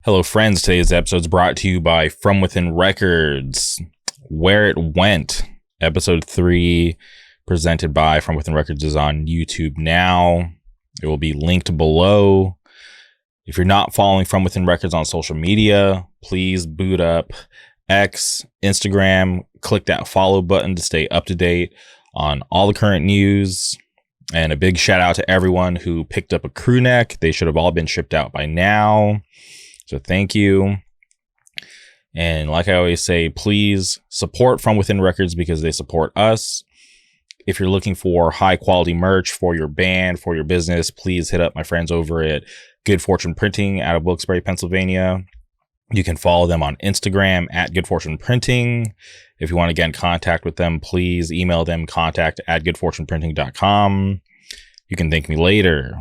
Hello, friends. Today's episode is brought to you by From Within Records. Where It Went, episode 3, presented by From Within Records, is on YouTube now. It will be linked below. If you're not following From Within Records on social media, please boot up X, Instagram, click that follow button to stay up to date on all the current news. And a big shout out to everyone who picked up a crew neck. They should have all been shipped out by now. So thank you. And like I always say, please support From Within Records because they support us. If you're looking for high quality merch for your band, for your business, please hit up my friends over at Good Fortune Printing out of Wilkes-Barre, Pennsylvania. You can follow them on Instagram at Good Fortune Printing. If you want to get in contact with them, please email them contact@goodfortuneprinting.com. You can thank me later.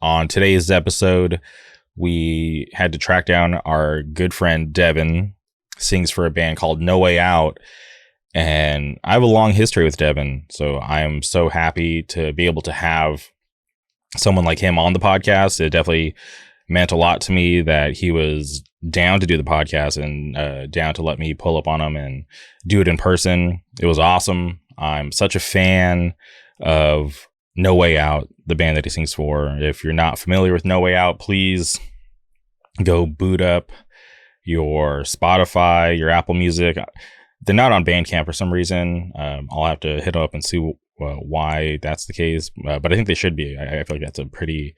On today's episode, we had to track down our good friend Devan, sings for a band called No Way Out. And I have a long history with Devan, so I am so happy to be able to have someone like him on the podcast. It definitely meant a lot to me that he was down to do the podcast and down to let me pull up on him and do it in person. It was awesome. I'm such a fan of No Way Out, the band that he sings for. If you're not familiar with No Way Out, please go boot up your Spotify, your Apple Music. They're not on Bandcamp for some reason. I'll have to hit up and see why that's the case. But I think they should be. I feel like that's a pretty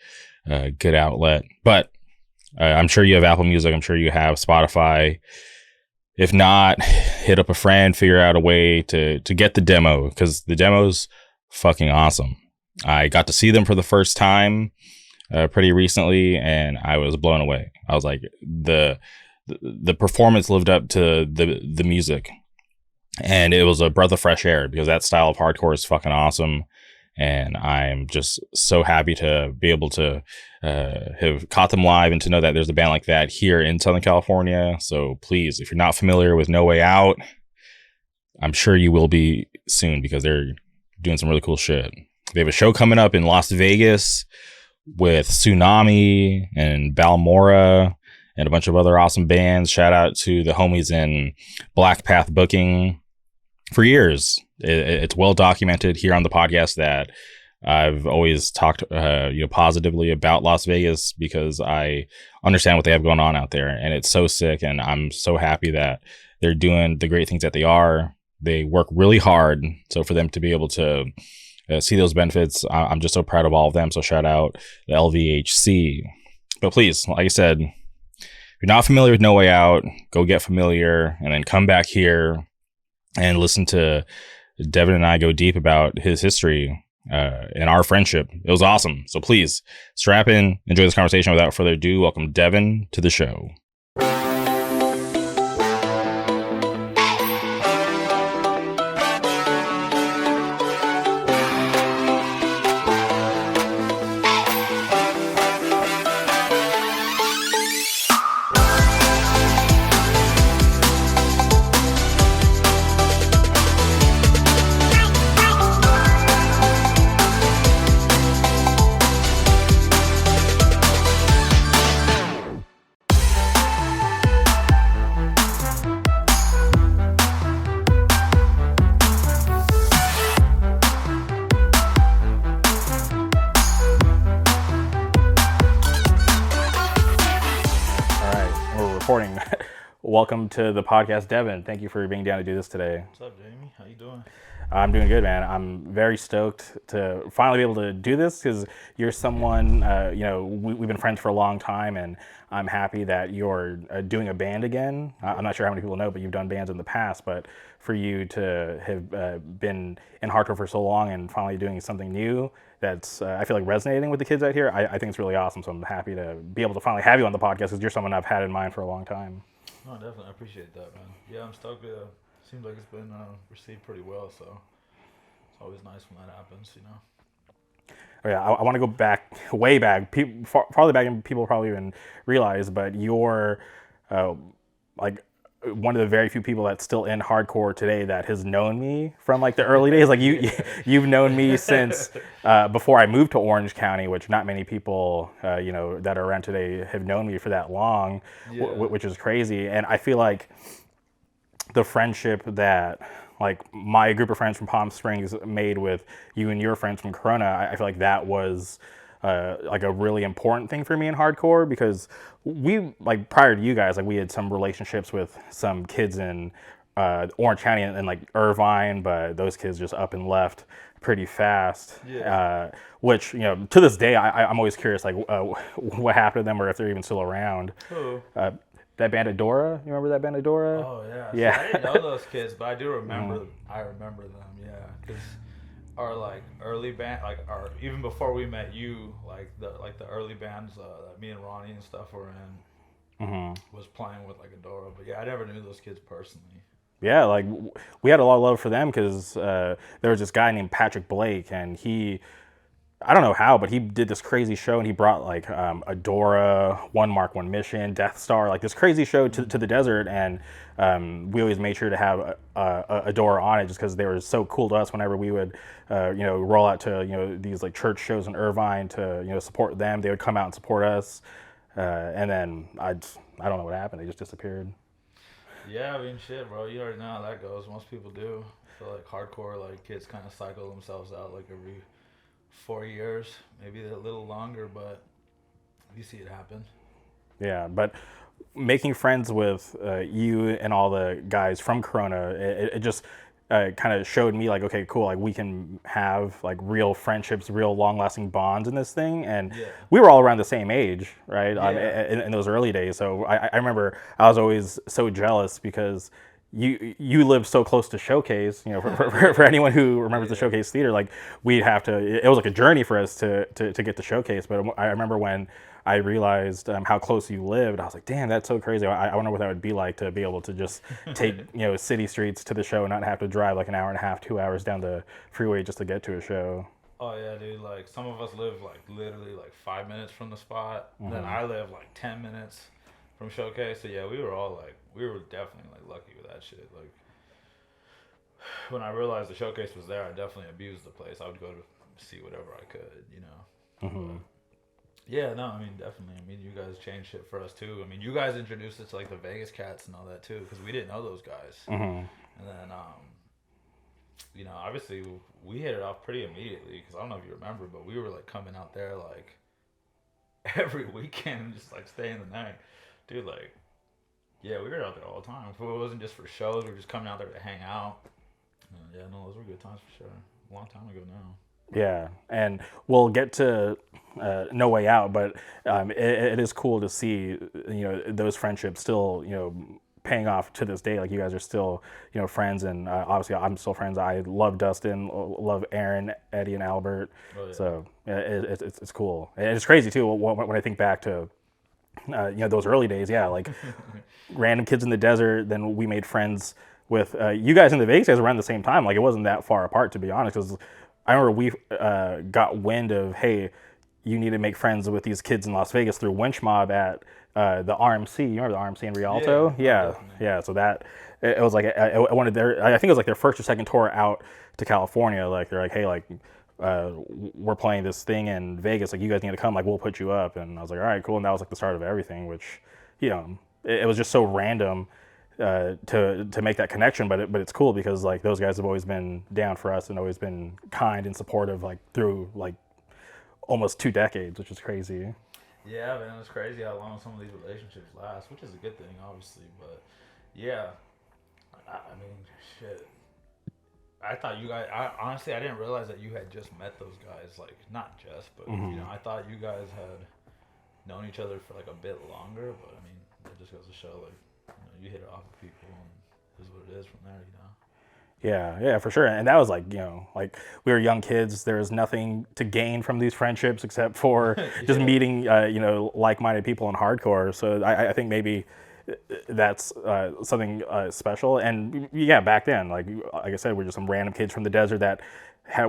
good outlet. But I'm sure you have Apple Music. I'm sure you have Spotify. If not, hit up a friend, figure out a way to get the demo, because the demo's fucking awesome. I got to see them for the first time pretty recently, and I was blown away. I was like, the performance lived up to the music, and it was a breath of fresh air because that style of hardcore is fucking awesome. And I'm just so happy to be able to have caught them live and to know that there's a band like that here in Southern California. So please, if you're not familiar with No Way Out, I'm sure you will be soon because they're doing some really cool shit. They have a show coming up in Las Vegas with Tsunami and Balmora and a bunch of other awesome bands. Shout out to the homies in Black Path Booking. For years, it's well documented here on the podcast that I've always talked positively about Las Vegas because I understand what they have going on out there, and it's so sick, and I'm so happy that they're doing the great things that they are. They work really hard, so for them to be able to see those benefits, I'm just so proud of all of them. So shout out the LVHC. But please, like I said, if you're not familiar with No Way Out, go get familiar and then come back here and listen to Devan and I go deep about his history and our friendship. It was awesome. So please strap in, enjoy this conversation. Without further ado, welcome Devan to the show. Recording. Welcome to the podcast, Devan. Thank you for being down to do this today. What's up, Jamie? How you doing? I'm doing good, man. I'm very stoked to finally be able to do this because you're someone, we've been friends for a long time, and I'm happy that you're doing a band again. I'm not sure how many people know, but you've done bands in the past, but for you to have been in hardcore for so long and finally doing something new that's, I feel like, resonating with the kids out here, I think it's really awesome. So I'm happy to be able to finally have you on the podcast because you're someone I've had in mind for a long time. No, definitely. I appreciate that, man. Yeah, I'm stoked. Seems like it's been received pretty well, so it's always nice when that happens, you know. Oh, yeah, I want to go back, way back, farther back than people probably even realize, but you're one of the very few people that's still in hardcore today that has known me from like the early days. Like you've known me since before I moved to Orange County, which not many people that are around today have known me for that long, which is crazy. And I feel like the friendship that like my group of friends from Palm Springs made with you and your friends from Corona, I feel like that was like a really important thing for me in hardcore, because we, like prior to you guys, like we had some relationships with some kids in Orange County and like Irvine, but those kids just up and left pretty fast. Which to this day I'm always curious like what happened to them, or if they're even still around. That Bandadora, you remember that Bandadora? Oh yeah. Yeah. See, I didn't know those kids, but I do remember. I remember them. Yeah, because our like early band, like our even before we met you, like the early bands that me and Ronnie and stuff were in, was playing with like Adora. But yeah, I never knew those kids personally. Yeah, like we had a lot of love for them because there was this guy named Patrick Blake, and I don't know how, but he did this crazy show, and he brought like Adora, One Mark, One Mission, Death Star, like this crazy show to the desert, and we always made sure to have Adora on it just because they were so cool to us whenever we would, roll out to, these like church shows in Irvine to, support them. They would come out and support us, and then I don't know what happened. They just disappeared. Yeah, I mean, shit, bro. You already know how that goes. Most people do. I feel like hardcore, like kids kind of cycle themselves out like every 4 years, maybe a little longer, but you see it happen. Yeah, but making friends with you and all the guys from Corona, it just kind of showed me like, okay, cool, like we can have like real friendships, real long-lasting bonds in this thing. And we were all around the same age, right? In those early days. So I remember I was always so jealous because you lived so close to Showcase. For anyone who remembers the Showcase Theater, like we'd have to. It was like a journey for us to get to Showcase. But I remember when I realized how close you lived, I was like, damn, that's so crazy. I wonder what that would be like to be able to just take city streets to the show and not have to drive like an hour and a half, 2 hours down the freeway just to get to a show. Oh yeah, dude. Like some of us live like literally like 5 minutes from the spot. Then I live like 10 minutes from Showcase. So yeah, we were definitely like lucky with that shit. Like when I realized the Showcase was there, I definitely abused the place. I would go to see whatever I could, Yeah, no, I mean definitely. I mean you guys changed shit for us too. I mean you guys introduced us to like the Vegas cats and all that too, because we didn't know those guys. And then obviously we hit it off pretty immediately, because I don't know if you remember, but we were like coming out there like every weekend and just like staying the night, dude. Like. Yeah, we were out there all the time. If it wasn't just for shows, we were just coming out there to hang out. Yeah, no, those were good times for sure. A long time ago now. Yeah, and we'll get to No Way Out, but it is cool to see, those friendships still, paying off to this day. Like you guys are still, friends, and obviously I'm still friends. I love Dustin, love Aaron, Eddie, and Albert. Oh, yeah. So it's cool. And it's crazy too when I think back to, those early days. Yeah, like random kids in the desert. Then we made friends with you guys in the Vegas guys around the same time. Like it wasn't that far apart, to be honest, because I remember we got wind of, hey, you need to make friends with these kids in Las Vegas through Winch Mob at the RMC. You remember the RMC in Rialto? Yeah. So that it was like one of their, I think it was like their first or second tour out to California. Like they're like, hey, like we're playing this thing in Vegas. Like you guys need to come. Like we'll put you up. And I was like, all right, cool. And that was like the start of everything. Which it was just so random to make that connection, but it's cool because like those guys have always been down for us and always been kind and supportive, like through like almost 2 decades, which is crazy. Yeah, man, it's crazy how long some of these relationships last, which is a good thing, obviously. But yeah, I mean, shit. I thought you guys. Honestly, I didn't realize that you had just met those guys. Like, not just, but I thought you guys had known each other for like a bit longer. But I mean, it just goes to show like. You hit it off with people, and this is what it is from there, Yeah, for sure. And that was like, like we were young kids. There was nothing to gain from these friendships except for just meeting, like-minded people in hardcore. So I think maybe that's something special. And yeah, back then, like I said, we were just some random kids from the desert that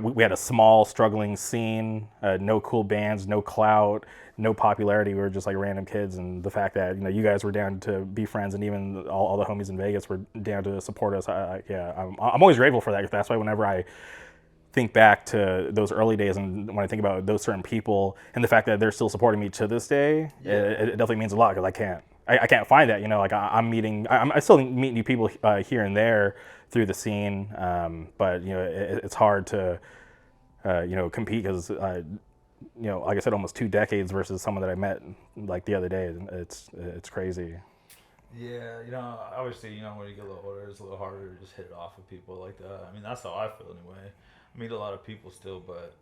we had a small, struggling scene, no cool bands, no clout, no popularity. We were just like random kids, and the fact that you guys were down to be friends, and even all the homies in Vegas were down to support us. I'm always grateful for that. That's why whenever I think back to those early days, and when I think about those certain people and the fact that they're still supporting me to this day, it definitely means a lot, because I can't find that. Like I still meet new people here and there through the scene, but it's hard to compete, because like I said, almost 2 decades versus someone that I met like the other day. It's crazy. Yeah, obviously, when you get a little older, it's a little harder to just hit it off with people like that. I mean, that's how I feel anyway. I meet a lot of people still, but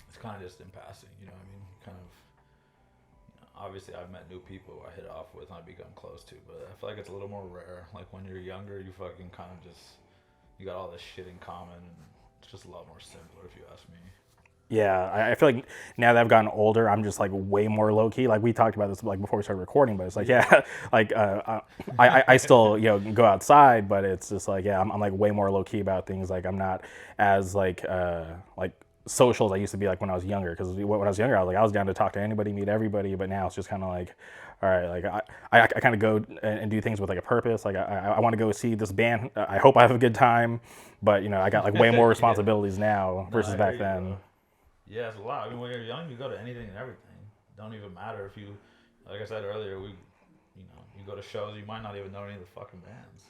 it's kind of just in passing, I mean? Kind of, obviously I've met new people I hit it off with and I've become close to, but I feel like it's a little more rare. Like when you're younger, you fucking kind of you got all this shit in common, and it's just a lot more simpler if you ask me. Yeah, I feel like now that I've gotten older, I'm just like way more low key. Like we talked about this like before we started recording, but it's like like I still go outside, but it's just like I'm like way more low key about things. Like I'm not as like social as I used to be like when I was younger. Because when I was younger, I was down to talk to anybody, meet everybody. But now it's just kind of like, all right, like I kind of go and do things with like a purpose. Like I want to go see this band. I hope I have a good time, but I got like way more responsibilities now versus back then. Yeah, it's a lot. I mean, when you're young, you go to anything and everything. Don't even matter if you, like I said earlier, you go to shows, you might not even know any of the fucking bands.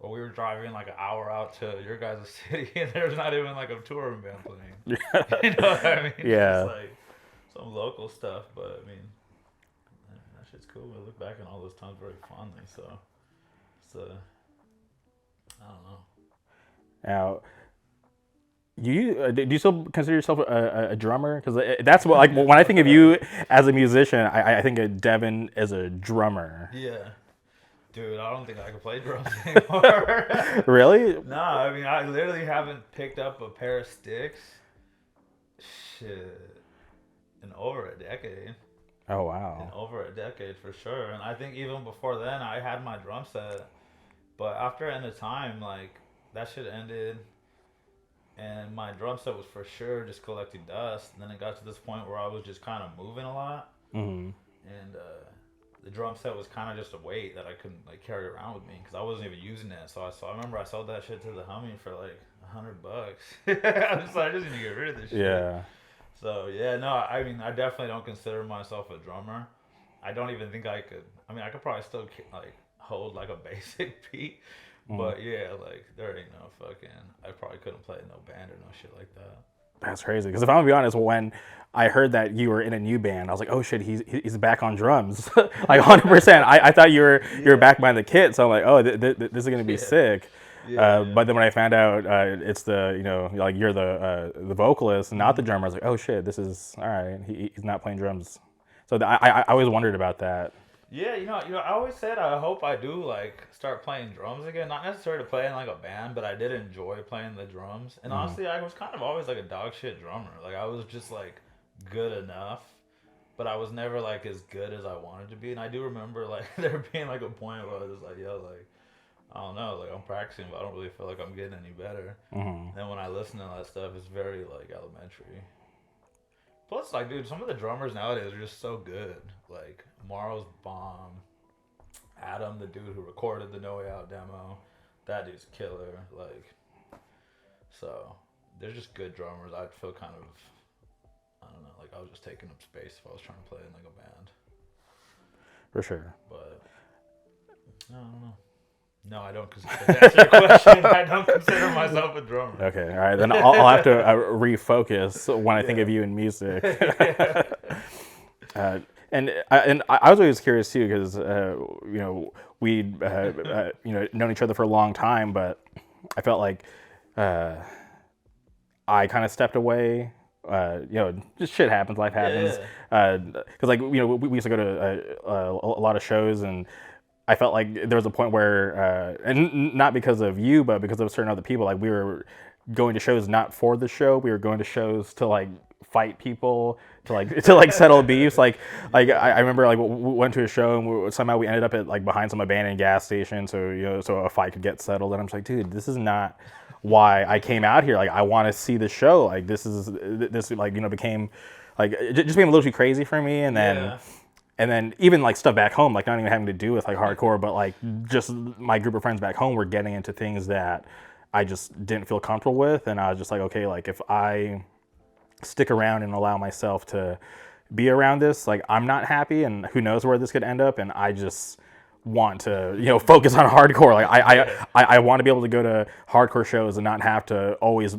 Or we were driving like an hour out to your guys' city, and there's not even like a touring band playing. You know what I mean? Yeah. It's like some local stuff, but I mean, that shit's cool. I look back on all those times very fondly, so I don't know. Now, do you still consider yourself a drummer? Because that's what, like, when I think of you as a musician, I think of Devin as a drummer. Yeah. Dude, I don't think I can play drums anymore. Really? No, I mean, I literally haven't picked up a pair of sticks, in over a decade. Oh, wow. In over a decade, for sure. And I think even before then, I had my drum set. But after the end of time, like, that shit ended. And my drum set was for sure just collecting dust. And then it got to this point where I was just kind of moving a lot. Mm-hmm. And the drum set was kind of just a weight that I couldn't like carry around with me because I wasn't even using it. So I remember I sold that shit to the homie for like $100. I just need to get rid of this shit. Yeah. So yeah, no, I mean, I definitely don't consider myself a drummer. I don't even think I could. I mean, I could probably still like hold like a basic beat. But yeah, like there ain't no fucking. I probably couldn't play in no band or no shit like that. That's crazy. Because if I'm gonna be honest, when I heard that you were in a new band, I was like, oh shit, he's back on drums, like 100%. I thought you were back behind the kit, so I'm like, oh, this is gonna be sick. But then when I found out it's the like you're the vocalist and not the drummer, I was like, oh shit, this is all right. He's not playing drums. So I always wondered about that. Yeah, I always said I hope I do like start playing drums again. Not necessarily to play in like a band, but I did enjoy playing the drums. And honestly, I was kind of always like a dog shit drummer. Like I was just like good enough, but I was never like as good as I wanted to be. And I do remember like there being like a point where I was just like, yo, like I don't know, like I'm practicing, but I don't really feel like I'm getting any better. Then when I listen to that stuff, it's very like elementary. Plus, like, dude, some of the drummers nowadays are just so good. Like, Morrow's bomb. Adam, the dude who recorded the No Way Out demo, that dude's killer. Like, so they're just good drummers. I'd feel kind of, I don't know, like I was just taking up space if I was trying to play in like a band. For sure. But I don't know. No, I don't consider. To answer your question, I don't consider myself a drummer. Okay, all right. Then I'll have to refocus when I think of you in music. And I was always curious too, because we'd known each other for a long time, but I felt like I kind of stepped away. Just shit happens, life happens. Because like we used to go to a lot of shows, and I felt like there was a point where, and not because of you, but because of certain other people, like we were going to shows not for the show. We were going to shows to like fight people, to settle beefs. Like I remember like we went to a show and somehow we ended up at like behind some abandoned gas station, so so a fight could get settled. And I'm just like, dude, this is not why I came out here. Like I want to see the show. Like this like became like it just became a little too crazy for me. And then Yeah. and then even like stuff back home, like not even having to do with like hardcore, but like just my group of friends back home were getting into things that I just didn't feel comfortable with. And I was just like, okay, like if I stick around and allow myself to be around this, like I'm not happy, and who knows where this could end up. And I just want to, focus on hardcore. Like I want to be able to go to hardcore shows and not have to always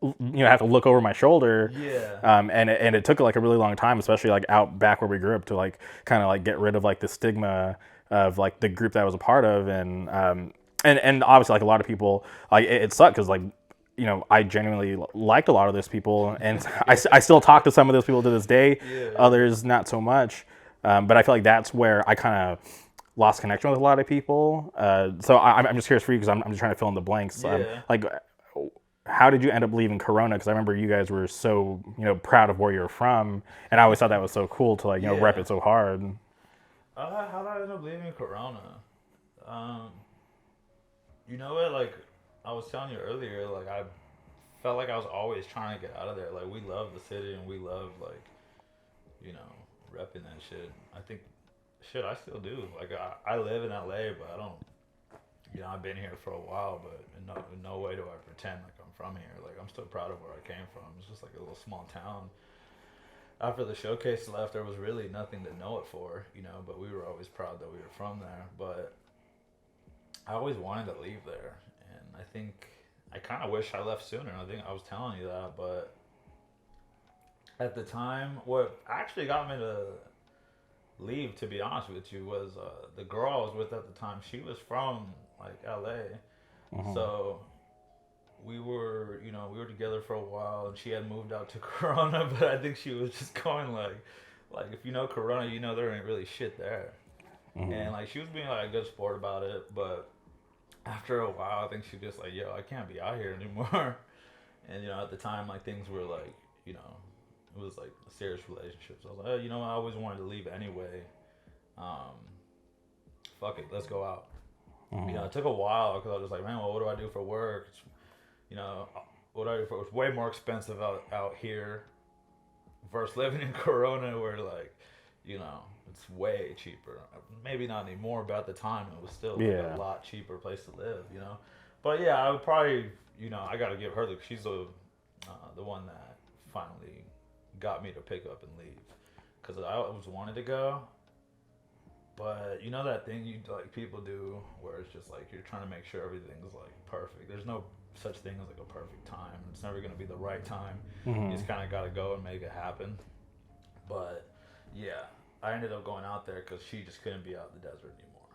have to look over my shoulder. Yeah. And it took like a really long time, especially like out back where we grew up, to like kind of like get rid of like the stigma of like the group that I was a part of. And obviously like a lot of people, like it sucked because like I genuinely liked a lot of those people, and I still talk to some of those people to this day. Yeah. Others not so much, but I feel like that's where I kind of lost connection with a lot of people. So I'm just curious for you, because I'm just trying to fill in the blanks. Yeah. Like, how did you end up leaving Corona? Because I remember you guys were so proud of where you're from, and I always thought that was so cool to like rep it so hard. How did I end up leaving Corona? You know what? Like I was telling you earlier, like I felt like I was always trying to get out of there. Like we love the city and we love like repping that shit. I think shit I still do. Like I live in LA, but I don't. I've been here for a while, but in no way do I pretend like I'm from here. Like I'm still proud of where I came from. It's just like a little small town. After the showcase left, there was really nothing to know it for, but we were always proud that we were from there. But I always wanted to leave there, and I think I kind of wish I left sooner. I think I was telling you that, but at the time, what actually got me to leave, to be honest with you, was the girl I was with at the time. She was from like LA, so we were together for a while, and she had moved out to Corona, but I think she was just going like if you know Corona, there ain't really shit there, and like she was being like a good sport about it, but after a while, I think she just like, yo, I can't be out here anymore, and at the time like things were like it was like a serious relationship, so I was like, I always wanted to leave anyway. Fuck it, let's go out. It took a while because I was just like, man, well, what do I do for work? What do I do for? It's way more expensive out here versus living in Corona, where like, it's way cheaper. Maybe not anymore, but at the time it was still like a lot cheaper place to live. But yeah, I would probably, I got to give her she's the one that finally got me to pick up and leave, because I always wanted to go. But that thing people do where it's just like you're trying to make sure everything's like perfect. There's no such thing as like a perfect time. It's never going to be the right time. You just kind of got to go and make it happen. But yeah, I ended up going out there because she just couldn't be out in the desert anymore.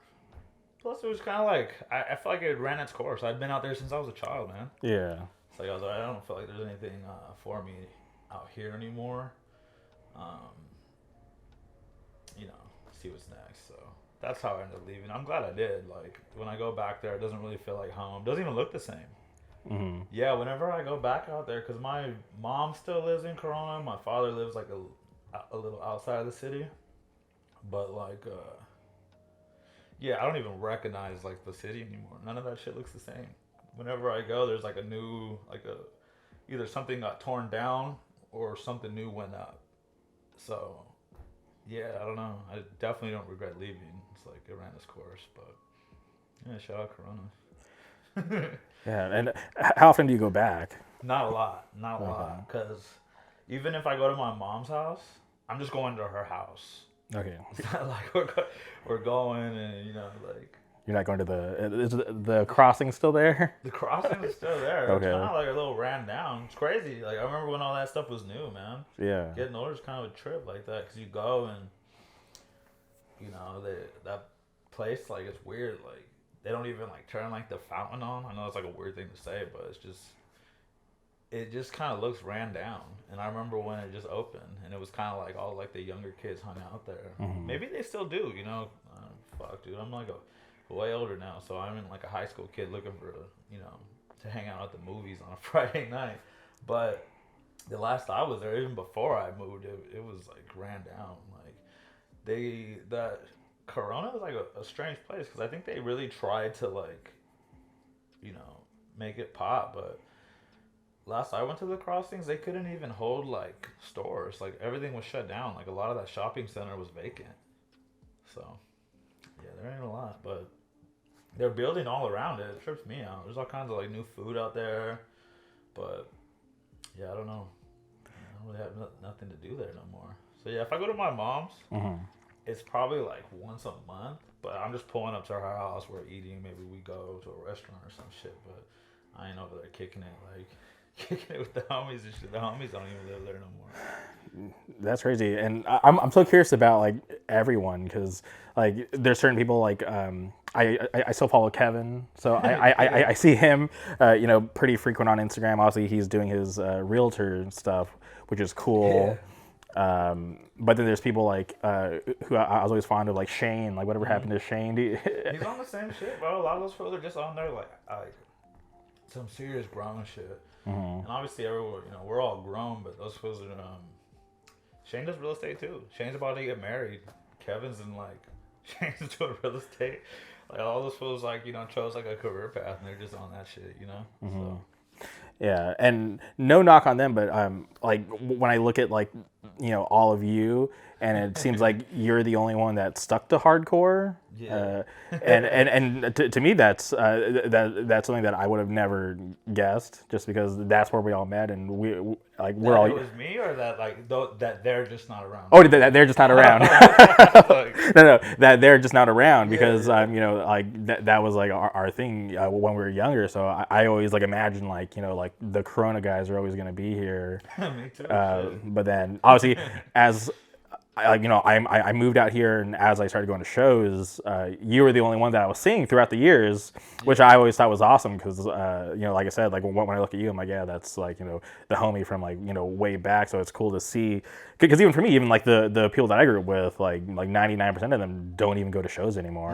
Plus, it was kind of like I felt like it ran its course. I'd been out there since I was a child, man. Yeah. It's like I don't feel like there's anything for me out here anymore. See what's next. So that's how I ended up leaving. I'm glad I did. Like when I go back there, it doesn't really feel like home. It doesn't even look the same. Yeah, whenever I go back out there, because my mom still lives in Corona. My father lives like a little outside of the city. But like, yeah, I don't even recognize like the city anymore. None of that shit looks the same. Whenever I go, there's like a new, either something got torn down or something new went up. So, yeah, I don't know. I definitely don't regret leaving. It's like it ran its course, but yeah, shout out Corona. Yeah, and how often do you go back? Not a lot, because even if I go to my mom's house, I'm just going to her house. Okay. It's not like we're going and like. You're not going to is the crossing still there? The crossing is still there. Okay. It's kind of like a little ran down. It's crazy. Like I remember when all that stuff was new, man. Yeah. Getting older is kind of a trip like that, because you go and that place, like it's weird. Like they don't even like turn like the fountain on. I know it's like a weird thing to say, but it just kind of looks ran down. And I remember when it just opened, and it was kind of like all like the younger kids hung out there. Maybe they still do. Fuck, dude. I'm like way older now, so I'm in like a high school kid looking for to hang out at the movies on a Friday night. But the last I was there, even before I moved, it was like ran down. Like that Corona is like a strange place, because I think they really tried to like make it pop, but last I went to the crossings, they couldn't even hold like stores. Like everything was shut down. Like a lot of that shopping center was vacant. So yeah, there ain't a lot, but they're building all around it. It trips me out. There's all kinds of like new food out there, but yeah, I don't know. I don't really have nothing to do there no more. So yeah, if I go to my mom's, it's probably like once a month. But I'm just pulling up to her house. We're eating. Maybe we go to a restaurant or some shit. But I ain't over there kicking it like kicking it with the homies and shit. The homies don't even live there no more. That's crazy, and I'm so curious about like everyone because like there's certain people like I still follow Kevin, so I see him pretty frequent on Instagram. Obviously, he's doing his realtor stuff, which is cool. Yeah. But then there's people like who I was always fond of, like Shane. Like whatever happened to Shane? He's on the same shit, bro. A lot of those fools are just on there like some serious grown shit. And obviously everyone, we're all grown, but those fools are. Shane does real estate too. Shane's about to get married. Kevin's in like Shane's doing real estate. Like all those fools like chose like a career path and they're just on that shit. So. Yeah, and no knock on them, but like when I look at like all of you, and it seems like you're the only one that stuck to hardcore. Yeah. And to me that's something that I would have never guessed, just because that's where we all met, and we're all. It was me, or that that they're just not around. Oh, that they're just not around. No, that they're just not around because like that was like our thing when we were younger. So I always like imagine like like the Corona guys are always going to be here. Me too. But then obviously as I moved out here, and as I started going to shows, you were the only one that I was seeing throughout the years, which I always thought was awesome because, like I said, like when I look at you, I'm like, yeah, that's like, the homie from like, way back. So it's cool to see, because even for me, even like the people that I grew up with, like 99% of them don't even go to shows anymore.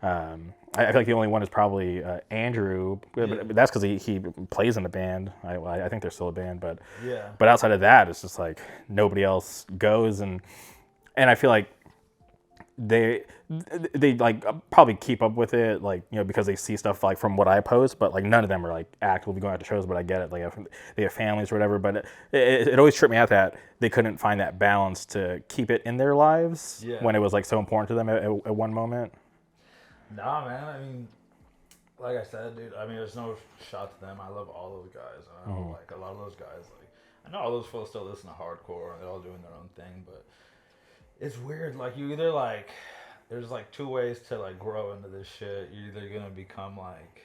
Yeah. I feel like the only one is probably Andrew, but that's because he plays in a band. I think they're still a band, but outside of that, it's just like nobody else goes, and I feel like they like probably keep up with it, like because they see stuff like from what I post, but like none of them are like actively going out to shows. But I get it, like they have families or whatever. But it always tripped me out that they couldn't find that balance to keep it in their lives when it was like so important to them at one moment. Nah, man. I mean, like I said, dude. I mean, there's no shot to them. I love all those guys. I know, like a lot of those guys. Like, I know all those folks still listen to hardcore, and they're all doing their own thing. But it's weird. Like, you either like, there's like two ways to like grow into this shit. You're either gonna become like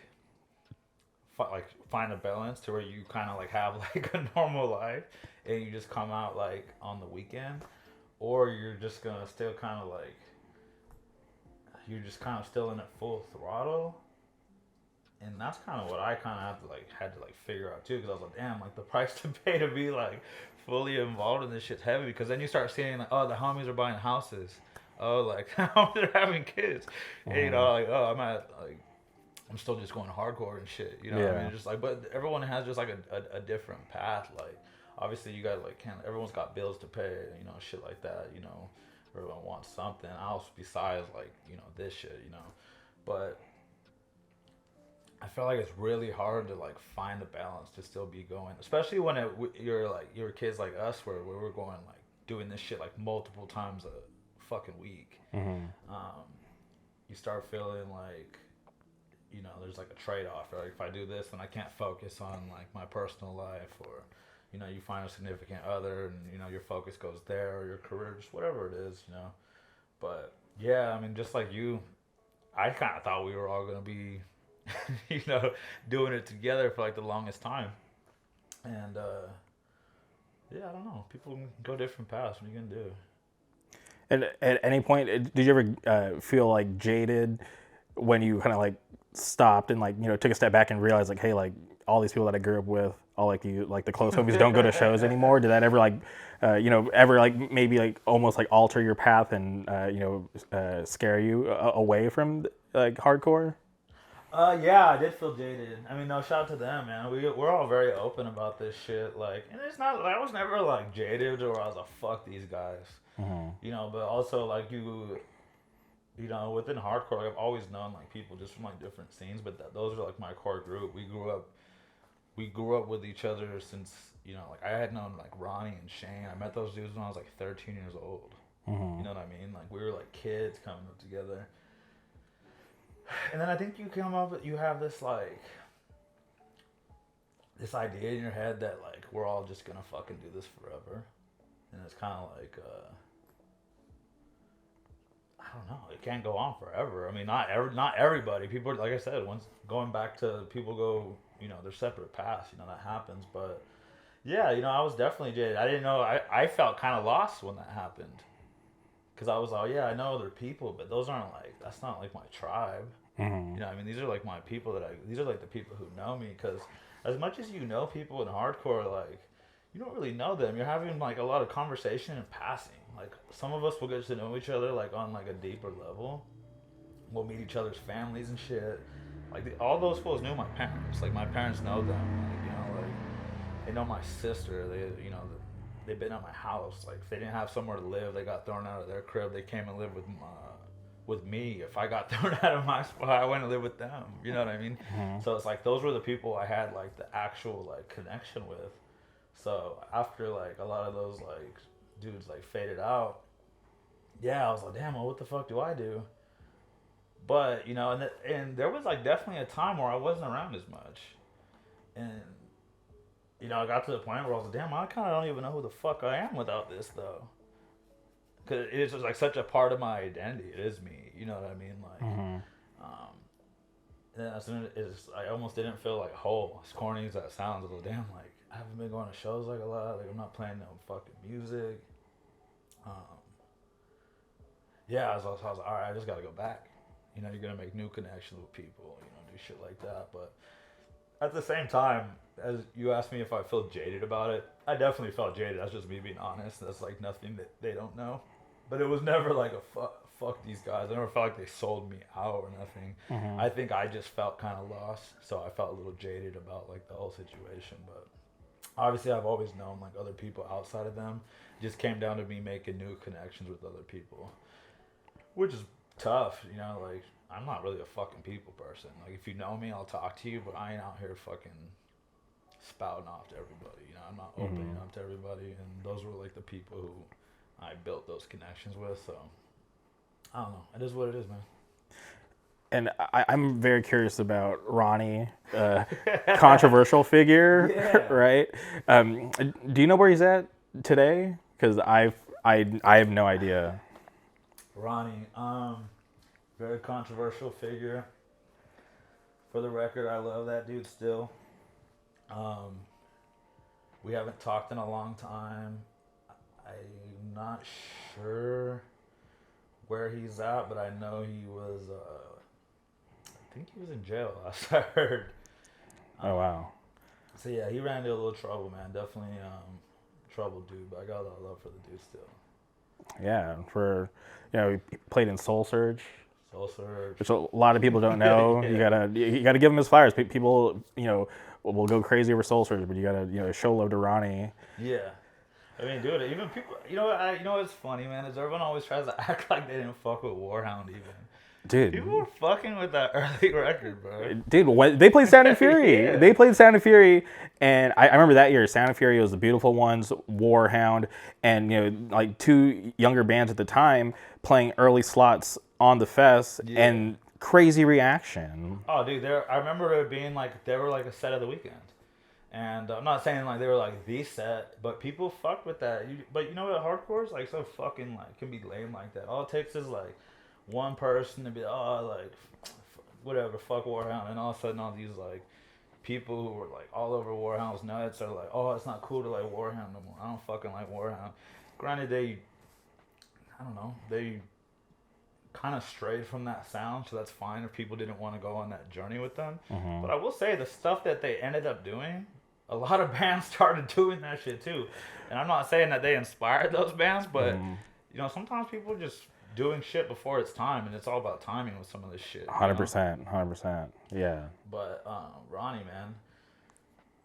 find a balance to where you kind of like have like a normal life, and you just come out like on the weekend, or you're just gonna still kind of like. You're just kind of still in it full throttle, and that's kind of what I kind of had to figure out too, because I was like, damn, like the price to pay to be like fully involved in this shit's heavy, because then you start seeing like, oh, the homies are buying houses, oh, like they're having kids, and, like, oh, I'm still just going hardcore and shit, what I mean? Just like, but everyone has just like a different path. Like obviously you got like everyone's got bills to pay, shit like that, Everyone wants something else besides like this shit, but I feel like it's really hard to like find the balance to still be going, especially when you're kids like us where we're going like doing this shit like multiple times a fucking week. You start feeling like there's like a trade-off, right? If I do this, then I can't focus on like my personal life, or you find a significant other and, your focus goes there, or your career, just whatever it is, But, yeah, I mean, just like you, I kind of thought we were all going to be, doing it together for, like, the longest time. And, yeah, I don't know. People go different paths. What are you going to do? And at any point, did you ever feel, like, jaded when you kind of, like, stopped and, like, took a step back and realized, like, hey, like, all these people that I grew up with, all like the close homies don't go to shows anymore? Did that ever like, ever like maybe like almost like alter your path and scare you away from like hardcore? Yeah, I did feel jaded. I mean, no, shout out to them, man. We're all very open about this shit. Like, and it's not. I was never like jaded, or I was like, fuck these guys. But also like within hardcore, like, I've always known like people just from like different scenes, but those are like my core group. We grew up we grew up with each other since, you know, like I had known like Ronnie and Shane. I met those dudes when I was like 13 years old. You know what I mean? Like we were like kids coming up together. And then I think you have this like, this idea in your head that like we're all just gonna fucking do this forever. And it's kind of like, I don't know. It can't go on forever. I mean, not everybody. People, like I said, once going back to people go, you know, their separate paths. You know, that happens. But yeah, you know, I was definitely jaded. I didn't know. I felt kind of lost when that happened, because I was like, yeah, I know other people, but those aren't like, that's not like my tribe. You know, I mean, these are like my people these are like the people who know me. Because as much as you know people in hardcore, like you don't really know them. You're having like a lot of conversation in passing. Like some of us will get to know each other like on like a deeper level. We'll meet each other's families and shit. Like all those fools knew my parents. Like my parents know them. Like, you know, like they know my sister. They, you know, they've been at my house. Like if they didn't have somewhere to live, they got thrown out of their crib. They came and lived with me. If I got thrown out of my spot, I went and lived with them. You know what I mean? So it's like those were the people I had like the actual like connection with. So after like a lot of those like dudes like faded out, yeah, I was like, damn, well, what the fuck do I do? But you know, and there was like definitely a time where I wasn't around as much, and you know, I got to the point where I was like, damn, I kind of don't even know who the fuck I am without this though, because it's just like such a part of my identity. It is me, you know what I mean? Like, and as soon as I almost didn't feel like whole. As corny as that sounds, I was like, damn, like I haven't been going to shows like a lot. Like I'm not playing no fucking music. Yeah, I was like, all right, I just gotta go back. You know, you're gonna make new connections with people. You know, do shit like that. But at the same time, as you asked me if I feel jaded about it, I definitely felt jaded. That's just me being honest. That's like nothing that they don't know. But it was never like a fuck these guys. I never felt like they sold me out or nothing. I think I just felt kind of lost. So I felt a little jaded about like the whole situation. But obviously I've always known like other people outside of them. It just came down to me making new connections with other people, which is tough, you know, like I'm not really a fucking people person. Like if you know me, I'll talk to you, but I ain't out here fucking spouting off to everybody. You know, I'm not opening up to everybody, and those were like the people who I built those connections with. So I don't know. It is what it is, man. And I'm very curious about Ronnie, controversial figure, right? Do you know where he's at today? Because I have no idea. Ronnie, very controversial figure. For the record, I love that dude still. We haven't talked in a long time. I'm not sure where he's at, but I know he was, I think he was in jail last I heard. Oh, wow. So yeah, he ran into a little trouble, man. Definitely trouble dude, but I got a lot of love for the dude still. Yeah, he played in Soul Surge. Soul Surge. Which a lot of people don't know. Yeah. You gotta give him his flowers. People, will go crazy over Soul Surge, but you gotta, show love to Ronnie. Yeah. I mean, dude, even people, you know what's funny, man, is everyone always tries to act like they didn't fuck with Warhound even. Dude. People were fucking with that early record, bro. Dude, they played Sound and Fury. Yeah. They played Sound and Fury, and I remember that year, Sound and Fury was the Beautiful Ones, Warhound, and, like two younger bands at the time playing early slots on the fest, and crazy reaction. Oh, dude, I remember it being like, they were like a set of the weekend. And I'm not saying like they were like the set, but people fucked with that. But you know what, hardcore is like so fucking like can be lame like that. All it takes is like one person to be like whatever, fuck Warhound, and all of a sudden all these like people who were like all over Warhound's nuts are like, oh, it's not cool to like Warhound no more. I don't fucking like Warhound. Granted, they kind of strayed from that sound, so that's fine if people didn't want to go on that journey with them. But I will say the stuff that they ended up doing, a lot of bands started doing that shit too. And I'm not saying that they inspired those bands, but sometimes people are just doing shit before it's time, and it's all about timing with some of this shit. 100%, yeah. But Ronnie, man,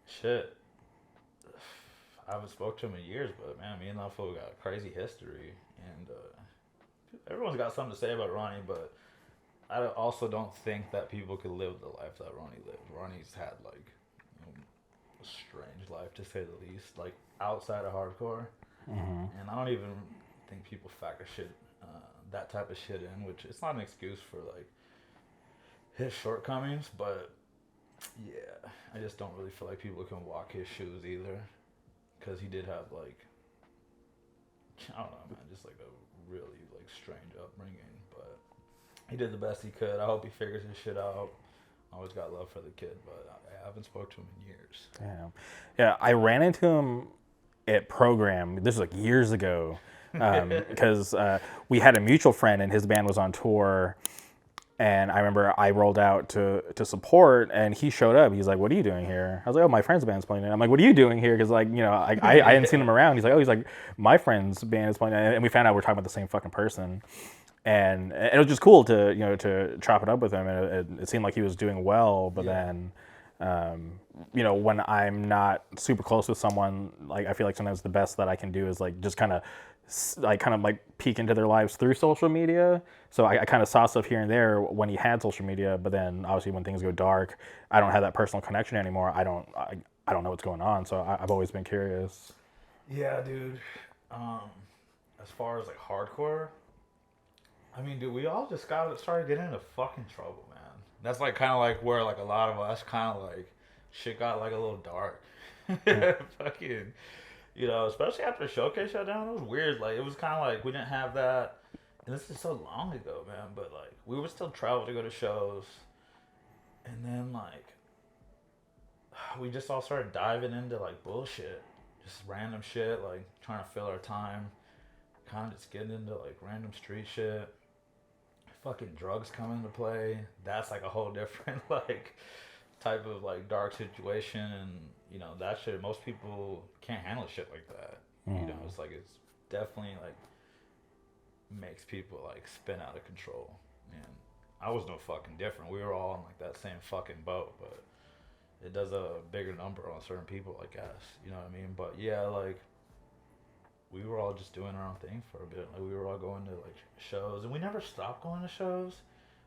shit, I haven't spoke to him in years, but man, me and that fool got a crazy history, and everyone's got something to say about Ronnie, but I also don't think that people could live the life that Ronnie lived. Ronnie's had like strange life to say the least. Like outside of hardcore, and I don't even think people factor that type of shit in. Which it's not an excuse for like his shortcomings, but yeah, I just don't really feel like people can walk his shoes either, because he did have like, I don't know, man, just like a really like strange upbringing, but he did the best he could. I hope he figures his shit out. I always got love for the kid, but I haven't spoke to him in years. Yeah, I ran into him at Program. This was like years ago, because we had a mutual friend and his band was on tour. And I remember I rolled out to support, and he showed up. He's like, "What are you doing here?" I was like, "Oh, my friend's band's playing it." I'm like, "What are you doing here?" Because like, you know, I hadn't seen him around. He's like, "My friend's band is playing it," and we found out we're talking about the same fucking person. And it was just cool to to chop it up with him, and it seemed like he was doing well. But then, when I'm not super close with someone, like I feel like sometimes the best that I can do is like just kind of peek into their lives through social media. So I kind of saw stuff here and there when he had social media, but then obviously when things go dark, I don't have that personal connection anymore. I don't know what's going on. So I've always been curious. Yeah, dude. As far as like hardcore, I mean, dude, we all just started getting into fucking trouble, man. That's like kind of like where like a lot of us kind of like shit got like a little dark. Fucking, especially after Showcase shut down, it was weird. Like it was kind of like we didn't have that, and this is so long ago, man. But like we would still travel to go to shows, and then like we just all started diving into like bullshit, just random shit, like trying to fill our time, kind of just getting into like random street shit. Fucking drugs come into play. That's like a whole different like type of like dark situation, and that shit, most people can't handle shit like that. It's like it's definitely like makes people like spin out of control. And I was no fucking different. We were all in like that same fucking boat, but it does a bigger number on certain people, I guess. You know what I mean? But yeah, like we were all just doing our own thing for a bit. Like we were all going to like shows, and we never stopped going to shows,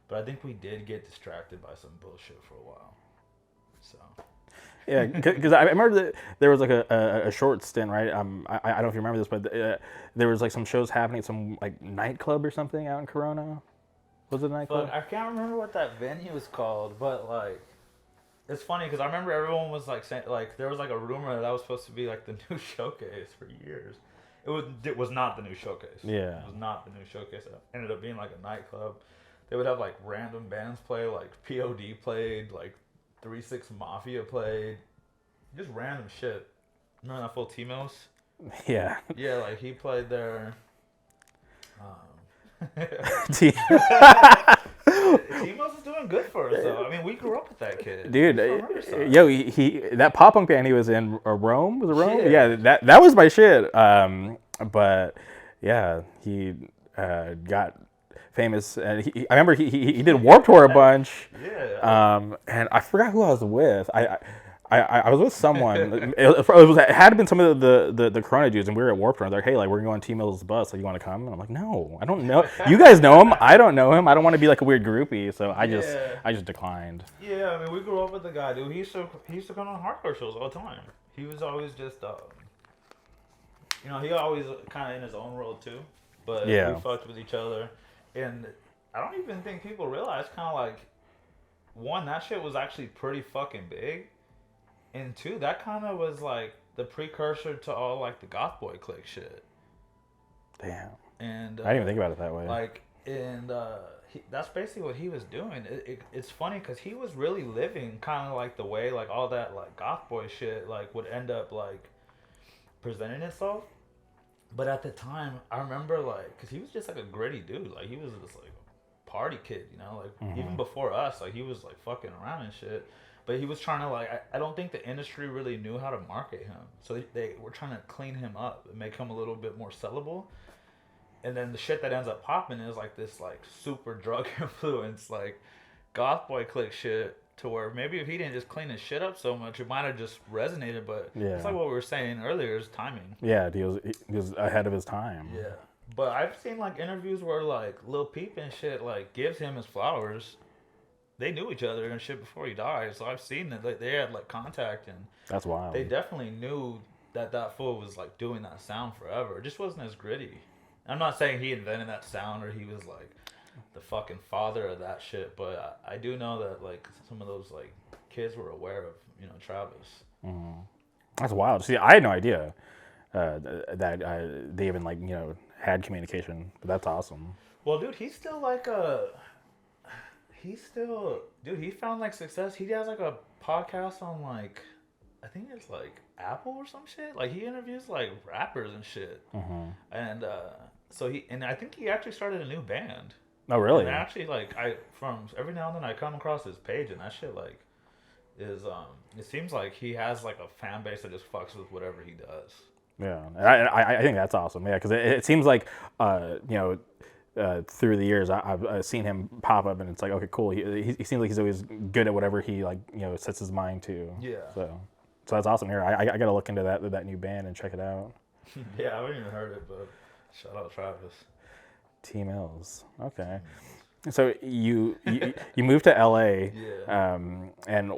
but I think we did get distracted by some bullshit for a while. So yeah, because I remember that there was like a short stint, right? I don't know if you remember this, but there was like some shows happening at some like nightclub or something out in Corona. Was it a nightclub? But I can't remember what that venue was called, but like it's funny because I remember everyone was like saying, like there was like a rumor that was supposed to be like the new Showcase for years. It was not the new Showcase. Yeah. It was not the new Showcase. It ended up being like a nightclub. They would have like random bands play, like POD played, like 3-6 Mafia played. Just random shit. Remember that fool T-Mos? Yeah. Yeah, like he played there. T-Mos is doing good for us though. I mean, we grew up with that kid. Dude, he that pop punk band he was in, Rome? Was it Rome? Yeah, that was my shit. But yeah, he got famous, and I remember he did Warped Tour a bunch. Yeah. And I forgot who I was with. I was with someone. It had been some of the Corona dudes, and we were at Warped Tour. They're like, "Hey, like we're going to T-Mill's bus. Like, you want to come?" And I'm like, "No, I don't know. You guys know him. I don't know him. I don't want to be like a weird groupie." So I just declined. Yeah, I mean, we grew up with the guy, dude. He used to come on hardcore shows all the time. He was always just, he always kind of in his own world too. But we fucked with each other, and I don't even think people realize kind of like, one, that shit was actually pretty fucking big. And two, that kind of was like the precursor to all like the goth boy clique shit. Damn. And I didn't even think about it that way. Like, and that's basically what he was doing. It's funny because he was really living kind of like the way like all that like goth boy shit like would end up like presenting itself. But at the time, I remember like, because he was just like a gritty dude. Like he was this like party kid, like even before us, like he was like fucking around and shit. But he was trying to like, I don't think the industry really knew how to market him. So they were trying to clean him up and make him a little bit more sellable. And then the shit that ends up popping is like this like super drug influence, like goth boy clique shit, to where maybe if he didn't just clean his shit up so much, it might have just resonated. But it's like what we were saying earlier, is timing. Yeah, he was ahead of his time. Yeah. But I've seen like interviews where like Lil Peep and shit like gives him his flowers. they knew each other and shit before he died. So I've seen that they had like contact, and That's wild. they definitely knew that fool was like doing that sound forever. It just wasn't as gritty. I'm not saying he invented that sound or he was like the fucking father of that shit, but I do know that like some of those like kids were aware of, you know, Travis. That's wild. See, I had no idea that they even like, you know, had communication. But that's awesome. Well, dude, he's still like dude, he found like success. He has like a podcast on like, I think it's like Apple or some shit. Like he interviews like rappers and shit. And and I think he actually started a new band. Oh, really? And actually, like from every now and then I come across his page, and that shit like is it seems like he has like a fan base that just fucks with whatever he does. Yeah, and I think that's awesome. Yeah, because it seems like you know, through the years I've seen him pop up, and it's like, okay, cool. He seems like he's always good at whatever he like, you know, sets his mind to. Yeah. So that's awesome. Here, I gotta look into that new band and check it out. Yeah, I haven't even heard it, but shout out Travis. T Mills. Okay. So you moved to LA, Yeah. and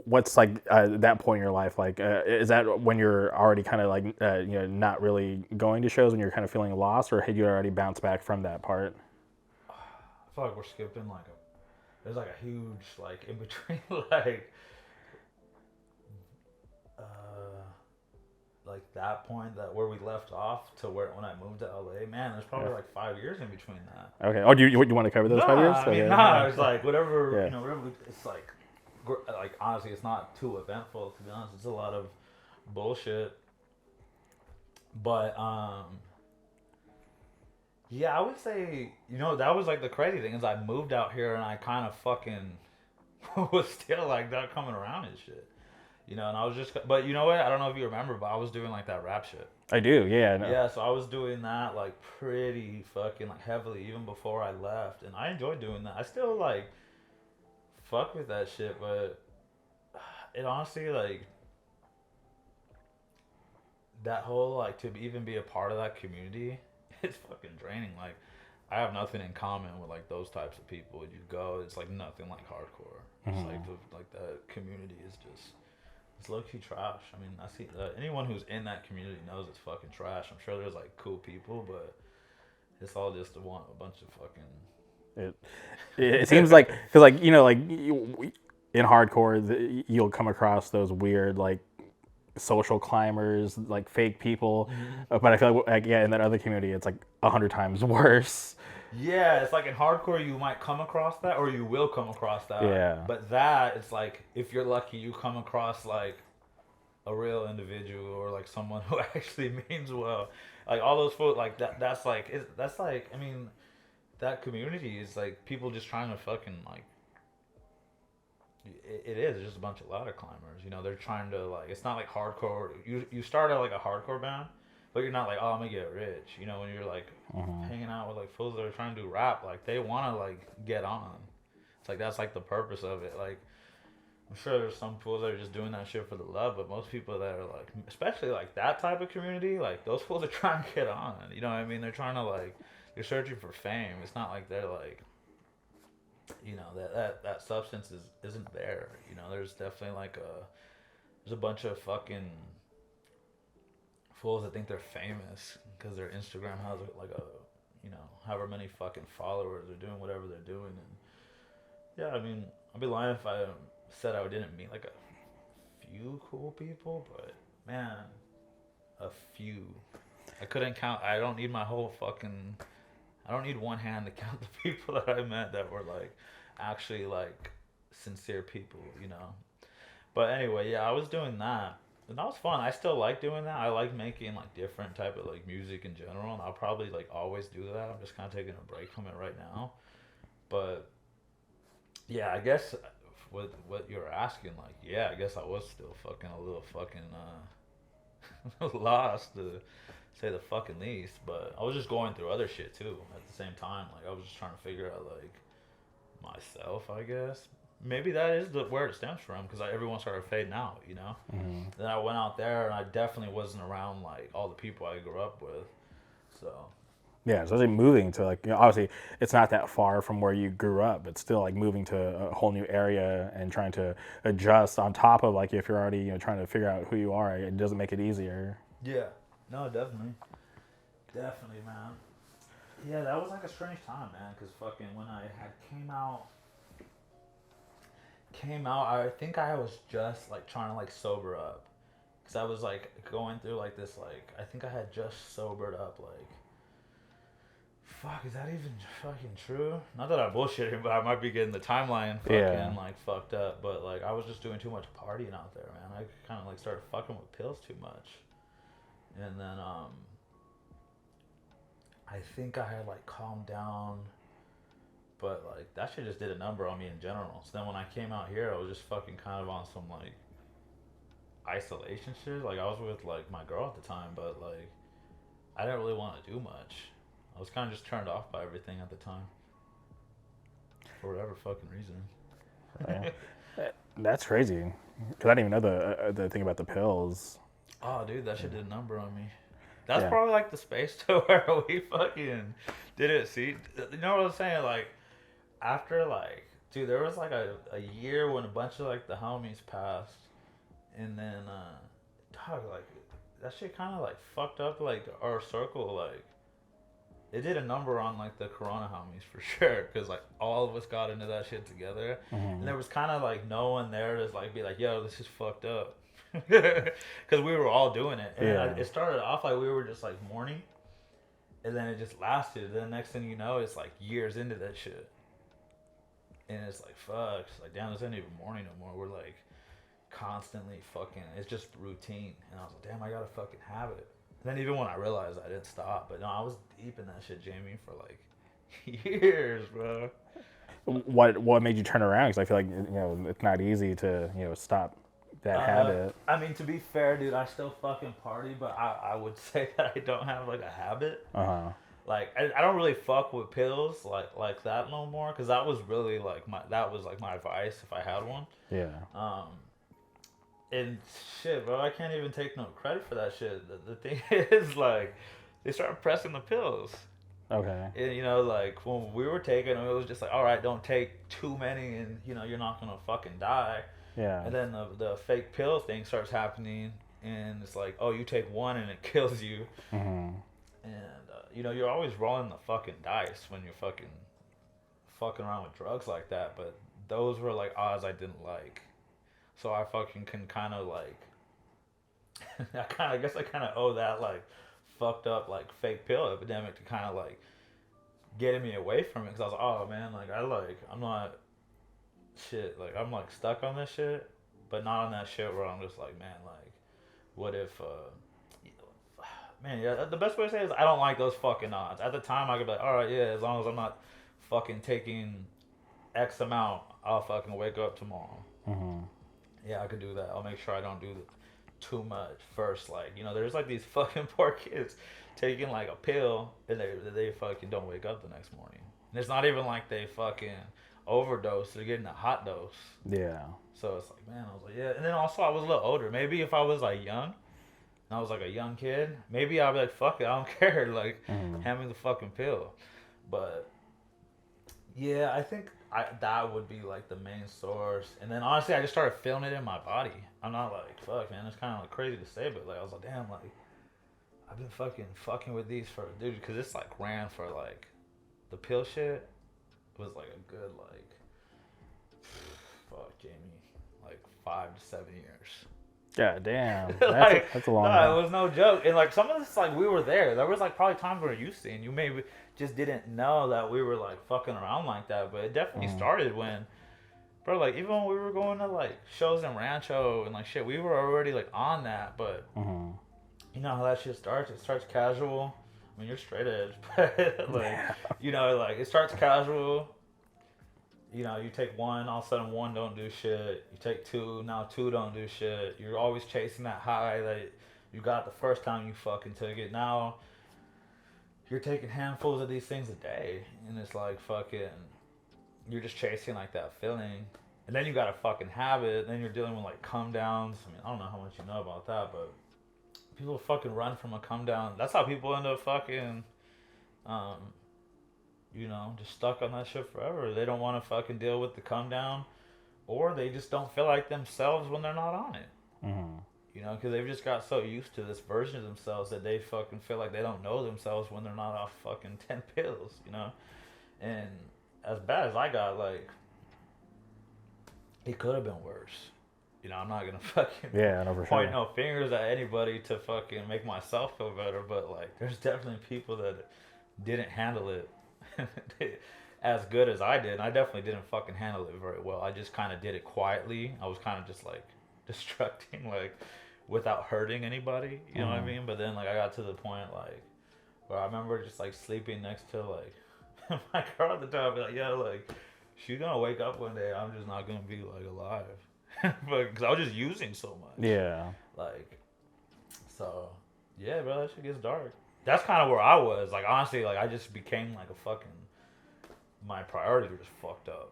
what's like that point in your life like? Is that when you're already kind of like you know, not really going to shows, when you're kind of feeling lost, or had you already bounced back from that part? I feel like we're skipping like there's like a huge like in between like that point that where we left off to where when I moved to LA, man, there's probably like 5 years in between that. Okay. Oh, do you want to cover those 5 years? I mean, Okay. it's like whatever, Yeah. you know, whatever. It's like honestly, it's not too eventful, to be honest. It's a lot of bullshit, but yeah, I would say, you know, that was like the crazy thing is I moved out here and I kind of fucking was still like not coming around and shit. You know, and I was just, but you know what? I don't know if you remember, but I was doing like that rap shit. I do, yeah. No. Yeah, so I was doing that like pretty fucking like heavily even before I left, and I enjoyed doing that. I still like fuck with that shit, but it honestly like that whole like to even be a part of that community, it's fucking draining. Like I have nothing in common with like those types of people. You go, it's like nothing like hardcore. It's like the community is just. It's low-key trash. I mean, I see anyone who's in that community knows it's fucking trash. I'm sure there's like cool people, but it's all just a bunch of fucking. It seems like, because like, you know, like in hardcore you'll come across those weird like social climbers, like fake people, but I feel like yeah, in that other community it's like 100 times worse. Yeah, it's like in hardcore you might come across that or you will come across that. Yeah. But that, it's like, if you're lucky, you come across like a real individual or like someone who actually means well. Like all those folks, like that's like, I mean, that community is like people just trying to fucking like, it is just a bunch of ladder climbers. You know, they're trying to like, it's not like hardcore. You start out like a hardcore band. But you're not like, oh, I'm gonna get rich. You know, when you're like hanging out with like fools that are trying to do rap, like they wanna like get on. It's like that's like the purpose of it. Like I'm sure there's some fools that are just doing that shit for the love, but most people that are like, especially like that type of community, like those fools are trying to get on. You know what I mean? They're trying to like, they're searching for fame. It's not like they're like, you know, that substance isn't there. You know, there's definitely like there's a bunch of fucking fools that think they're famous because their Instagram has like a, you know, however many fucking followers. They're doing whatever they're doing, and yeah, I mean, I'd be lying if I said I didn't meet like a few cool people, but man, a few. I couldn't count. I don't need I don't need one hand to count the people that I met that were like actually like sincere people, you know. But anyway, yeah, I was doing that. And that was fun. I still like doing that. I like making like different type of like music in general, and I'll probably like always do that. I'm just kind of taking a break from it right now. But yeah, I guess with what you're asking, like, yeah, I guess I was still fucking a little fucking lost to say the fucking least. But I was just going through other shit too at the same time. Like I was just trying to figure out like myself, I guess. Maybe that is where it stems from, because everyone started fading out, you know. Then I went out there, and I definitely wasn't around like all the people I grew up with. So Yeah, especially moving to like, obviously it's not that far from where you grew up, but still like moving to a whole new area and trying to adjust on top of like if you're already trying to figure out who you are, it doesn't make it easier. Yeah. No, definitely. Definitely, man. Yeah, that was like a strange time, man, because fucking when I had came out, I think I was just like trying to like sober up. Because I was like going through like this, like, I think I had just sobered up, like, fuck, is that even fucking true? Not that I'm bullshitting, but I might be getting the timeline fucking like fucked up. But like, I was just doing too much partying out there, man. I kind of like started fucking with pills too much. And then, I think I had like calmed down, but like that shit just did a number on me in general. So then when I came out here, I was just fucking kind of on some like isolation shit. Like I was with like my girl at the time, but like I didn't really want to do much. I was kind of just turned off by everything at the time for whatever fucking reason. That's crazy. Cause I didn't even know the thing about the pills. Oh, dude, that shit did a number on me. That's probably like the space to where we fucking did it. See, you know what I'm saying? Like after like, dude, there was like a year when a bunch of like the homies passed. And then, dog, like, that shit kind of, like, fucked up, like, our circle, like, it did a number on, like, the Corona homies, for sure, because, like, all of us got into that shit together, and there was kind of, like, no one there to, like, be like, yo, this is fucked up, because we were all doing it, and it started off like we were just, like, mourning, and then it just lasted, then the next thing you know, it's, like, years into that shit, and it's like, fuck, it's like, damn, this ain't even mourning no more, we're, like, constantly fucking, it's just routine, and I was like, damn, I gotta fucking have it. And then even when I realized, I didn't stop, but no, I was deep in that shit, Jamie, for like years, bro. What made you turn around? Because I feel like it's not easy to stop that habit. I mean, to be fair, dude, I still fucking party, but I would say that I don't have like a habit. Like I don't really fuck with pills like that no more, because that was really like my vice if I had one. Yeah. And shit, bro, I can't even take no credit for that shit. The thing is, like, they started pressing the pills. Okay. And, like, when we were taking them, it was just like, all right, don't take too many and, you're not going to fucking die. Yeah. And then the fake pill thing starts happening, and it's like, oh, you take one and it kills you. And, you're always rolling the fucking dice when you're fucking around with drugs like that. But those were, like, odds I didn't like. So I fucking can kind of like, I guess I kind of owe that like fucked up like fake pill epidemic to kind of like getting me away from it, because I was like, oh man, like I'm not shit, like I'm like stuck on this shit, but not on that shit where I'm just like, man, like what if man, yeah, the best way to say it is I don't like those fucking odds. At the time I could be like, all right, yeah, as long as I'm not fucking taking X amount, I'll fucking wake up tomorrow. Yeah, I could do that. I'll make sure I don't do too much first. Like, there's like these fucking poor kids taking like a pill and they fucking don't wake up the next morning. And it's not even like they fucking overdose. They're getting a hot dose. Yeah. So it's like, man, I was like, yeah. And then also I was a little older. Maybe if I was like young and I was like a young kid, maybe I'd be like, fuck it, I don't care. Like, hand me the fucking pill. But yeah, I think that would be like the main source. And then honestly, I just started feeling it in my body. I'm not like, fuck, man, it's kind of like crazy to say, but like I was like, damn, like I've been fucking with these for, dude, because it's like ran for like the pill shit was like a good like, fuck, Jamie, like 5 to 7 years. God damn, that's a long no, time. it was no joke. And like some of this, like we were there. There was like probably times where you seen, you maybe just didn't know that we were like fucking around like that. But it definitely started when, bro, like even when we were going to like shows in Rancho and like shit, we were already like on that. But you know how that shit starts? It starts casual. I mean, you're straight edge, but like like it starts casual. You take one, all of a sudden one don't do shit. You take two, now two don't do shit. You're always chasing that high that you got the first time you fucking took it. Now you're taking handfuls of these things a day, and it's like fucking, you're just chasing like that feeling. And then you got a fucking habit, and then you're dealing with like come downs. I mean, I don't know how much you know about that, but people fucking run from a come down. That's how people end up fucking you know, just stuck on that shit forever. They don't want to fucking deal with the come down, or they just don't feel like themselves when they're not on it. Mm-hmm. You know, because they've just got so used to this version of themselves that they fucking feel like they don't know themselves when they're not off fucking 10 pills, you know? And as bad as I got, like, it could have been worse. You know, I'm not going to fucking No, for point sure. no fingers at anybody to fucking make myself feel better, but, like, there's definitely people that didn't handle it as good as I did. And I definitely didn't fucking handle it very well. I just kind of did it quietly. I was kind of just, like, destructing, like, without hurting anybody, you know what I mean? But then, like, I got to the point, like, where I remember just, like, sleeping next to, like, my girl at the time, be like, yeah, like, she's gonna wake up one day, I'm just not gonna be, like, alive. But, because I was just using so much. Yeah. Like, so, yeah, bro, that shit gets dark. That's kind of where I was. Like, honestly, like, I just became, like, a fucking, my priorities were just fucked up.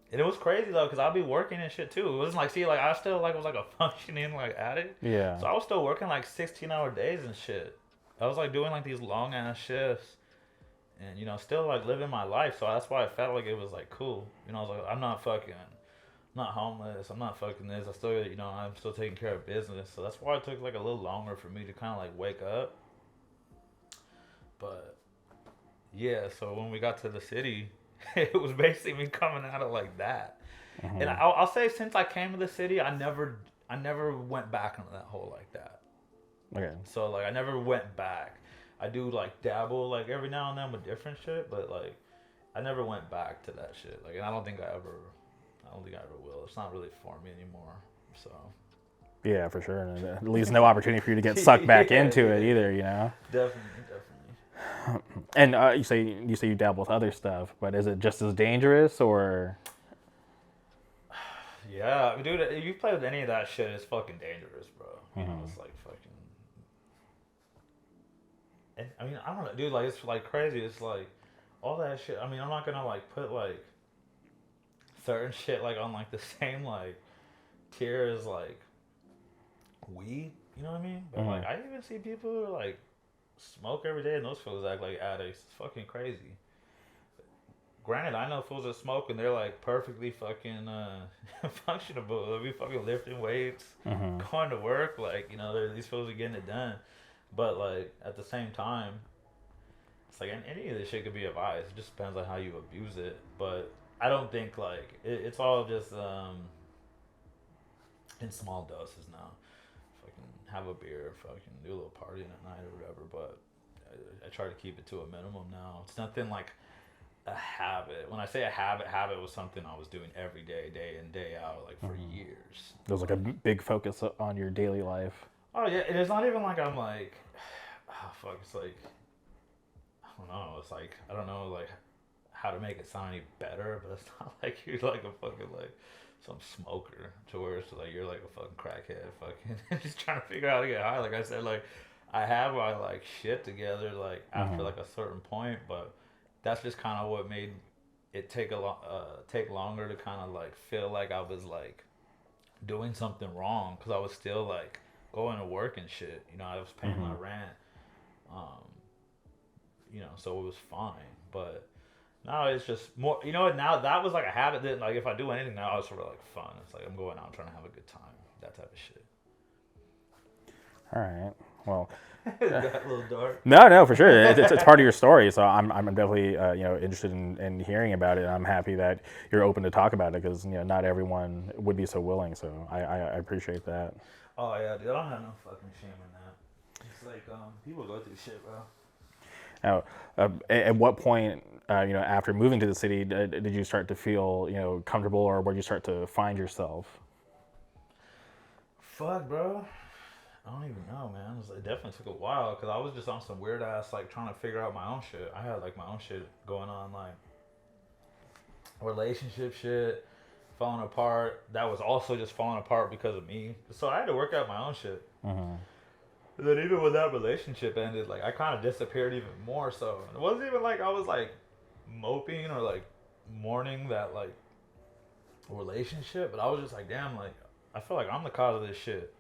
And it was crazy though, cause I'd be working and shit too. It wasn't like, see, like I still like was like a functioning like addict. Yeah. So I was still working like 16-hour days and shit. I was like doing like these long ass shifts, and you know, still like living my life. So that's why I felt like it was like cool. You know, I was like, I'm not homeless. I'm not fucking this. I still, you know, I'm still taking care of business. So that's why it took like a little longer for me to kind of like wake up. But yeah, so when we got to the city. It was basically me coming out of like that, and I'll say since I came to the city, I never went back into that hole like that. Okay. So like I never went back. I do like dabble like every now and then with different shit, but like I never went back to that shit. Like, and I don't think I ever will. It's not really for me anymore. So. Yeah, for sure. And at least no opportunity for you to get sucked back into it either, you know. Definitely. And you say you dabble with other stuff, but is it just as dangerous or? Yeah, dude, if you play with any of that shit, it's fucking dangerous, bro. You know, it's like fucking. And, I mean, I don't know, dude. Like, it's like crazy. It's like all that shit. I mean, I'm not gonna like put like certain shit like on like the same like tier as like weed. You know what I mean? But like, I even see people who are like. Smoke every day and those fools act like addicts. It's fucking crazy. Granted, I know fools that smoke and they're like perfectly fucking functionable. They'll be fucking lifting weights, going to work. Like, you know, these fools are getting it done. But like at the same time, it's like any of this shit could be a vice. It just depends on how you abuse it. But I don't think like it's all just in small doses now. Have a beer, fucking do a little partying at night or whatever, but I try to keep it to a minimum now. It's nothing like a habit. When I say a habit was something I was doing every day, day in, day out, like for years. There was like a big focus on your daily life. Oh yeah, and it's not even like I'm like, oh fuck, it's like, I don't know, it's like, I don't know like how to make it sound any better, but it's not like you're like a fucking like, some smoker to where it's like you're like a fucking crackhead fucking just trying to figure out how to get high. Like I said, like I have my like shit together like after like a certain point, but that's just kind of what made it take longer to kind of like feel like I was like doing something wrong, because I was still like going to work and shit, you know. I was paying my rent, you know, so it was fine. But now it's just more, you know what, now that was like a habit that like if I do anything now it's sort of like fun. It's like I'm going out trying to have a good time, that type of shit. All right, well. That a little dark. No, for sure. It's part of your story, so I'm definitely you know, interested in hearing about it. I'm happy that you're open to talk about it, because you know, not everyone would be so willing. So I appreciate that. Oh yeah, dude, I don't have no fucking shame in that. It's like people go through shit, bro. Now, at what point, you know, after moving to the city, did you start to feel, you know, comfortable, or where did you start to find yourself? Fuck, bro. I don't even know, man. It definitely took a while, because I was just on some weird ass, like, trying to figure out my own shit. I had, like, my own shit going on, like, relationship shit, falling apart. That was also just falling apart because of me. So I had to work out my own shit. And then even when that relationship ended, like, I kind of disappeared even more. So it wasn't even like I was, like, moping or, like, mourning that, like, relationship. But I was just like, damn, like, I feel like I'm the cause of this shit.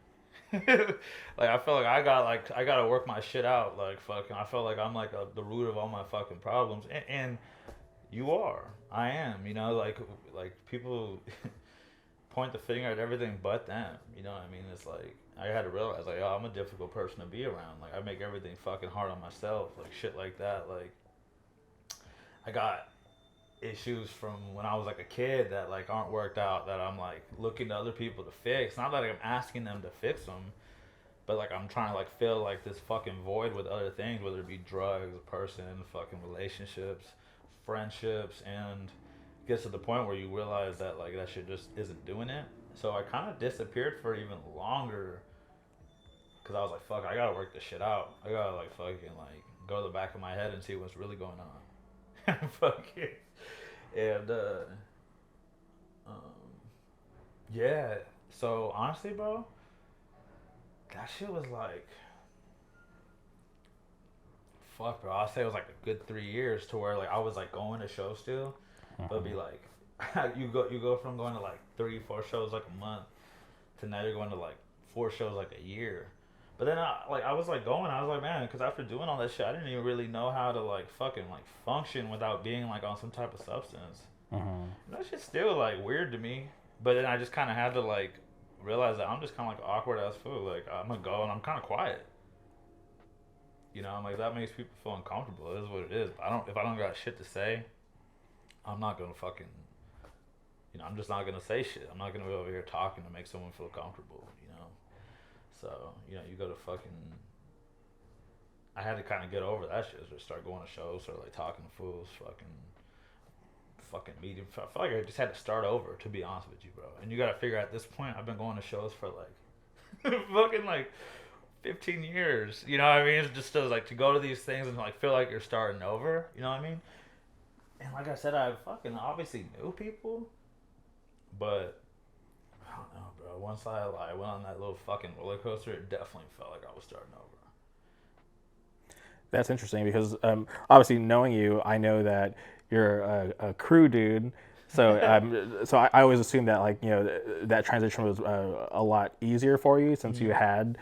Like I feel like I gotta work my shit out. Like fucking, I feel like I'm like the root of all my fucking problems, and you are, I am. You know, like people point the finger at everything but them. You know what I mean? It's like I had to realize like, oh, I'm a difficult person to be around. Like I make everything fucking hard on myself. Like shit like that. Like I got issues from when I was like a kid that like aren't worked out that I'm like looking to other people to fix. Not that I'm asking them to fix them, but like I'm trying to like fill like this fucking void with other things, whether it be drugs, a person, fucking relationships, friendships, and it gets to the point where you realize that like that shit just isn't doing it. So I kind of disappeared for even longer because I was like, fuck, I gotta work this shit out. I gotta like fucking like go to the back of my head and see what's really going on. Fuck it. And um, yeah. So honestly, bro, that shit was like, fuck, bro. I'll say it was like a good 3 years to where like I was like going to shows still, but it'd be like you go from going to like 3-4 shows like a month to now you're going to like 4 shows like a year. But then I was like going, I was like, man, because after doing all that shit, I didn't even really know how to like fucking like function without being like on some type of substance. That shit's still like weird to me. But then I just kind of had to like realize that I'm just kind of like awkward as fool. Like I'm gonna go and I'm kind of quiet. You know, I'm like that makes people feel uncomfortable. It is what it is. But if I don't got shit to say, I'm not gonna fucking. You know, I'm just not gonna say shit. I'm not gonna be over here talking to make someone feel comfortable. You know. So, you know, you go to fucking. I had to kind of get over that shit. Just start going to shows, start like talking to fools, fucking meeting. I feel like I just had to start over, to be honest with you, bro. And you gotta figure at this point, I've been going to shows for like, fucking like 15 years. You know what I mean? It's just like to go to these things and like feel like you're starting over. You know what I mean? And like I said, I fucking obviously knew people, but I don't know, bro. Once I like went on that little fucking roller coaster, it definitely felt like I was starting over. That's interesting because obviously knowing you, I know that you're a crew dude. So I always assumed that like that transition was a lot easier for you since you had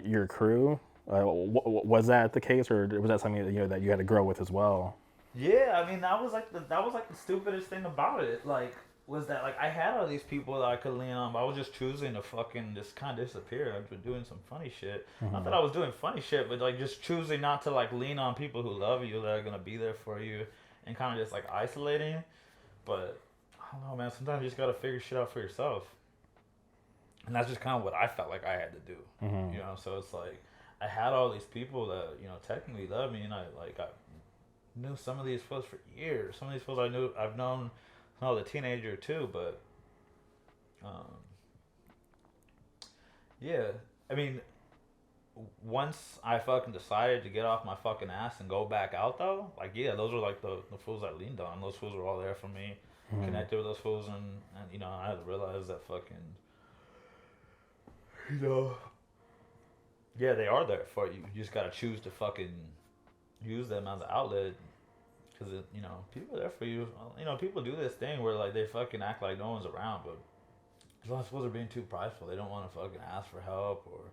your crew. Was that the case, or was that something that that you had to grow with as well? Yeah, I mean that was like the stupidest thing about it. Like was that like I had all these people that I could lean on, but I was just choosing to fucking just kind of disappear. I've been doing some funny shit. Not that I was doing funny shit, but like just choosing not to like lean on people who love you, that are gonna be there for you, and kind of just like isolating. But I don't know, man. Sometimes you just gotta figure shit out for yourself, and that's just kind of what I felt like I had to do. You know, so it's like I had all these people that technically love me, and I knew some of these fools for years. Some of these fools I've known when I was a teenager too, but yeah. I mean, once I fucking decided to get off my fucking ass and go back out though, like yeah, those were like the fools I leaned on. Those fools were all there for me. Connected with those fools, and I had to realize that fucking yeah, they are there for you. You just gotta choose to fucking use them as an outlet. Because, people are there for you. People do this thing where, like, they fucking act like no one's around, but as long as fools are being too prideful, they don't want to fucking ask for help, or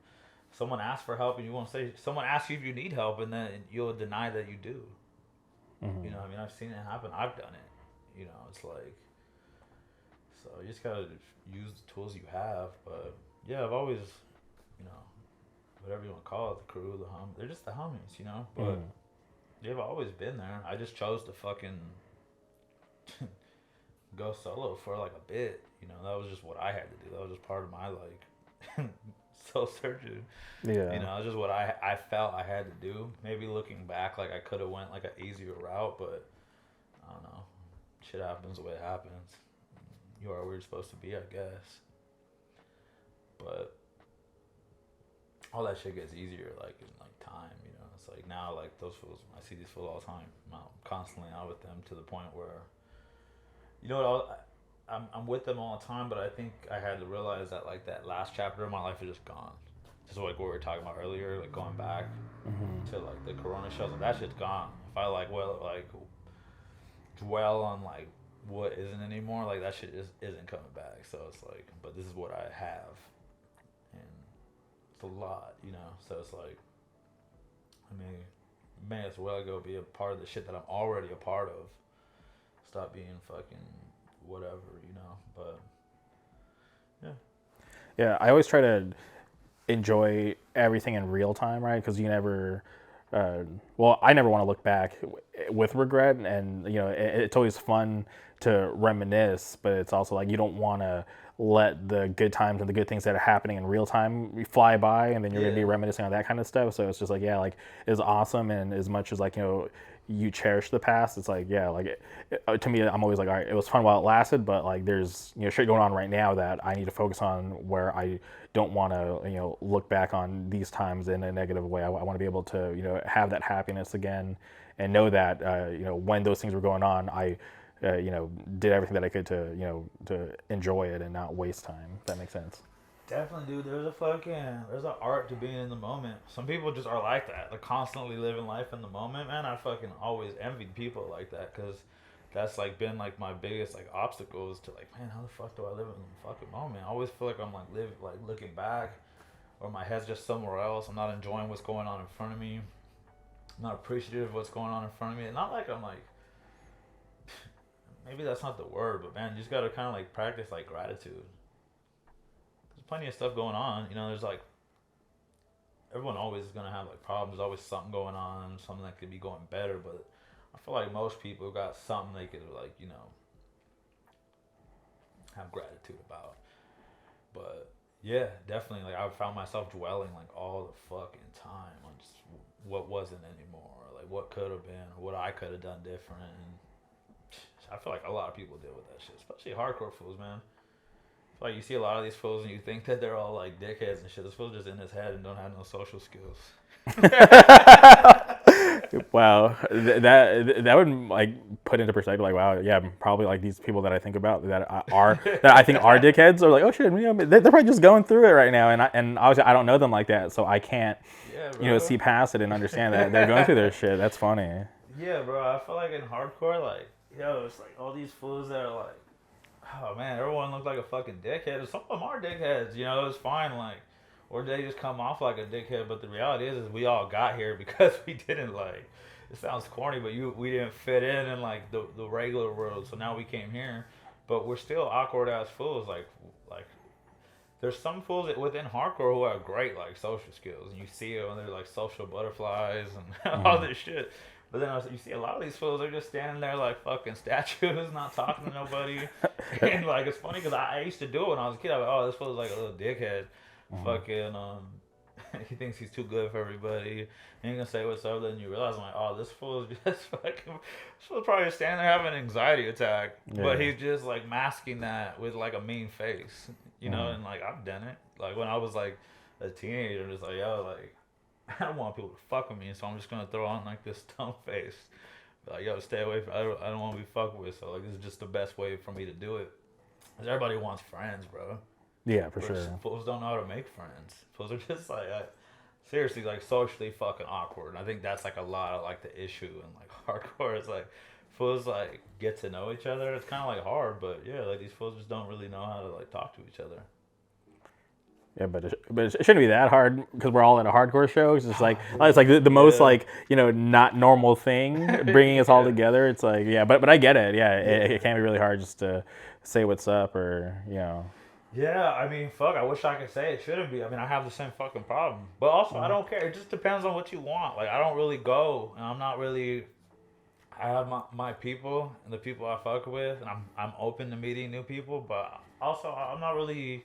someone asks for help and you won't say, someone asks you if you need help and then you'll deny that you do. I've seen it happen. I've done it. It's like, so you just gotta use the tools you have. But, yeah, I've always, whatever you want to call it, the crew, they're just the homies, but... They've always been there. I just chose to fucking go solo for like a bit. That was just what I had to do. That was just part of my like soul searching. Yeah. It was just what I felt I had to do. Maybe looking back, like I could have went like an easier route, but I don't know. Shit happens the way it happens. You are where you're supposed to be, I guess. But all that shit gets easier like in like time. It's like now, like those fools, I see these fools all the time. I'm constantly out with them to the point where, I'm with them all the time. But I think I had to realize that like that last chapter of my life is just gone. Just like what we were talking about earlier, like going back to like the Corona shows, like that shit's gone. If I dwell on like what isn't anymore, like that shit just isn't coming back. So it's like, but this is what I have, and It's a lot, you know. So it's like, I mean, may as well go be a part of the shit that I'm already a part of. Stop being fucking whatever, you know. But yeah. Yeah, I always try to enjoy everything in real time, right? Because you never, well, I never want to look back with regret, and it's always fun to reminisce, but it's also like you don't want to let the good times and the good things that are happening in real time fly by, and then you're gonna be reminiscing on that kind of stuff. So it's just like, yeah, like it's awesome, and as much as like you cherish the past, it's like, yeah, like to me, I'm always like, all right, it was fun while it lasted, but like there's shit going on right now that I need to focus on, where I don't want to look back on these times in a negative way. I want to be able to have that happiness again, and know that when those things were going on, I did everything that I could to enjoy it and not waste time. If that makes sense. Definitely, dude. There's an art to being in the moment. Some people just are like that. They're constantly living life in the moment, man. I fucking always envied people like that, because that's like been like my biggest like obstacle, is to like, man, how the fuck do I live in the fucking moment? I always feel like I'm like looking back, or my head's just somewhere else. I'm not enjoying what's going on in front of me. I'm not appreciative of what's going on in front of me. And not like I'm like, maybe that's not the word, but man, you just gotta kind of like practice like gratitude. There's plenty of stuff going on, there's like, everyone always is gonna have like problems. There's always something going on, something that could be going better, but I feel like most people got something they could like, have gratitude about. But yeah, definitely, like I found myself dwelling like all the fucking time on just what wasn't anymore, or like what could have been, or what I could have done different. And I feel like a lot of people deal with that shit, especially hardcore fools, man. I feel like you see a lot of these fools and you think that they're all like dickheads and shit. This fool's just in his head and don't have no social skills. Wow, that would like put into perspective, like, wow, yeah, probably like these people that I think about that I think are dickheads, are like, oh shit, they're probably just going through it right now, and obviously I don't know them like that, so I can't see past it and understand that they're going through their shit. That's funny. Yeah, bro, I feel like in hardcore, like, it's like all these fools that are like, oh man, everyone looks like a fucking dickhead. Some of them are dickheads, it's fine, like, or they just come off like a dickhead. But the reality is we all got here because we didn't, like, it sounds corny, but we didn't fit in like the regular world. So now we came here, but we're still awkward ass fools. Like there's some fools within hardcore who have great like social skills, and you see them, and they're like social butterflies and all this shit. But then you see a lot of these fools, they're just standing there like fucking statues, not talking to nobody. And like, it's funny because I used to do it when I was a kid. I was like, oh, this fool's like a little dickhead. Fucking, he thinks he's too good for everybody. And you're gonna say what's up, then you realize, I'm like, oh, this fool is just fucking, this fool's probably standing there having an anxiety attack. Yeah. But he's just like masking that with like a mean face, and like, I've done it. Like when I was like a teenager, just like, yo, like, I don't want people to fuck with me, so I'm just gonna throw on like this dumb face. Like, yo, stay away from, I don't want to be fucked with, so like, this is just the best way for me to do it. Because everybody wants friends, bro. Yeah, for sure. Fools don't know how to make friends. Fools are just like, seriously, like socially fucking awkward. And I think that's like a lot of like the issue in like hardcore. It's like fools like get to know each other. It's kind of like hard, but yeah, like these fools just don't really know how to like talk to each other. Yeah, but it shouldn't be that hard because we're all at a hardcore show. It's just like it's like the most like not normal thing bringing us all together. It's like, yeah, but I get it. Yeah, it can be really hard just to say what's up or Yeah, I mean, fuck, I wish I could say it shouldn't be. I mean, I have the same fucking problem. But also, I don't care. It just depends on what you want. Like, I don't really go, and I'm not really, I have my people and the people I fuck with, and I'm open to meeting new people, but also, I'm not really,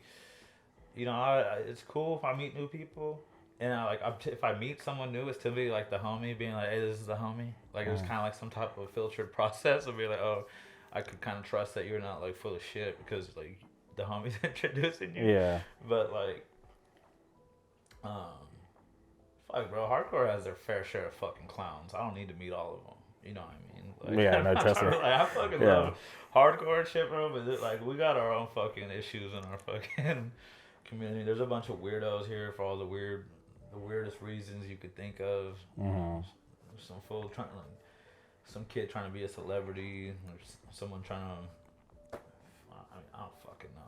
it's cool if I meet new people. And if I meet someone new, it's typically like the homie being like, hey, this is the homie. Like, it was kind of like some type of filtered process of being like, oh, I could kind of trust that you're not like full of shit because like, the homies introducing you. Yeah. But like, fuck, bro, hardcore has their fair share of fucking clowns. I don't need to meet all of them. You know what I mean? Like, yeah, no, trust me. Like, I fucking love hardcore and shit, bro. But like, we got our own fucking issues in our fucking community. There's a bunch of weirdos here for all the weirdest reasons you could think of. Some fool trying to, like, some kid trying to be a celebrity, or someone trying to. I don't fucking know.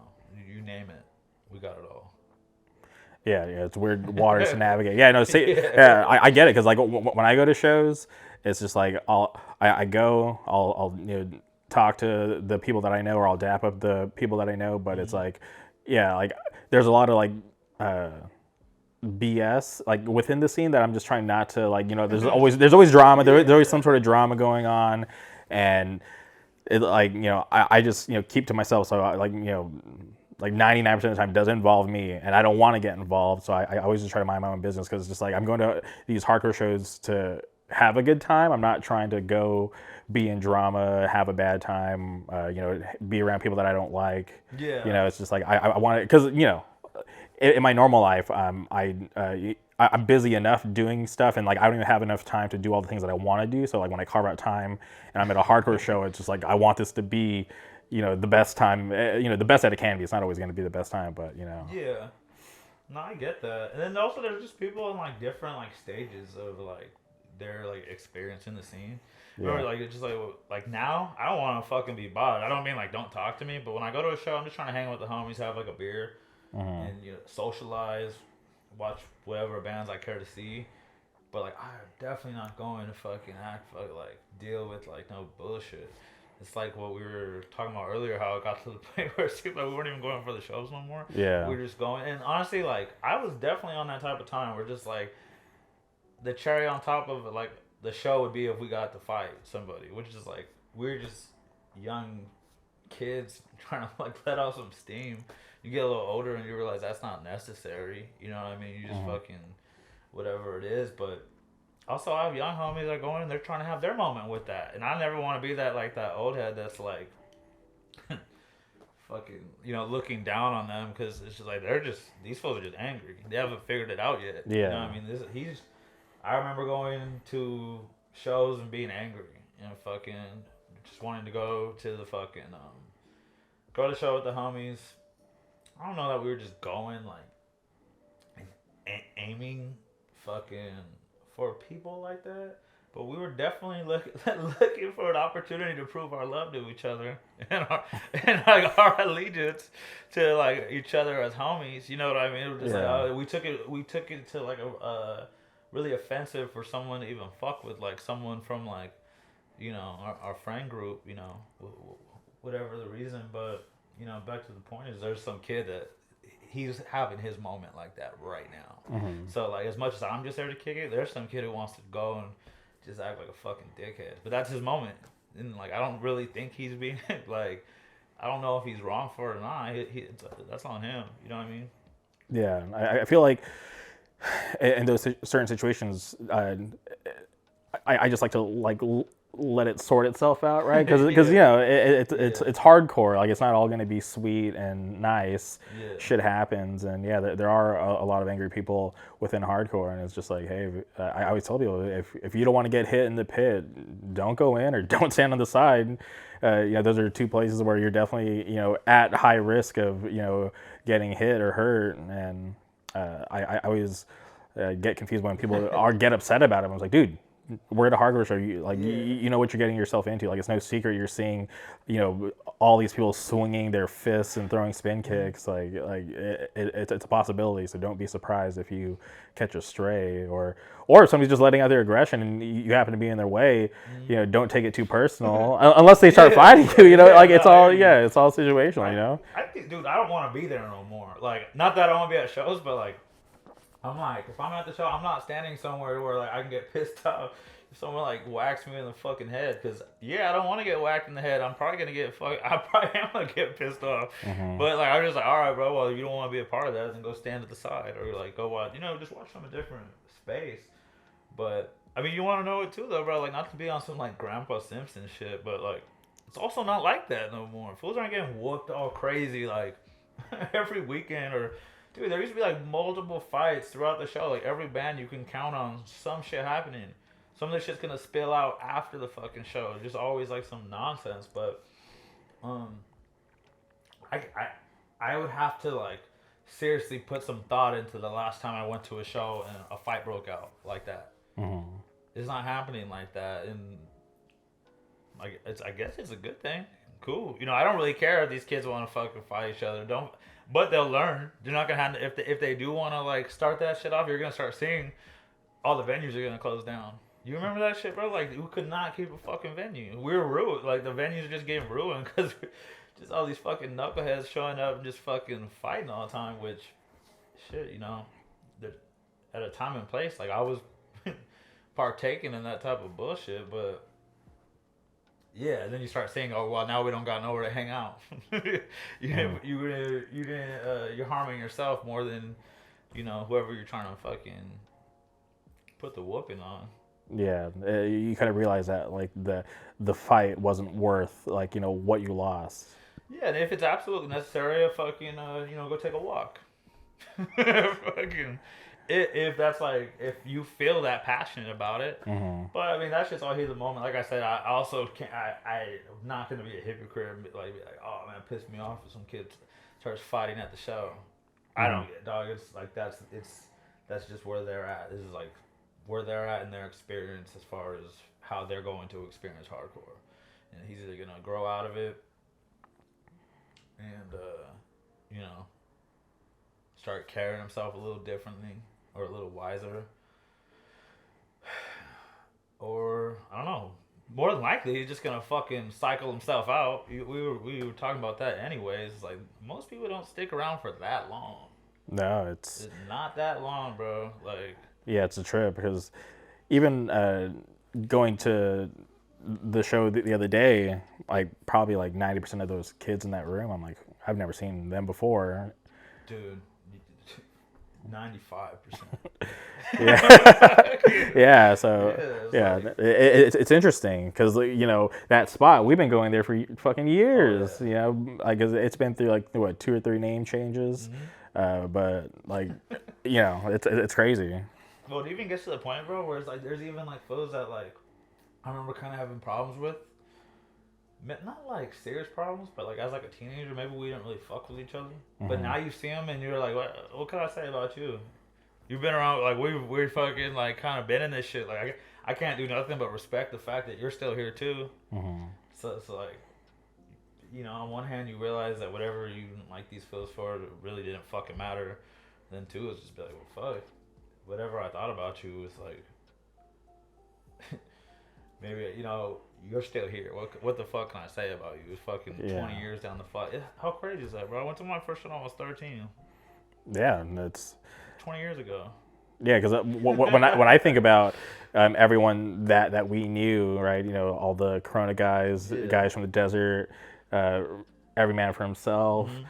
You name it, we got it all. Yeah, it's weird waters to navigate. Yeah, no, see, yeah, I get it because like when I go to shows, it's just like I go, I'll talk to the people that I know, or I'll dap up the people that I know, but it's like, yeah, like there's a lot of like BS like within the scene that I'm just trying not to like, there's always drama. There's always some sort of drama going on, and it like I just keep to myself. So I, like 99% of the time doesn't involve me, and I don't want to get involved. So I always just try to mind my own business because it's just like I'm going to these hardcore shows to have a good time. I'm not trying to go be in drama, have a bad time, be around people that I don't like. Yeah. It's just like I want to, because in my normal life, I'm busy enough doing stuff, and like I don't even have enough time to do all the things that I want to do. So like when I carve out time and I'm at a hardcore show, it's just like I want this to be the best time, the best that it can be. It's not always going to be the best time, but Yeah. No, I get that. And then also there's just people in like different like stages of like their like experience in the scene. Remember, like it's just like now I don't want to fucking be bothered. I don't mean like don't talk to me, but when I go to a show, I'm just trying to hang out with the homies, have like a beer, and socialize, watch whatever bands I care to see. But like I'm definitely not going to fucking act like deal with like no bullshit. It's like what we were talking about earlier, how it got to the point where it seemed like we weren't even going for the shows no more. Yeah. We were just going. And honestly, like, I was definitely on that type of time where just, like, the cherry on top of it, like, the show would be if we got to fight somebody, which is, like, we're just young kids trying to, like, let out some steam. You get a little older and you realize that's not necessary. You know what I mean? You just fucking whatever it is, but... Also, I have young homies that are going and they're trying to have their moment with that. And I never want to be that old head that's like, fucking, looking down on them because it's just like, these folks are just angry. They haven't figured it out yet. Yeah. You know what I mean? I remember going to shows and being angry and fucking just wanting to go to the fucking, go to the show with the homies. I don't know that we were just going like, aiming fucking... for people like that, but we were definitely looking for an opportunity to prove our love to each other and our allegiance to like each other as homies. You know what I mean? It was just like we took it to like a really offensive for someone to even fuck with like someone from like our friend group. Whatever the reason, but back to the point is there's some kid that. He's having his moment like that right now. So, like, as much as I'm just there to kick it, there's some kid who wants to go and just act like a fucking dickhead. But that's his moment. And, like, I don't really think he's being, like, I don't know if he's wrong for it or not. That's on him. You know what I mean? Yeah. I feel like in those certain situations, I just like to, like, let it sort itself out, right? Because it's hardcore. Like it's not all going to be sweet and nice. Shit happens, and there are a lot of angry people within hardcore, and it's just like, hey, I always tell people if you don't want to get hit in the pit, don't go in or don't stand on the side. Those are two places where you're definitely at high risk of getting hit or hurt, and I always get confused when people get upset about it. I was like, dude. We're at a hardcore show. You know what you're getting yourself into. Like it's no secret you're seeing, all these people swinging their fists and throwing spin kicks. Like it's a possibility. So don't be surprised if you catch a stray or if somebody's just letting out their aggression and you happen to be in their way. Don't take it too personal unless they start fighting you. It's all situational. I think, dude, I don't want to be there no more. Like not that I want to be at shows, but like. I'm like, if I'm at the show, I'm not standing somewhere where like I can get pissed off if someone like whacks me in the fucking head. Because I don't want to get whacked in the head. I'm probably gonna I probably am gonna get pissed off. But like I'm just like, all right, bro. Well, if you don't want to be a part of that, then go stand at the side or like go watch. Just watch from a different space. But I mean, you want to know it too, though, bro. Like not to be on some like Grandpa Simpson shit, but like it's also not like that no more. Fools aren't getting whooped all crazy like every weekend or. Dude, there used to be like multiple fights throughout the show. Like every band you can count on some shit happening. Some of the shit's gonna spill out after the fucking show. It's just always like some nonsense. But I would have to like seriously put some thought into the last time I went to a show and a fight broke out like that. It's not happening like that, and like I guess it's a good thing. cool. You know, I don't really care if these kids want to fucking fight each other. Don't, but they'll learn. They're not gonna have if they do want to like start that shit off. You're gonna start seeing all the venues are gonna close down. You remember that shit, bro? Like, we could not keep a fucking venue. We were ruined. Like, the venues are just getting ruined because just all these fucking knuckleheads showing up and just fucking fighting all the time. Which, shit, you know, at a time and place, like, I was partaking in that type of bullshit, but yeah, and then you start saying, "Oh well, now we don't got nowhere to hang out." You're harming yourself more than, you know, whoever you're trying to fucking put the whooping on. Yeah, you kind of realize that like the fight wasn't worth like, you know, what you lost. Yeah, and if it's absolutely necessary, fucking you know, go take a walk. Fucking, if that's like, if you feel that passionate about it. Mm-hmm. But I mean, that's just all heat of the moment. Like I said, I also can't. I'm not gonna be a hypocrite and be like, oh man, it pissed me off if some kid starts fighting at the show. Mm-hmm. I don't get it, dog. It's like that's just where they're at. This is like where they're at in their experience as far as how they're going to experience hardcore, and he's either gonna grow out of it and you know, start carrying himself a little differently or a little wiser, or I don't know. More than likely, he's just gonna fucking cycle himself out. We were talking about that anyways. It's like, most people don't stick around for that long. No, it's not that long, bro. Like, yeah, it's a trip because even going to the show the other day, like probably like 90% of those kids in that room, I'm like, I've never seen them before. Dude, 95%. Yeah. So yeah, like, it's interesting because, you know, that spot we've been going there for fucking years. You know, like it's been through like what 2 or 3 name changes, but like, you know, it's crazy. Well, it even gets to the point, bro, where it's like there's even like foes that like I remember kind of having problems with. Not like serious problems, but like as like a teenager, maybe we didn't really fuck with each other. Mm-hmm. But now you see them and you're like, what can I say about you? You've been around, like we're fucking like kind of been in this shit. Like I can't do nothing but respect the fact that you're still here too. Mm-hmm. So it's like, you know, on one hand you realize that whatever you like these feels for, it really didn't fucking matter. Then two is just be like, well, fuck. Whatever I thought about you was like, maybe, you know, you're still here. What the fuck can I say about you? It's fucking 20 years down the fight. How crazy is that, bro? I went to my first show when I was 13. Yeah, and it's 20 years ago. Yeah, because when I think about everyone that we knew, right? You know, all the Corona guys, guys from the desert, every man for himself. Mm-hmm.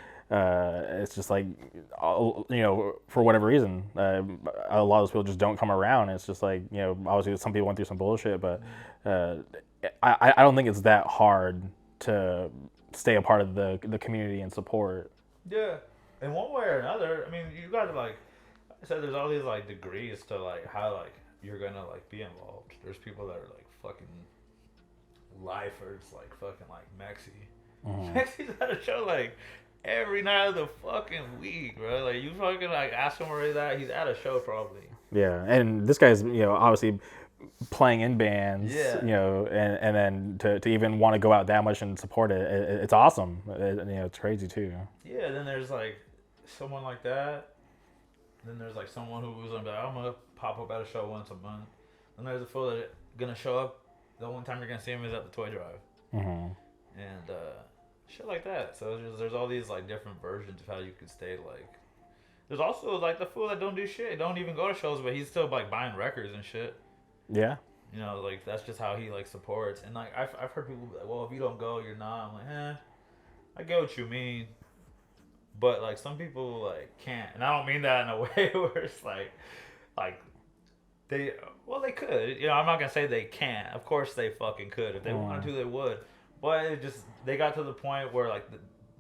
It's just like, you know, for whatever reason, a lot of those people just don't come around. It's just like, you know, obviously some people went through some bullshit, but I don't think it's that hard to stay a part of the community and support. Yeah, in one way or another. I mean, you got to like I said, there's all these like degrees to like how like you're gonna like be involved. There's people that are like fucking lifers, like fucking like Mexi. Mm-hmm. Mexi's at a show like every night of the fucking week, bro. Like, you fucking, like, ask him where he's at. He's at a show, probably. Yeah, and this guy's, you know, obviously playing in bands, you know, and then to even want to go out that much and support it, it's awesome. You know, it's crazy, too. Yeah, then there's, like, someone like that. Then there's, like, someone who was like, I'm going to pop up at a show once a month. Then there's a fool that's going to show up. The only time you're going to see him is at the toy drive. Mm-hmm. And, shit like that. So there's all these like different versions of how you could stay like. There's also like the fool that don't do shit, don't even go to shows, but he's still like buying records and shit. Yeah. You know, like that's just how he like supports. And like I've heard people be like, well, if you don't go, you're not. I'm like, I get what you mean, but like some people like can't, and I don't mean that in a way where it's like they could. You know, I'm not gonna say they can't. Of course they fucking could. If they wanted to, they would. But it just, they got to the point where, like,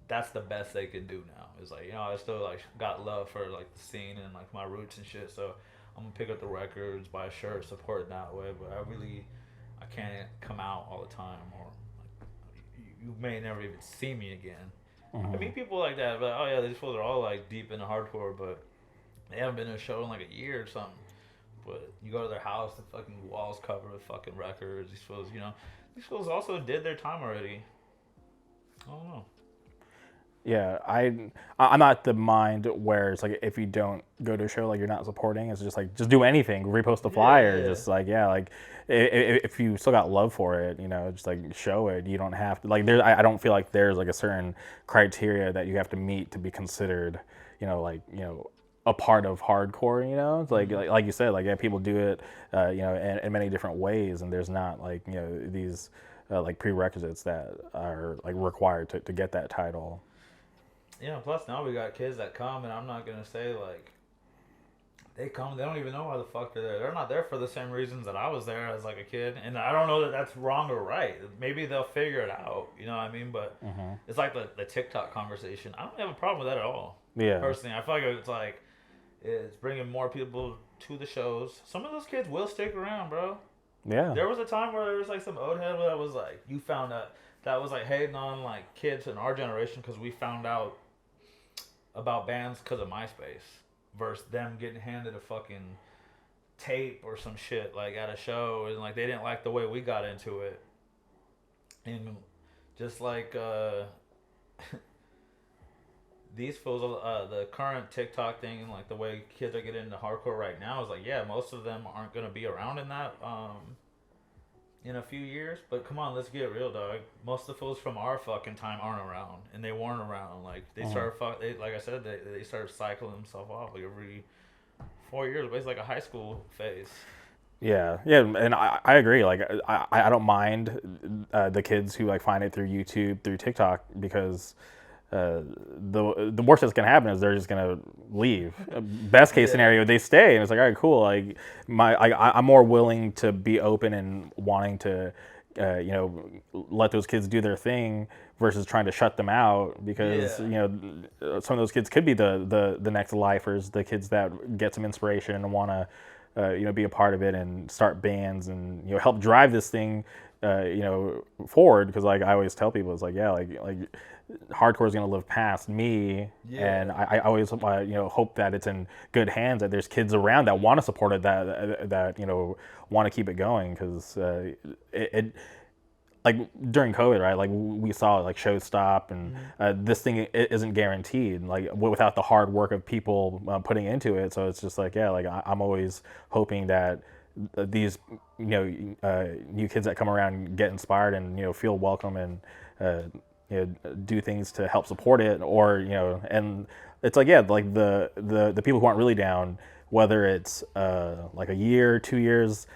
that's the best they could do now. It's like, you know, I still, like, got love for, like, the scene and, like, my roots and shit. So, I'm going to pick up the records, buy a shirt, support it that way. But I can't come out all the time. Or, like, you may never even see me again. Mm-hmm. I mean, people like that. But, oh, yeah, these fools are all, like, deep into hardcore. But they haven't been to a show in, like, a year or something. But you go to their house, the fucking walls covered with fucking records. These fools, you know. These fools also did their time already. I don't know. Yeah, I'm not the mind where it's like if you don't go to a show, like you're not supporting. It's just like just do anything, repost the flyer, Yeah. just like like if you still got love for it, just like show it. You don't have to like there. I don't feel like there's like a certain criteria that you have to meet to be considered, a part of hardcore. It's like you said, like yeah, people do it, in many different ways, and there's not like these like prerequisites that are like required to get that title. Yeah, plus now we got kids that come, and I'm not gonna say like they come, they don't even know why the fuck they're there. They're not there for the same reasons that I was there as like a kid, and I don't know that that's wrong or right. Maybe they'll figure it out, you know what I mean? But it's like the TikTok conversation. I don't have a problem with that at all. Yeah. Personally, I feel like it's bringing more people to the shows. Some of those kids will stick around, bro. Yeah. There was a time where there was like some old head that was like, you found out that was like hating on like kids in our generation because we found out about bands because of MySpace versus them getting handed a fucking tape or some shit like at a show, and like they didn't like the way we got into it. And just like these fools, the current TikTok thing and like the way kids are getting into hardcore right now is like, yeah, most of them aren't gonna be around in that in a few years. But come on, let's get real, dog. Most of the fools from our fucking time aren't around, and they weren't around. Like they started, like I said, they started cycling themselves off like every 4 years. Basically, like a high school phase. Yeah, and I agree. Like I don't mind the kids who like find it through YouTube, through TikTok, because the worst that's gonna happen is they're just gonna leave. Best case scenario, they stay, and it's like, all right, cool. Like I'm more willing to be open and wanting to, let those kids do their thing versus trying to shut them out, because some of those kids could be the next lifers, the kids that get some inspiration and want to be a part of it and start bands and help drive this thing forward. Because like I always tell people, it's like like hardcore is going to live past me, and I always hope that it's in good hands, that there's kids around that want to support it, that want to keep it going, because it like during COVID, right? Like we saw like shows stop, and this thing isn't guaranteed. Like without the hard work of people putting into it, so it's just like like I'm always hoping that these new kids that come around and get inspired and feel welcome and do things to help support it, or and it's like like the people who aren't really down, whether it's like a year, 2 years,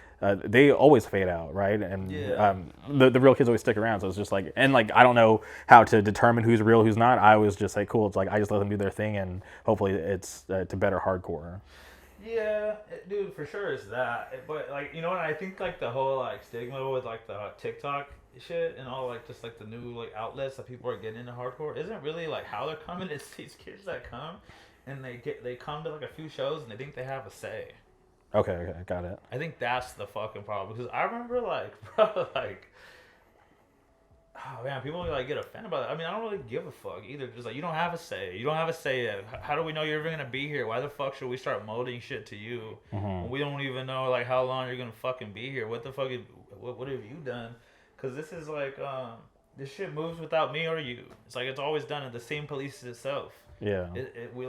they always fade out, right? And the real kids always stick around. So it's just like, and like I don't know how to determine who's real, who's not. I was just like, cool. It's like I just let them do their thing, and hopefully it's to better hardcore. Yeah, dude, for sure is that. But like, you know what? I think like the whole like stigma with like the TikTok shit and all like just like the new like outlets that people are getting into hardcore isn't really like how they're coming. It's these kids that come and they come to like a few shows and they think they have a say. Okay, got it. I think that's the fucking problem, because I remember like, bro, like, oh man, people like get offended by that. I mean, I don't really give a fuck either. Just like, you don't have a say. You don't have a say yet. How do we know you're ever gonna be here? Why the fuck should we start molding shit to you when we don't even know like how long you're gonna fucking be here? What the fuck? What have you done? Because this is like this shit moves without me or you. It's like it's always done, and the scene polices itself. Yeah. We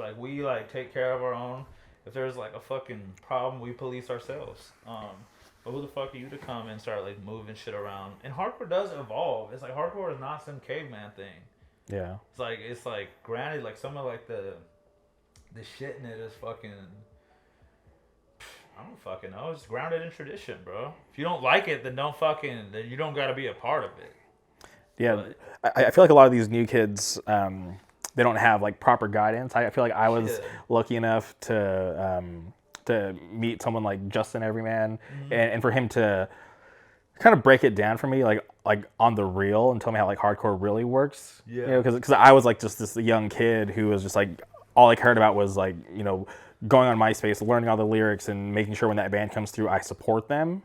take care of our own. If there's like a fucking problem, we police ourselves. But who the fuck are you to come and start like moving shit around? And hardcore does evolve. It's like hardcore is not some caveman thing. Yeah. It's like granted, like some of like the shit in it is fucking, I don't fucking know. It's grounded in tradition, bro. If you don't like it, then then you don't gotta be a part of it. Yeah, but I feel like a lot of these new kids, they don't have like proper guidance. I feel like I was lucky enough to meet someone like Justin Everyman, and for him to kind of break it down for me, like on the real, and tell me how like hardcore really works. Yeah. Because I was like just this young kid who was just like, all I cared about was like going on MySpace, learning all the lyrics, and making sure when that band comes through, I support them.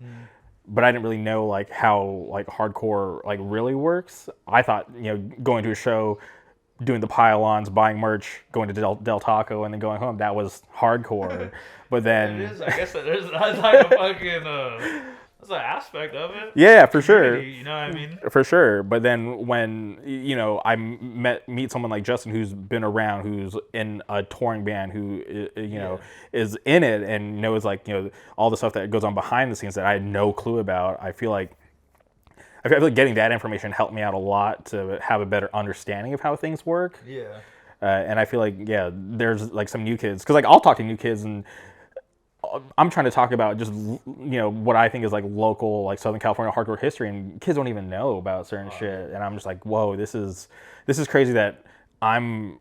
But I didn't really know like how like hardcore like really works. I thought going to a show, doing the pile-ons, buying merch, going to Del Taco, and then going home, that was hardcore. But then it is. I guess that there's that's like a fucking That's an aspect of it. Yeah, for sure. You know what I mean? For sure. But then when, I meet someone like Justin who's been around, who's in a touring band, who, is in it and knows like, all the stuff that goes on behind the scenes that I had no clue about, I feel like getting that information helped me out a lot to have a better understanding of how things work. Yeah. And I feel like, there's like some new kids, because like I'll talk to new kids and I'm trying to talk about just, what I think is like local, like Southern California hardcore history, and kids don't even know about certain shit. And I'm just like, whoa, this is crazy that I'm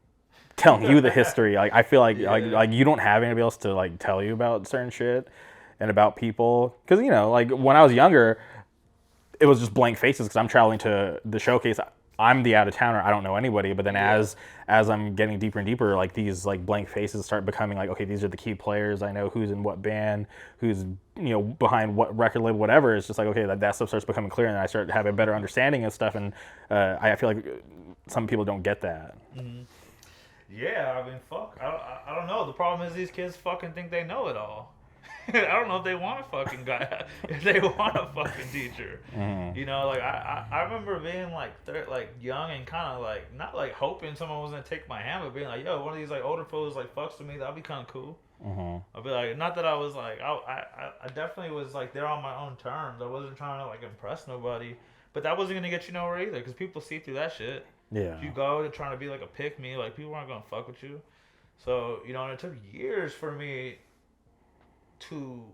telling you the history. Like, I feel like, like you don't have anybody else to like tell you about certain shit and about people. Cause like when I was younger, it was just blank faces because I'm traveling to the showcase. I'm the out of towner. I don't know anybody. But then as I'm getting deeper and deeper, like these like blank faces start becoming like, okay, these are the key players. I know who's in what band, who's behind what record label, whatever. It's just like, okay, that stuff starts becoming clear, and I start having a better understanding of stuff. And I feel like some people don't get that. Mm-hmm. Yeah, I mean, fuck. I don't know. The problem is these kids fucking think they know it all. I don't know if they want a fucking guy, if they want a fucking teacher. Mm-hmm. Like I remember being like young and kind of like not like hoping someone was gonna take my hand, but being like, yo, one of these like older fools like fucks with me, that'd be kind of cool. Mm-hmm. I'd be like, not that I was like, I definitely was like there on my own terms. I wasn't trying to like impress nobody, but that wasn't gonna get you nowhere either, because people see through that shit. Yeah. If you go to trying to be like a pick me, like people aren't gonna fuck with you. So and it took years for me to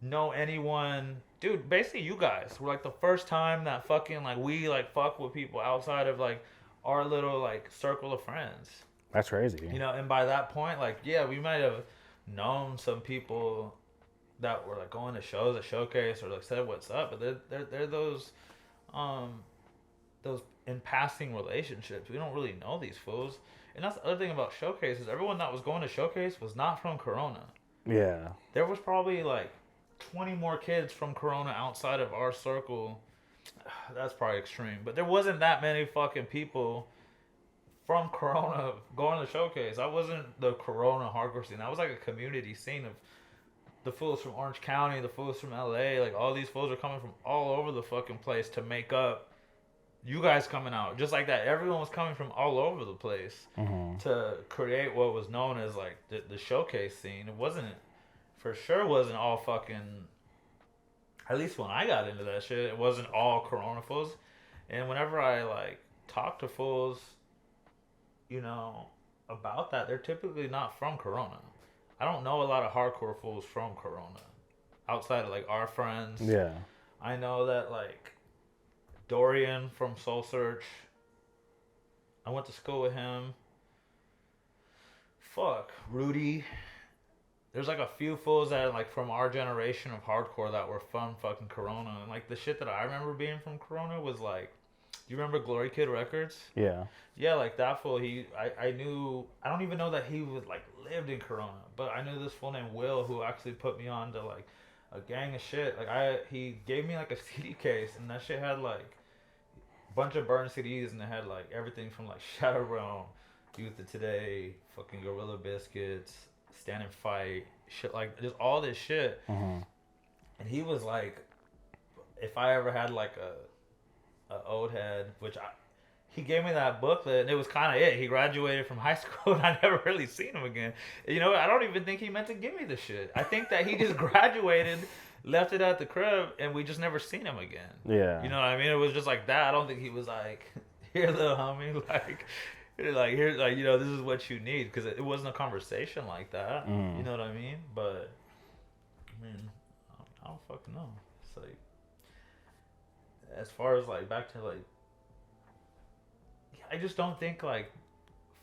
know anyone. Dude, basically you guys were like the first time that fucking like we like fuck with people outside of like our little like circle of friends. That's crazy. And by that point, like, yeah, we might have known some people that were like going to shows at Showcase or like said what's up, but they're those in passing relationships. We don't really know these fools. And that's the other thing about Showcase is everyone that was going to Showcase was not from Corona. Yeah. There was probably like 20 more kids from Corona outside of our circle. That's probably extreme, but there wasn't that many fucking people from Corona going to Showcase. I wasn't the Corona hardcore scene. I was like a community scene of the fools from Orange County, the fools from LA. Like all these fools are coming from all over the fucking place to make up you guys coming out. Just like that, everyone was coming from all over the place to create what was known as like the Showcase scene. It wasn't, for sure wasn't all fucking, at least when I got into that shit, it wasn't all Corona fools. And whenever I like talk to fools, about that, they're typically not from Corona. I don't know a lot of hardcore fools from Corona outside of like our friends. Yeah. I know that like Dorian from Soul Search, I went to school with him. Fuck, Rudy. There's like a few fools that are like from our generation of hardcore that were from fucking Corona. And like the shit that I remember being from Corona was like, do you remember Glory Kid Records? Yeah. Yeah, like that fool, I knew, I don't even know that he was like lived in Corona, but I knew this fool named Will who actually put me on to like a gang of shit. Like he gave me like a CD case, and that shit had like a bunch of burned CDs, and it had like everything from like Shadow Realm, Youth of Today, fucking Gorilla Biscuits, Stand and Fight, shit, like just all this shit. And he was like, if I ever had like a old head, which he gave me that booklet, and it was kind of it. He graduated from high school, and I never really seen him again. I don't even think he meant to give me the shit. I think that he just graduated, left it at the crib, and we just never seen him again. Yeah. You know what I mean? It was just like that. I don't think he was like, here, little homie, here, like, this is what you need, because it wasn't a conversation like that. You know what I mean? But I mean, I don't fucking know. It's like, as far as like back to like, I just don't think like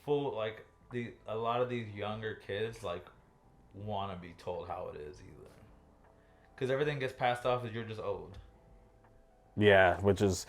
a lot of these younger kids like want to be told how it is either, because everything gets passed off as you're just old. Yeah, which is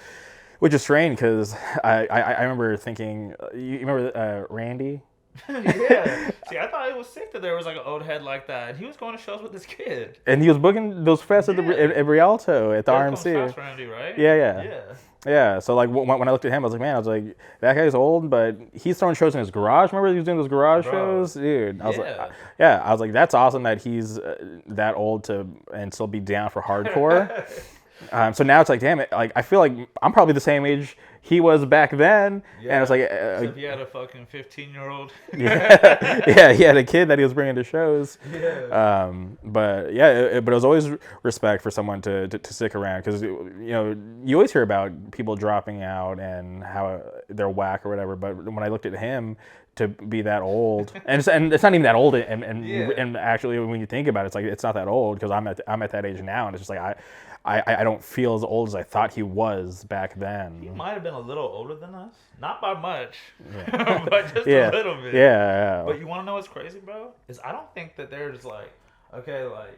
strange, because I remember thinking, you remember Randy, Yeah. See, I thought it was sick that there was like an old head like that, and he was going to shows with this kid. And he was booking those fests at at Rialto at the There comes RMC. Fast Randy, right? Yeah. Yeah, so like when I looked at him, I was like, man, that guy's old, but he's throwing shows in his garage. Remember he was doing those garage shows, dude? I was I was like, that's awesome that he's that old to and still be down for hardcore. So now it's like, damn it, like I feel like I'm probably the same age he was back then, and it's like, except he had a fucking 15-year-old. yeah, he had a kid that he was bringing to shows. Yeah. But yeah, but it was always respect for someone to stick around because you always hear about people dropping out and how they're whack or whatever. But when I looked at him to be that old, and it's not even that old, and actually when you think about it, it's like it's not that old because I'm at that age now, and it's just like I don't feel as old as I thought he was back then. He might have been a little older than us. Not by much, but just a little bit. Yeah. But you want to know what's crazy, bro? Is I don't think that there's like, okay, like,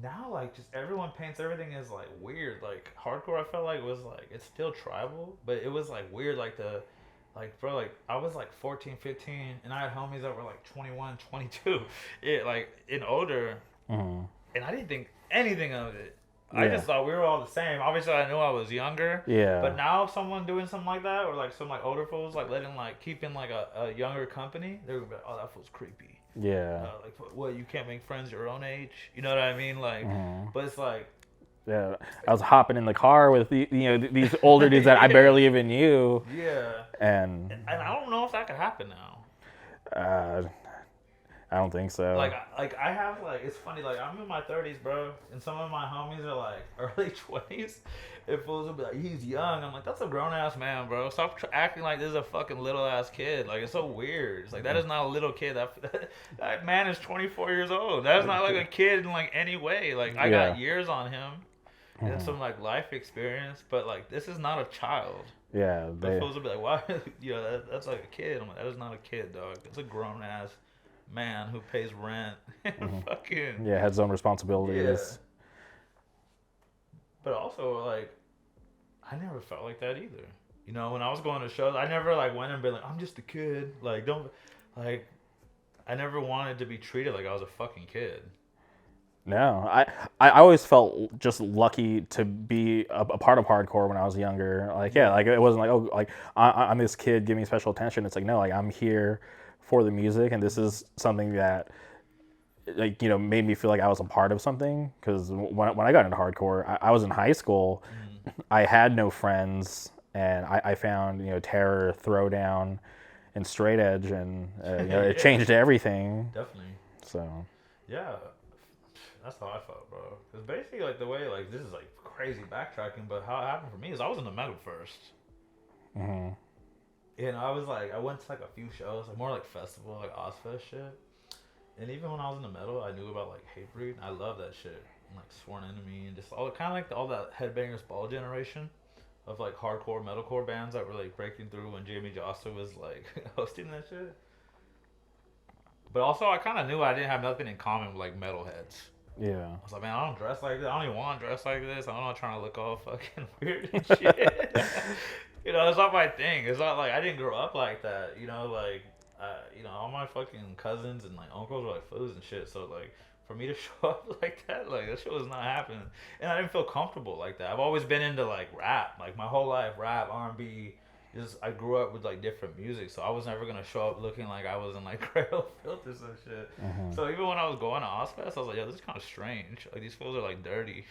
now, like, just everyone paints everything as, like, weird. Like, hardcore, I felt like, was, like, it's still tribal, but it was, like, weird, like, bro, like, I was, like, 14, 15, and I had homies that were, like, 21, 22, and older, and I didn't think anything of it. I just thought we were all the same. Obviously, I knew I was younger. Yeah. But now, someone doing something like that, or like some like older fools, like keeping like a younger company, they're gonna be like, oh, that fool's creepy. Yeah. Like, what? You can't make friends your own age. You know what I mean? Like, but it's like. Yeah, I was hopping in the car with these older dudes that I barely even knew. Yeah. And I don't know if that could happen now. I don't think so. Like I have like it's funny like I'm in my 30s, bro, and some of my homies are like early 20s. If fools will be like, he's young. I'm like, that's a grown ass man, bro. Stop acting like this is a fucking little ass kid. Like it's so weird. It's like that is not a little kid. That man is 24 years old. That is not like a kid in like any way. Like I got years on him and some like life experience, but like this is not a child. Yeah. But fools will be like, why? That's like a kid. I'm like, that is not a kid, dog. It's a grown ass man who pays rent and fucking has his own responsibilities. But also like I never felt like that either. You know, when I was going to shows, I never like went and been like, I'm just a kid. Like I never wanted to be treated like I was a fucking kid. No, I always felt just lucky to be a part of hardcore when I was younger. Like like it wasn't like, oh, like I'm this kid, give me special attention. It's like, no, like I'm here for the music, and this is something that like made me feel like I was a part of something. Because when I got into hardcore, I was in high school. I had no friends, and I found Terror, Throwdown, and Straight Edge, and it changed everything. Definitely. So yeah, that's how I felt, bro. Because basically like the way like this is like crazy backtracking, but how it happened for me is I was in the metal first. And I was like, I went to like a few shows, like more like festival, like Ozfest shit. And even when I was in the metal, I knew about like Hatebreed. I love that shit. And, like Sworn Enemy and just all kind of like all that Headbangers Ball generation of like hardcore metalcore bands that were like breaking through when Jamie Josta was like hosting that shit. But also, I kind of knew I didn't have nothing in common with like metalheads. Yeah. I was like, man, I don't dress like this. I don't even want to dress like this. I'm not trying to look all fucking weird and shit. It's not my thing. It's not like I didn't grow up like that. Like, all my fucking cousins and like uncles were like fools and shit. So like, for me to show up like that shit was not happening. And I didn't feel comfortable like that. I've always been into like rap, like my whole life, rap, R&B. I grew up with like different music, so I was never gonna show up looking like I was in like Cradle Filters and shit. So even when I was going to Ozfest, I was like, yo, this is kind of strange. Like these fools are like dirty,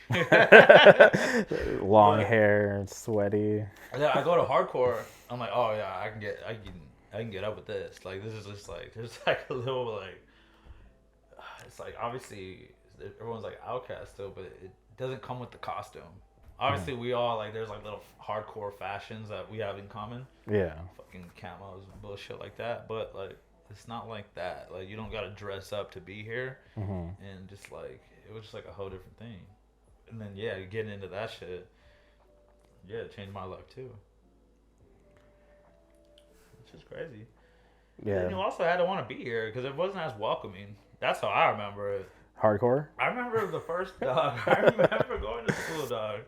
long hair, sweaty. Yeah, I go to hardcore. I'm like, oh yeah, I can get up with this. Like this is just like there's like a little like it's like obviously everyone's like outcast still, but it doesn't come with the costume. Obviously, we all, like, there's, like, little hardcore fashions that we have in common. Yeah. Fucking camos and bullshit like that. But, like, it's not like that. Like, you don't got to dress up to be here. And just, like, it was just, like, a whole different thing. And then, yeah, getting into that shit, yeah, it changed my life, too. It's just crazy. Yeah. And you also had to want to be here because it wasn't as welcoming. That's how I remember it. Hardcore? I remember the first dog. I remember going to school, dog.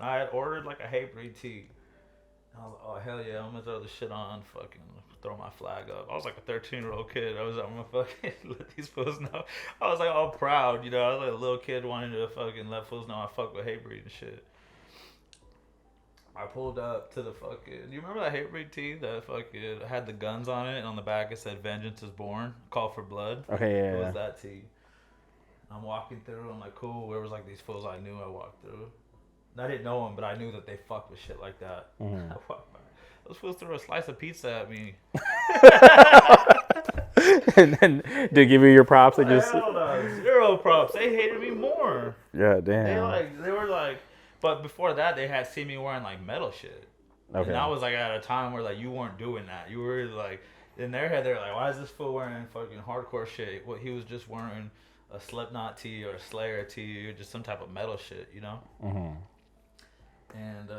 I had ordered like a Hatebreed tee. I was like, oh hell yeah, I'm gonna throw the shit on, fucking throw my flag up. I was like a 13-year-old kid. I was like, I'm gonna fucking let these fools know. I was like all proud, you know. I was like a little kid wanting to fucking let fools know I fuck with Hatebreed and shit. I pulled up to the fucking. You remember that Hatebreed tee that fucking had the guns on it, and on the back it said "Vengeance is born, call for blood." Okay, yeah. It was that tee. I'm walking through. I'm like, cool. There was like these fools I knew. I walked through. I didn't know them, but I knew that they fuck with shit like that. Mm-hmm. I walked by. Those fools threw a slice of pizza at me. And then they give you your props. They just Hell no, zero props. They hated me more. yeah, damn. They were like, but before that, they had seen me wearing like metal shit. Okay. And I was like at a time where like you weren't doing that. You were like in their head, they're like, why is this fool wearing fucking hardcore shit? Well, he was just wearing a Slipknot tee or a Slayer tee or just some type of metal shit, you know. Mm-hmm. And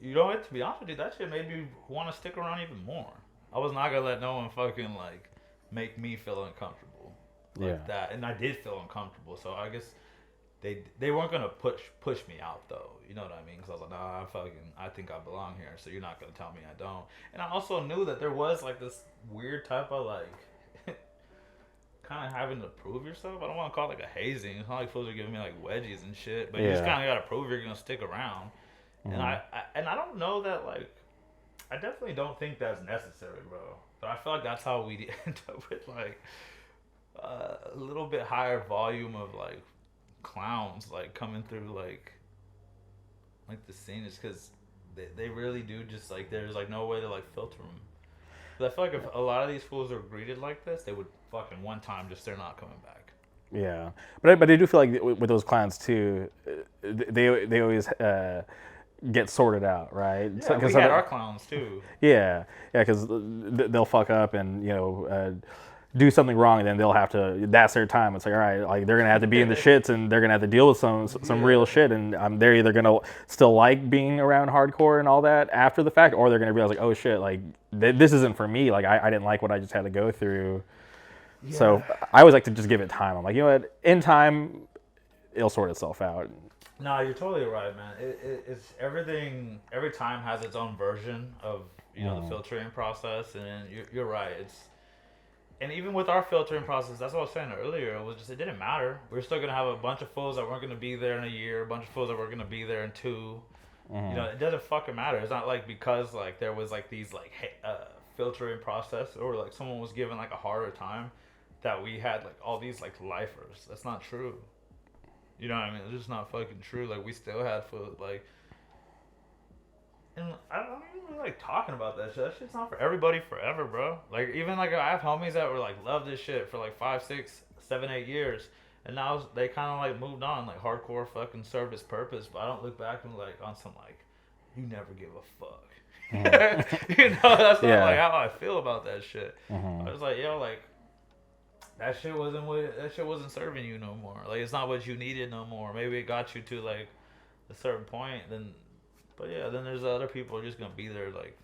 you know what? To be honest with you, that shit made me want to stick around even more. I was not gonna let no one fucking like make me feel uncomfortable like that, and I did feel uncomfortable. So I guess they weren't gonna push me out though. You know what I mean? Because I was like, nah, I think I belong here. So you're not gonna tell me I don't. And I also knew that there was like this weird type of like kind of having to prove yourself. I don't want to call it like a hazing. It's not like fools are giving me like wedgies and shit, but you just kind of gotta prove you're gonna stick around. Mm-hmm. And I don't know that like I definitely don't think that's necessary, bro. But I feel like that's how we end up with like a little bit higher volume of like clowns like coming through like the scene is because they really do just like there's like no way to like filter them. But I feel like if a lot of these fools are greeted like this, they would fucking one time just they're not coming back. Yeah, but I do feel like with those clowns too, they always get sorted out, right? Yeah, we had our clowns too. Yeah, because they'll fuck up and do something wrong, and then they'll have to. That's their time. It's like, all right, like they're gonna have to be in the shits, and they're gonna have to deal with some real shit, and they're either gonna still like being around hardcore and all that after the fact, or they're gonna realize like, oh shit, like this isn't for me. Like I didn't like what I just had to go through. Yeah. So I always like to just give it time. I'm like, you know what, in time, it'll sort itself out. No, you're totally right, man. It's everything. Every time has its own version of the filtering process, and you're right. And even with our filtering process, that's what I was saying earlier. It didn't matter. We're still gonna have a bunch of fools that weren't gonna be there in a year, a bunch of fools that were gonna be there in 2. Mm-hmm. It doesn't fucking matter. It's not like because like there was like these like filtering process or like someone was given like a harder time that we had like all these like lifers. That's not true. You know what I mean? It's just not fucking true. Like, we still had food, like... And I don't even really like talking about that shit. That shit's not for everybody forever, bro. Like, even, like, I have homies that were, like, love this shit for, like, 5, 6, 7, 8 years. And now they kind of, like, moved on. Like, hardcore fucking served its purpose. But I don't look back and, like, on some, like, you never give a fuck. Mm-hmm. That's not, like, how I feel about that shit. Mm-hmm. I was like, yo, like... That shit wasn't serving you no more. Like, it's not what you needed no more. Maybe it got you to like a certain point. Then there's other people who are just gonna be there like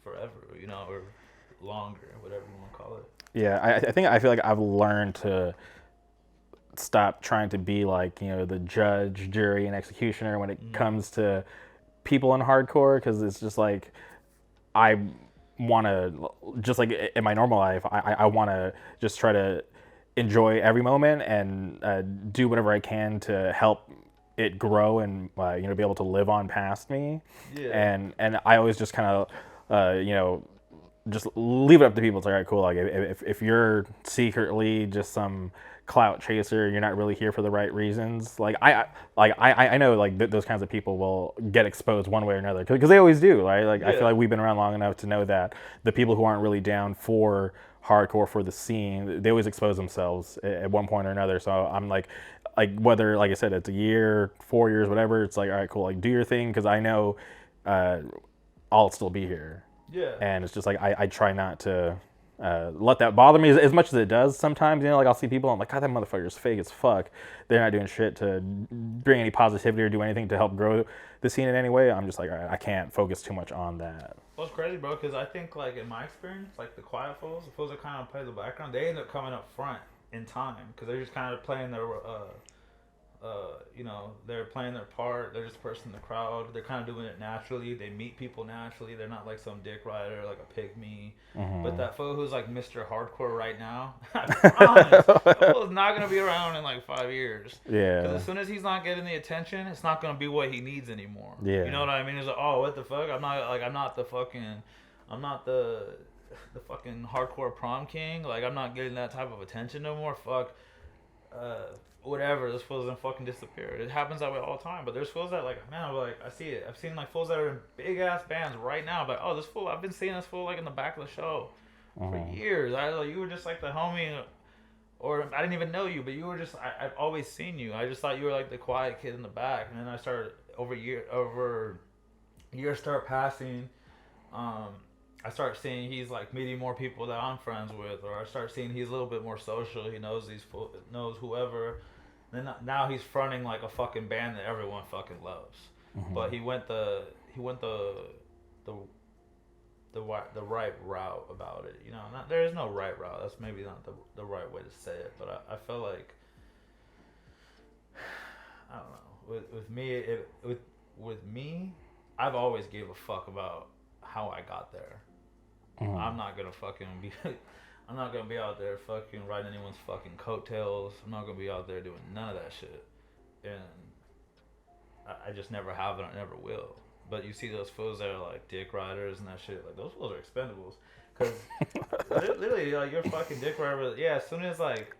forever, or longer, whatever you want to call it. Yeah, I feel like I've learned to stop trying to be like the judge, jury, and executioner when it comes to people in hardcore, because it's just like I want to, just like in my normal life, I want to just try to enjoy every moment and do whatever I can to help it grow and be able to live on past me. Yeah. And I always just kind of just leave it up to people. It's like, all right, cool. Like if you're secretly just some clout chaser, you're not really here for the right reasons. Like I know like those kinds of people will get exposed one way or another because they always do. Right? Like I feel like we've been around long enough to know that the people who aren't really down for hardcore, for the scene, they always expose themselves at one point or another. So I'm like whether, like I said, it's a year, 4 years, whatever. It's like, all right, cool. Like do your thing, because I know I'll still be here. Yeah. And it's just like I try not to let that bother me as much as it does sometimes. Like I'll see people, I'm like, God, that motherfucker's fake as fuck. They're not doing shit to bring any positivity or do anything to help grow the scene in any way. I'm just like, all right, I can't focus too much on that. Well, it's crazy, bro, because I think, like, in my experience, like, the quiet fools, the fools that kind of play the background, they end up coming up front in time, because they're just kind of playing their, you know, they're playing their part. They're just a person in the crowd. They're kind of doing it naturally. They meet people naturally. They're not like some dick rider, like a pygmy. But that fool who's like Mr. Hardcore right now, I promise, that fool's not gonna be around in like 5 years. Yeah. Because as soon as he's not getting the attention, it's not gonna be what he needs anymore. Yeah. You know what I mean? It's like, oh, what the fuck? I'm not the fucking hardcore prom king. Like, I'm not getting that type of attention no more. Fuck. Whatever, this fool's gonna fucking disappear. It happens that way all the time. But there's fools that, like, man, like, I see it. I've seen, like, fools that are in big ass bands right now. But, oh, this fool, I've been seeing this fool, like, in the back of the show for years. You were just, like, the homie, or I didn't even know you, but you were just, I've always seen you. I just thought you were, like, the quiet kid in the back. And then I started, years start passing, I start seeing he's like meeting more people that I'm friends with, or I start seeing he's a little bit more social. He knows knows whoever. Then now he's fronting like a fucking band that everyone fucking loves. But he went the right route about it. You know, there is no right route. That's maybe not the right way to say it. But I feel like, I don't know. With me, I've always gave a fuck about how I got there. I'm not gonna be out there fucking riding anyone's fucking coattails. I'm not gonna be out there doing none of that shit. And I just never have and I never will. But you see those fools that are like dick riders and that shit, like those fools are expendables. Cause literally, like, you're fucking dick rider. Yeah, as soon as like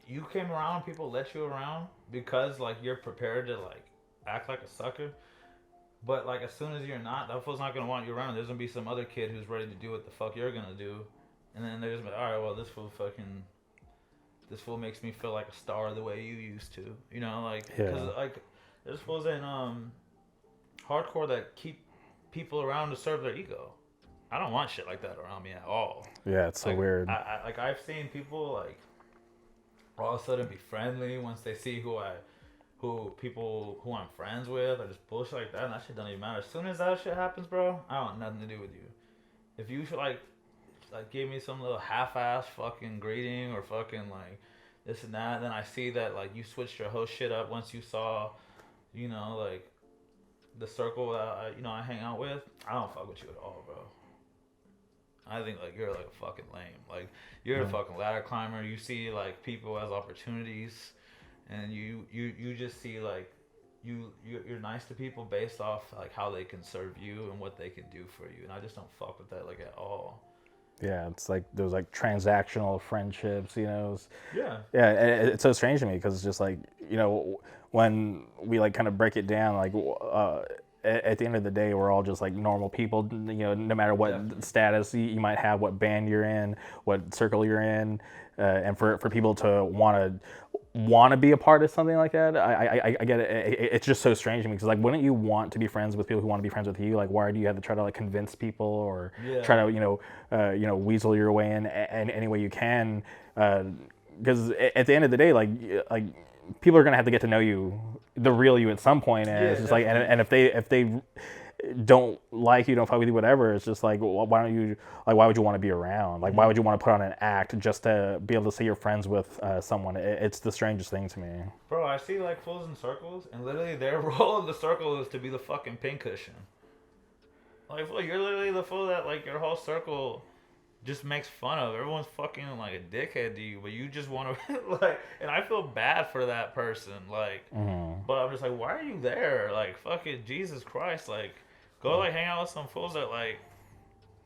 you came around, people let you around because like you're prepared to like act like a sucker. But, like, as soon as you're not, that fool's not going to want you around. There's going to be some other kid who's ready to do what the fuck you're going to do. And then they're just like, all right, well, this fool makes me feel like a star the way you used to. You know, like, because, like, there's fools in hardcore that keep people around to serve their ego. I don't want shit like that around me at all. Yeah, it's so weird. I've seen people, like, all of a sudden be friendly once they see who I'm friends with, or just bullshit like that, and that shit don't even matter. As soon as that shit happens, bro, I want nothing to do with you. If you should like give me some little half-ass fucking greeting or fucking like this and that, then I see that like you switched your whole shit up once you saw, you know, like the circle that I hang out with. I don't fuck with you at all, bro. I think like you're like a fucking lame. Like you're a fucking ladder climber. You see like people as opportunities. And you just see like you're nice to people based off like how they can serve you and what they can do for you, and I just don't fuck with that like at all. Yeah, it's like those like transactional friendships, you know. Yeah. It's so strange to me because it's just like, you know, when we like kind of break it down, like at the end of the day, we're all just like normal people, you know, no matter what status you might have, what band you're in, what circle you're in, and for people to want to be a part of something like that, I get it. It's just so strange to me because like, wouldn't you want to be friends with people who want to be friends with you? Like, why do you have to try to like convince people or try to weasel your way in any way you can? Because at the end of the day, like people are gonna have to get to know you, the real you, at some point, and it's just like, and if they don't like you, don't fuck with you, whatever, it's just like, well, why would you want to be around? Like, why would you want to put on an act just to be able to say you're friends with someone? It's the strangest thing to me. Bro, I see like fools in circles, and literally their role in the circle is to be the fucking pincushion. Like, fool, you're literally the fool that like your whole circle just makes fun of. Everyone's fucking like a dickhead to you, but you just want to like, and I feel bad for that person, like, but I'm just like, why are you there? Like, fucking Jesus Christ, like, go like hang out with some fools that like,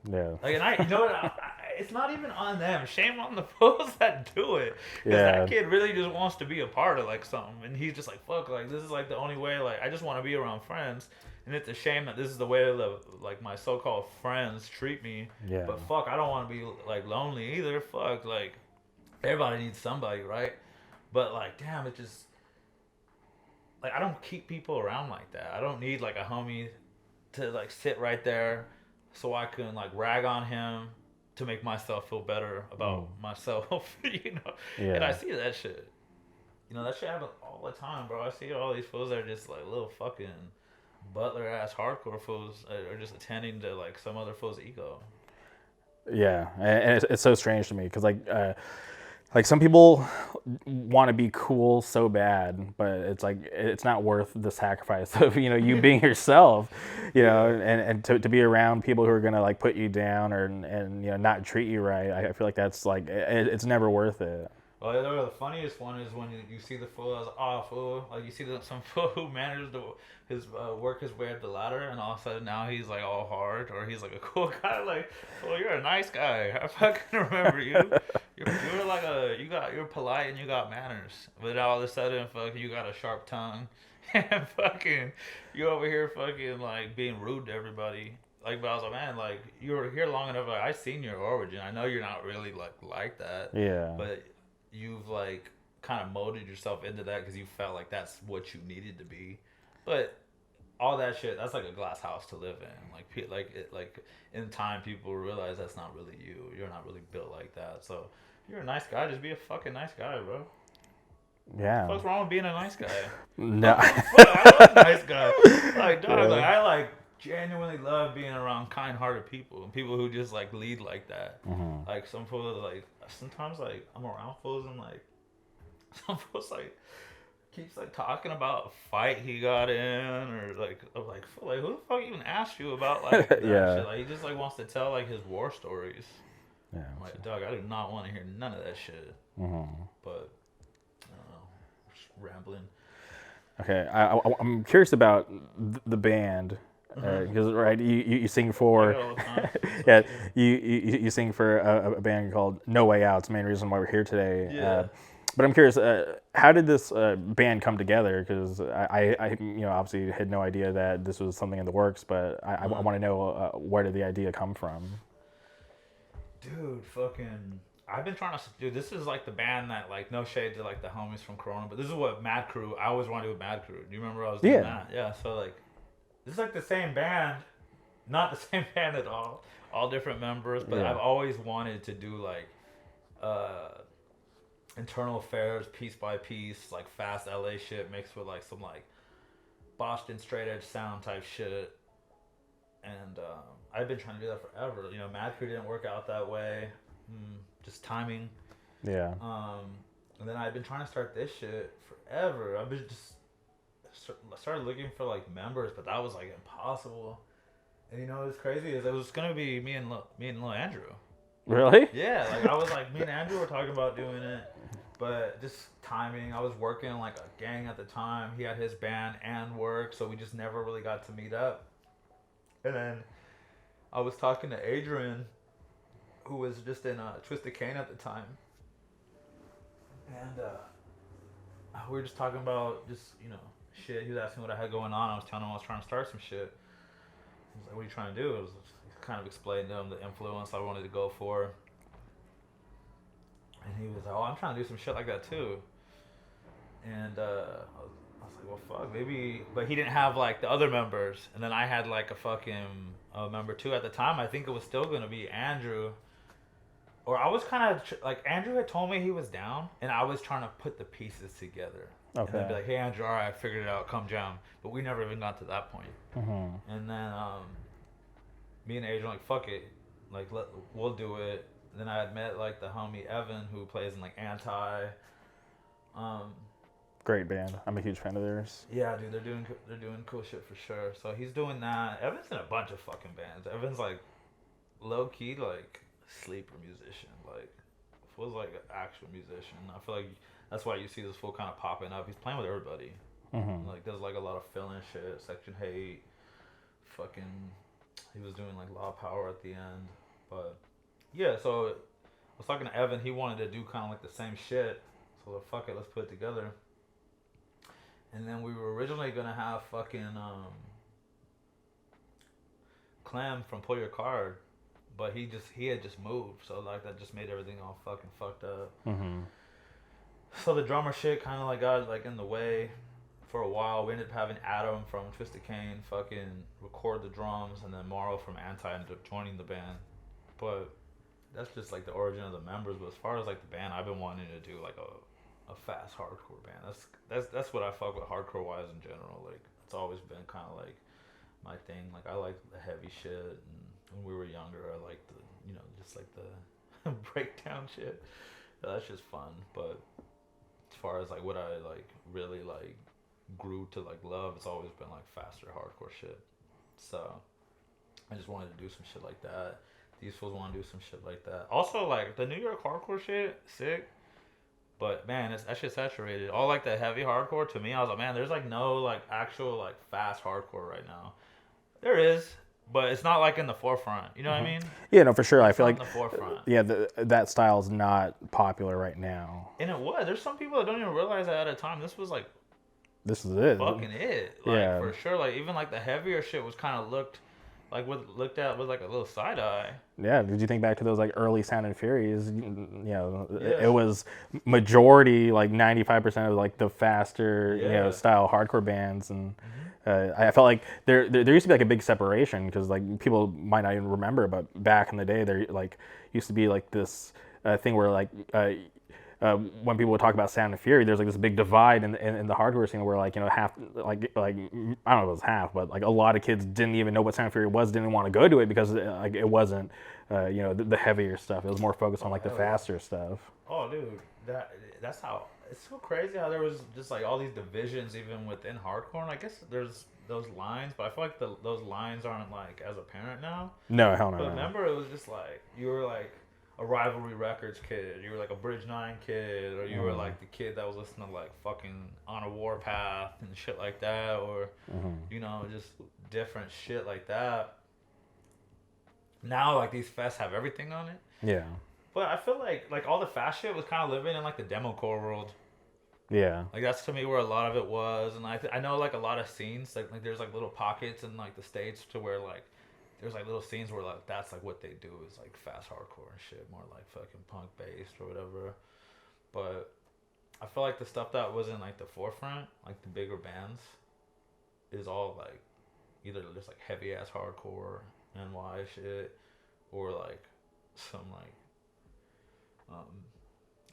like, and you know what, it's not even on them. Shame on the fools that do it, because that kid really just wants to be a part of like something, and he's just like, fuck, like this is like the only way. Like, I just want to be around friends. And it's a shame that this is the way like my so-called friends treat me. Yeah. But fuck, I don't want to be like lonely either. Fuck, like everybody needs somebody, right? But like, damn, it just like I don't keep people around like that. I don't need like a homie to like sit right there so I can like rag on him to make myself feel better about myself, you know. Yeah. And I see that shit. You know, that shit happens all the time, bro. I see all these fools that are just like little fucking butler ass hardcore fools are just attending to like some other fool's ego. Yeah, and it's so strange to me because like Like some people want to be cool so bad, but it's like it's not worth the sacrifice of you being yourself, and to be around people who are gonna like put you down or and not treat you right. I feel like that's like it's never worth it. Well, the funniest one is when you see the fool as fool. Like you see some fool who manages to work his way up the ladder, and all of a sudden now he's like all hard, or he's like a cool guy. Like, well, you're a nice guy. I fucking remember you. You're like you're polite and you got manners, but all of a sudden, fucking, you got a sharp tongue, and fucking, you over here fucking like being rude to everybody. Like, but I was like, man, like you were here long enough. Like, I seen your origin. I know you're not really like that. Yeah. But you've like kind of molded yourself into that because you felt like that's what you needed to be. But all that shit, that's like a glass house to live in. Like in time, people realize that's not really you. You're not really built like that. So if you're a nice guy, just be a fucking nice guy, bro. Yeah. What's wrong with being a nice guy? No. I love a nice guy. Like, dog, like I like genuinely love being around kind-hearted people and people who just like lead like that. Mm-hmm. Like some fools, like sometimes like I'm around fools and like some fools like keeps like talking about a fight he got in or like I'm like who the fuck even asked you about like that Yeah. shit? Like he just like wants to tell like his war stories. Yeah. I'm like, dog, I do not want to hear none of that shit. Mm-hmm. But I don't know, just rambling. Okay, I'm curious about the band because right, you sing for yeah, you sing for a band called No Way Out. It's the main reason why we're here today. Yeah. But I'm curious, how did this band come together? Because I obviously had no idea that this was something in the works, but I want to know where did the idea come from? Dude, fucking. I've been trying to. Dude, this is like the band that, like, no shade to, like, the homies from Corona, but this is what Mad Crew. I always wanted to do with Mad Crew. Do you remember I was doing that? Yeah, so, like, this is like the same band. Not the same band at all. All different members, but I've always wanted to do, like, internal affairs, piece by piece, like, fast LA shit mixed with, like, some, like, Boston straight edge sound type shit. And I've been trying to do that forever. You know, Mad Crew didn't work out that way. Just timing. Yeah. And then I've been trying to start this shit forever. I've been just started looking for like members, but that was like impossible. And you know what's crazy is it was gonna be me and Lil Andrew. Really? Yeah, like I was like me and Andrew were talking about doing it, but just timing. I was working like a gang at the time. He had his band and work, so we just never really got to meet up. And then I was talking to Adrian, who was just in Twisted Cane at the time. And we were just talking about just, shit. He was asking what I had going on. I was telling him I was trying to start some shit. He was like, what are you trying to do? I was kind of explaining to him the influence I wanted to go for. And he was like, oh, I'm trying to do some shit like that too. And I was like, well, fuck, maybe. But he didn't have like the other members. And then I had like a fucking member too at the time. I think it was still going to be Andrew. Or I was kind of like, Andrew had told me he was down, and I was trying to put the pieces together. Okay. And then be like, hey, Andrew, all right, I figured it out, come jam. But we never even got to that point. Mm-hmm. And then me and Adrian like, fuck it, like we'll do it. And then I had met like the homie Evan, who plays in like Anti. Great band. I'm a huge fan of theirs. Yeah, dude, they're doing cool shit for sure. So he's doing that. Evan's in a bunch of fucking bands. Evan's like low key like sleeper musician, like feels like an actual musician. I feel like that's why you see this fool kind of popping up. He's playing with everybody. Mm-hmm. Like does like a lot of fill-in shit, Section Hate, fucking. He was doing like Law Power at the end, but yeah. So I was talking to Evan. He wanted to do kind of like the same shit. So like, fuck it, let's put it together. And then we were originally gonna have fucking Clem from Pull Your Card. But he had just moved, so like that just made everything all fucking fucked up. Mm-hmm. So the drummer shit kind of like got like in the way for a while. We ended up having Adam from Twisted Cane fucking record the drums, and then Morrow from Anti ended up joining the band. But that's just like the origin of the members. But as far as like the band, I've been wanting to do like a fast hardcore band. That's what I fuck with hardcore wise in general. Like it's always been kind of like my thing. Like I like the heavy shit and when we were younger, I liked the, just like the breakdown shit. That's just fun. But as far as like what I like really like grew to like love, it's always been like faster hardcore shit. So I just wanted to do some shit like that. These fools want to do some shit like that. Also, like the New York hardcore shit, sick. But man, that shit's saturated. All like the heavy hardcore to me, I was like, man, there's like no like actual like fast hardcore right now. There is, but it's not like in the forefront. You know what I mean? Yeah, no, for sure. I It's feel not in like the forefront. yeah, that style's not popular right now. And it was. There's some people that don't even realize that at a time. This was like This is it. fucking it. Like Yeah. for sure. Like even like the heavier shit was kind of looked at with like a little side eye. Yeah, did you think back to those like early Sound and Furies? You know, Yeah. it was majority like 95% of like the faster Yeah. style hardcore bands, and I felt like there used to be like a big separation because like people might not even remember, but back in the day there like used to be like this thing where like. When people would talk about Sound and Fury, there's like this big divide in the hardcore scene where like half like I don't know if it was half, but like a lot of kids didn't even know what Sound and Fury was, didn't want to go to it because like it wasn't the heavier stuff. It was more focused on like the faster stuff. Oh, dude, that's how it's so crazy how there was just like all these divisions even within hardcore. And I guess there's those lines, but I feel like those lines aren't like as apparent now. No, hell no. But no. remember, it was just like you were like a Rivalry Records kid, you were like a Bridge 9 kid, or you were like the kid that was listening to like fucking On a Warpath and shit like that, or just different shit like that. Now like these fests have everything on it. Yeah. But I feel like all the fast shit was kind of living in like the democore world. Yeah. Like that's to me where a lot of it was, and I know like a lot of scenes like there's like little pockets in like the States to where like there's like little scenes where like that's like what they do is like fast hardcore and shit, more like fucking punk based or whatever. But I feel like the stuff that was in like the forefront, like the bigger bands, is all like either just like heavy ass hardcore NY shit or like some like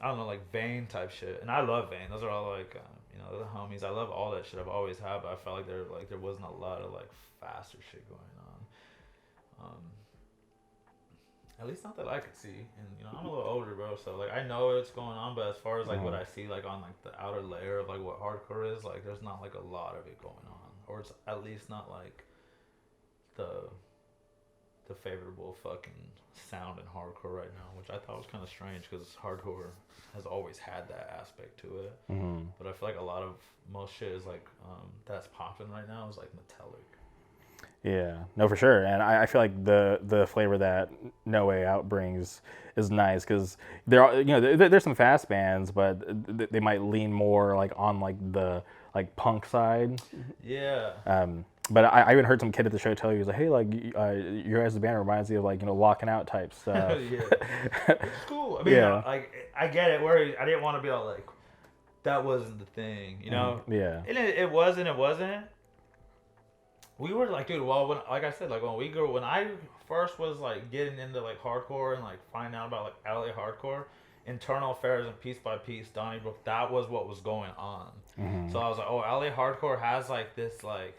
I don't know, like Vane type shit. And I love Vane. Those are all like the homies. I love all that shit. I've always had, but I felt like there wasn't a lot of like faster shit going on. At least not that I could see, and I'm a little older, bro, so like I know what's going on, but as far as like what I see like on like the outer layer of like what hardcore is, like there's not like a lot of it going on, or it's at least not like the favorable fucking sound in hardcore right now, which I thought was kind of strange because hardcore has always had that aspect to it. But I feel like a lot of most shit is like that's popping right now is like metallic. Yeah, no, for sure, and I feel like the flavor that No Way Out brings is nice because there are there's some fast bands, but they might lean more like on like the like punk side. Yeah. But I even heard some kid at the show tell you, he was like, hey, like your guys' band reminds me of like Locking Out type stuff. Yeah, it's cool. I mean, like I get it. Where I didn't want to be all like that wasn't the thing, Yeah. And it wasn't. We were like, dude, well, like I said, like when I first was like getting into like hardcore and like finding out about like LA hardcore, Internal Affairs and Piece by Piece, Donnybrook, that was what was going on. So I was like, oh, LA hardcore has like this like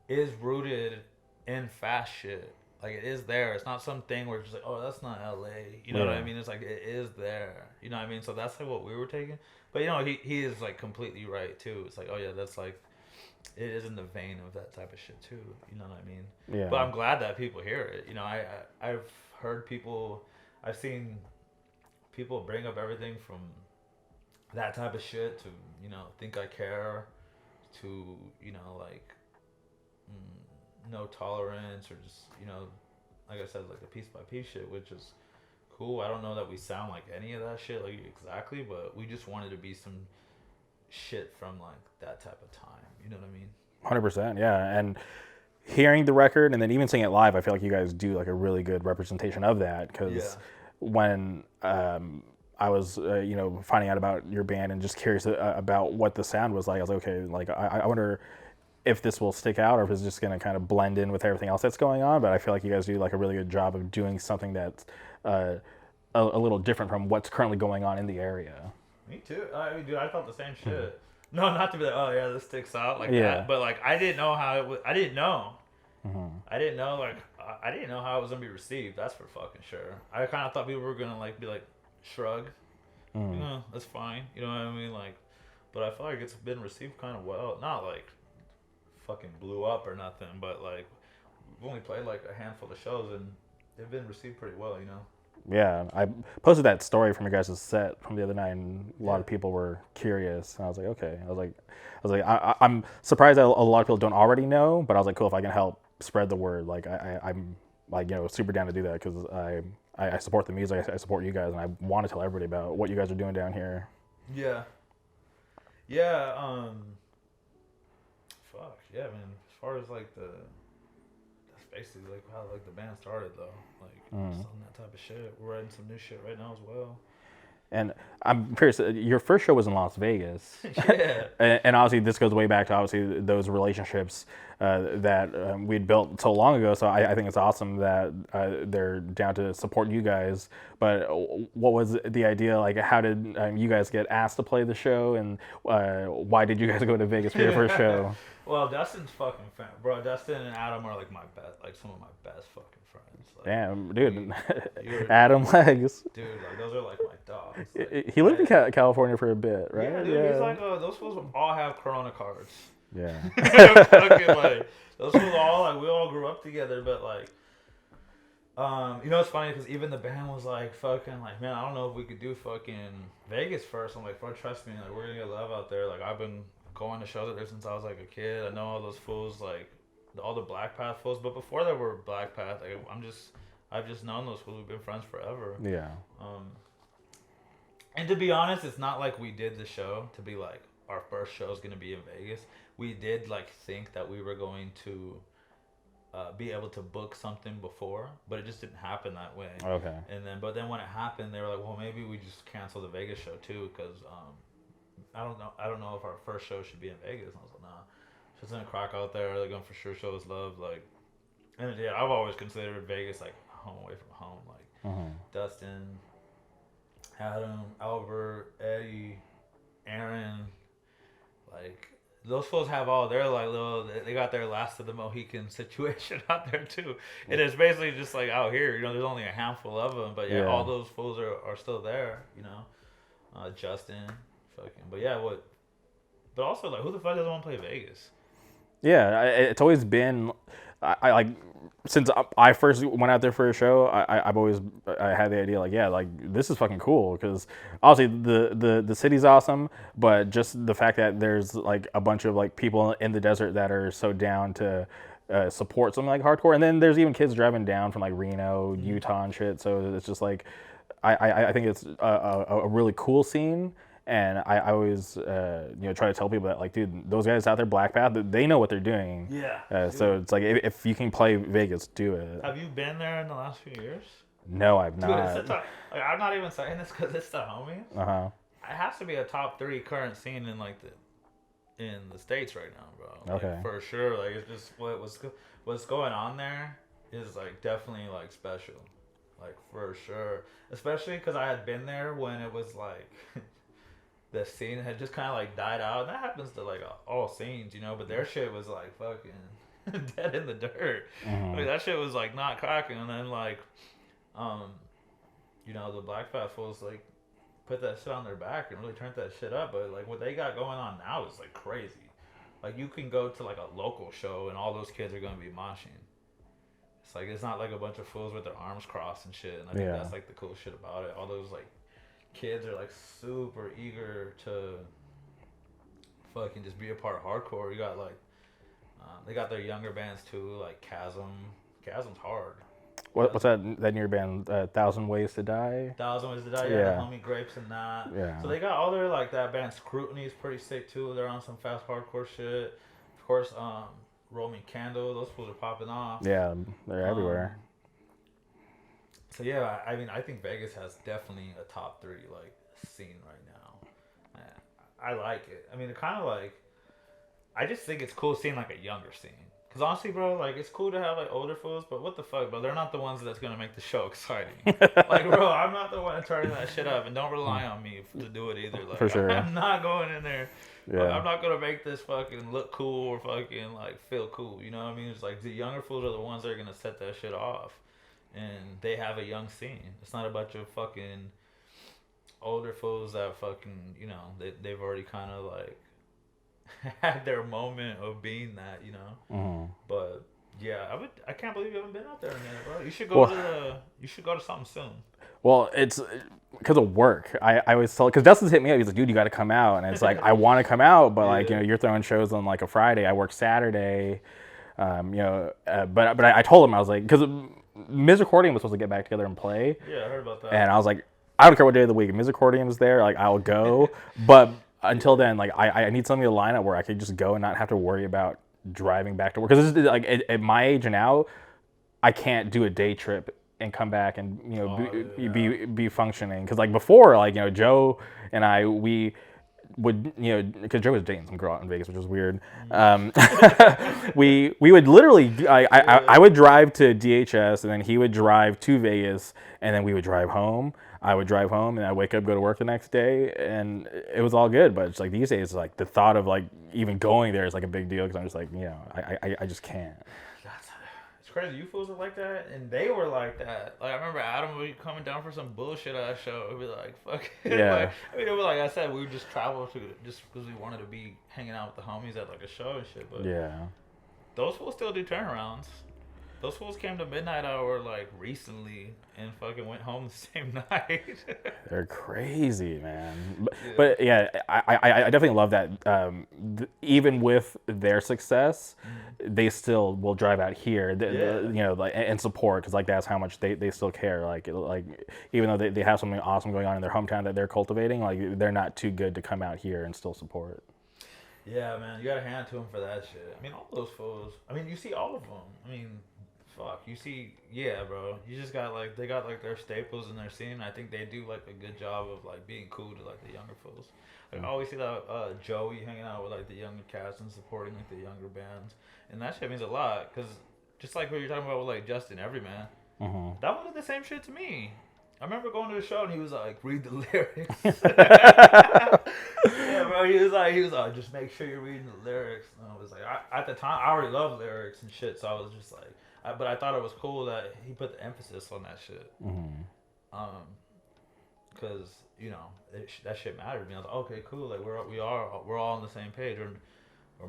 is rooted in fast shit. Like it is there. It's not something where it's just like, oh, that's not LA. You know what I mean? It's like it is there. You know what I mean? So that's like what we were taking. But he is like completely right too. It's like, oh yeah, that's like it is in the vein of that type of shit too. You know what I mean? Yeah. But I'm glad that people hear it. I've heard people, I've seen people bring up everything from that type of shit to Think I Care to like No Tolerance or just like I said, like the Piece by Piece shit, which is cool. I don't know that we sound like any of that shit like exactly, but we just wanted to be some shit from like that type of time. You know what I mean? 100%, yeah. And hearing the record and then even seeing it live, I feel like you guys do like a really good representation of that. Because when I was, finding out about your band and just curious about what the sound was like, I was like, okay, like I wonder if this will stick out or if it's just going to kind of blend in with everything else that's going on. But I feel like you guys do like a really good job of doing something that's a little different from what's currently going on in the area. Me too. I mean, dude, I felt the same shit. No, not to be like, oh yeah, this sticks out like that. But like, I didn't know how it was. I didn't know. I didn't know how it was gonna be received. That's for fucking sure. I kind of thought people were gonna like be like shrug, You know, that's fine. You know what I mean? Like, but I feel like it's been received kind of well. Not like fucking blew up or nothing, but like we've only played like a handful of shows and they've been received pretty well. You know. Yeah, I posted that story from your guys' set from the other night, and a lot of people were curious. And I was like, okay. I'm surprised that a lot of people don't already know, but I was like, cool. If I can help spread the word, like I'm like super down to do that because I support the music, I support you guys, and I want to tell everybody about what you guys are doing down here. Yeah. Fuck yeah, man. As far as like that's basically like how like the band started though. Like just on that type of shit. We're writing some new shit right now as well. And I'm curious, your first show was in Las Vegas. Yeah. And obviously this goes way back to obviously those relationships that we'd built so long ago. So I think it's awesome that they're down to support you guys. But what was the idea? Like, how did you guys get asked to play the show? And why did you guys go to Vegas for your first show? Well, Dustin's fucking fan. Bro, Dustin and Adam are like my best, like some of my best fucking friends. Like, Damn, dude. Adam Legs. Dude, like those are like my dogs. Like, he lived in California for a bit, right? Yeah, dude, he's like, those fools all have Corona cards. Yeah. Fucking, like, those fools all, like, we all grew up together, but like, you know, it's funny because even the band was like, fucking, like, man, I don't know if we could do fucking Vegas first. I'm like, bro, trust me, like, we're gonna get love out there. Like, I've been going to shows there since I was like a kid. I know all those fools, like, all the Black Path fools, but before there were Black Path, like, I've just known those fools. We've been friends forever. Yeah. And to be honest, it's not like we did the show to be like, our first show is gonna be in Vegas. We did like think that we were going to be able to book something before, but it just didn't happen that way. Okay. But then when it happened, they were like, well, maybe we just cancel the Vegas show too, because I don't know if our first show should be in Vegas. And I was like, nah, shit's gonna crack out there. They're gonna for sure show us love. Like, and yeah, I've always considered Vegas like home away from home. Like Dustin, Adam, Albert, Eddie, Aaron, like those fools have all their like little, they got their last of the Mohican situation out there too. And it's basically just like out here, you know, there's only a handful of them, but yeah. All those fools are still there, you know. Justin, fucking, but yeah, but also like who the fuck doesn't want to play Vegas? Yeah, it's always been, I like, since I first went out there for a show, I've always had the idea like, yeah, like this is fucking cool because obviously the city's awesome, but just the fact that there's like a bunch of like people in the desert that are so down to support something like hardcore, and then there's even kids driving down from like Reno, Utah and shit. So it's just like, I think it's a really cool scene. And I always, try to tell people that, like, dude, those guys out there, Black Path, they know what they're doing. Yeah. So it's like, if you can play Vegas, do it. Have you been there in the last few years? No, I've not. Dude, like, I'm not even saying this because it's the homies. It has to be a top 3 current scene in the States right now, bro. Like, okay. For sure. Like, it's just what's going on there is like definitely like special, like for sure. Especially because I had been there when it was like. The scene had just kind of like died out, and that happens to like all scenes, you know. But their shit was like fucking dead in the dirt. Like that shit was like not cracking, and then like, the Black Path fools like put that shit on their back and really turned that shit up. But like what they got going on now is like crazy. Like you can go to like a local show and all those kids are gonna be moshing. It's like it's not like a bunch of fools with their arms crossed and shit. And I think that's like the cool shit about it. All those like kids are like super eager to fucking just be a part of hardcore. You got like they got their younger bands too, like Chasm's hard. What's that new band, 1,000 Ways to Die? 1,000 Ways to Die, yeah. The Homie Grapes and that. Yeah. So they got all their like that band Scrutiny is pretty sick too. They're on some fast hardcore shit. Of course, Roman Candle, those fools are popping off. Yeah, they're everywhere. So yeah, I mean, I think Vegas has definitely a top 3 like scene right now. I like it. I mean, it kind of like, I just think it's cool seeing like a younger scene. Cause honestly, bro, like it's cool to have like older fools, but what the fuck, bro? They're not the ones that's gonna make the show exciting. Like, bro, I'm not the one turning that shit up, and don't rely on me to do it either. Like, for sure. I'm not going in there. Yeah. Like, I'm not gonna make this fucking look cool or fucking like feel cool. You know what I mean? It's like the younger fools are the ones that are gonna set that shit off. And they have a young scene. It's not a bunch of fucking older fools that fucking, you know, they've already kind of like had their moment of being that, you know. Mm-hmm. But yeah, I can't believe you haven't been out there in a minute, bro. You should go you should go to something soon. Well, it's because of work. I always tell, because Dustin's hit me up. He's like, dude, you got to come out. And it's like, I want to come out, but like, you know, you're throwing shows on like a Friday. I work Saturday, you know, but I told him, I was like, because Misericordium was supposed to get back together and play. Yeah, I heard about that. And I was like, I don't care what day of the week. If Misericordium is there, like, I'll go. But until then, like, I need something to line up where I could just go and not have to worry about driving back to work. Because like at my age now, I can't do a day trip and come back and, you know, be functioning. Because like before, like, you know, Joe and I, we would, you know, because Joe was dating some girl out in Vegas, which was weird. We would literally, I would drive to DHS, and then he would drive to Vegas, and then we would drive home. I would drive home, and I'd wake up, go to work the next day, and it was all good. But it's like these days, like the thought of like even going there is like a big deal, because I'm just like, you know, I just can't. It's crazy. You fools are like that, and they were like that. Like I remember Adam would be coming down for some bullshit ass show. It'd be like, fuck. Yeah. Like, I mean, it was like I said, we would just travel to just because we wanted to be hanging out with the homies at like a show and shit. But Yeah. those fools still do turnarounds. Those fools came to midnight hour like recently and fucking went home the same night. They're crazy, man. But yeah, I definitely love that. Even with their success, they still will drive out here, you know, like, and support, because like that's how much they still care. Like even though they have something awesome going on in their hometown that they're cultivating, like they're not too good to come out here and still support. Yeah, man, you gotta hand it to them for that shit. I mean, all those fools. I mean, you see all of them. I mean, fuck, you see, yeah, bro. You just got like they got like their staples in their scene. I think they do like a good job of like being cool to like the younger fools. Like, I always see that Joey hanging out with like the younger cast and supporting like the younger bands, and that shit means a lot. Cause just like what you're talking about with like Justin Everyman, that one did the same shit to me. I remember going to the show and he was like, read the lyrics. Yeah, bro. He was like, just make sure you're reading the lyrics. And I was like, at the time, I already loved lyrics and shit, so I was just like, but I thought it was cool that he put the emphasis on that shit. Because you know that shit mattered to me. I was like, okay, cool. Like we're all on the same page, or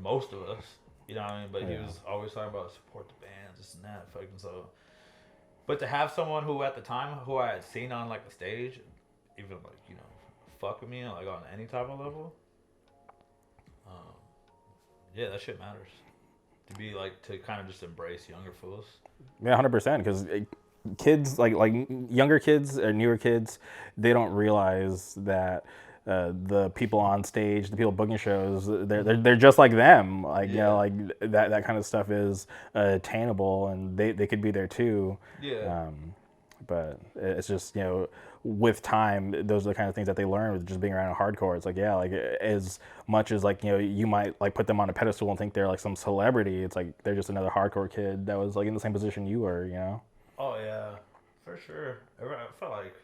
most of us. You know what I mean? But he was always talking about support the bands, this and that, fucking so. But to have someone who at the time who I had seen on like a stage, even like, you know, fuck with me like on any type of level, yeah, that shit matters. To be like, to kind of just embrace younger fools. Yeah, 100%. Because kids, like younger kids or newer kids, they don't realize that the people on stage, the people booking shows, they're just like them. Like, you know, like that kind of stuff is attainable, and they could be there too. Yeah. But it's just, you know, with time, those are the kind of things that they learn with just being around hardcore. It's like, yeah, like as much as like, you know, you might like put them on a pedestal and think they're like some celebrity, it's like they're just another hardcore kid that was like in the same position you were, you know? Oh yeah, for sure. I felt like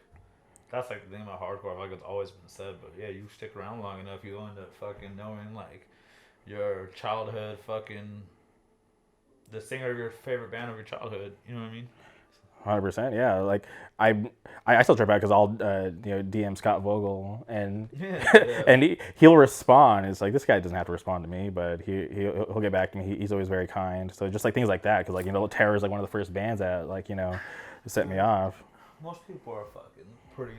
that's like the thing about hardcore. Like it's always been said, but yeah, you stick around long enough, you end up fucking knowing like your childhood fucking the singer of your favorite band of your childhood. You know what I mean? 100%, yeah. Like I still trip out because I'll you know, DM Scott Vogel and and he'll respond. It's like, this guy doesn't have to respond to me, but he'll get back to me. He's always very kind. So just like things like that, because like, you know, Terror is like one of the first bands that like, you know, set me off. Most people are fucking pretty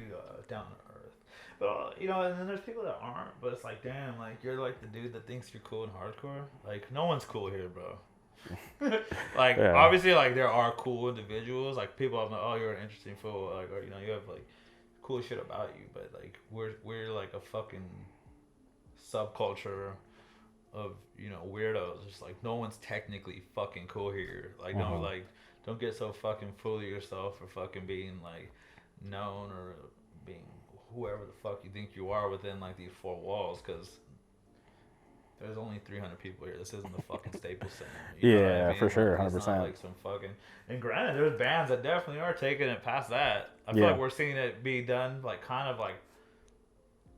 down to earth, but you know, and then there's people that aren't. But it's like, damn, like you're like the dude that thinks you're cool in hardcore. Like no one's cool here, bro. Like obviously, like there are cool individuals. Like people have like, oh, you're an interesting fool. Like, or you know, you have like cool shit about you. But like we're like a fucking subculture of, you know, weirdos. It's like no one's technically fucking cool here. Like no, like don't get so fucking full of yourself for fucking being like known or being whoever the fuck you think you are within like these four walls, because there's only 300 people here. This isn't the fucking Staples Center. You know what I mean? For sure, 100%. It's not like some fucking. And granted, there's bands that definitely are taking it past that. I feel like we're seeing it be done like kind of like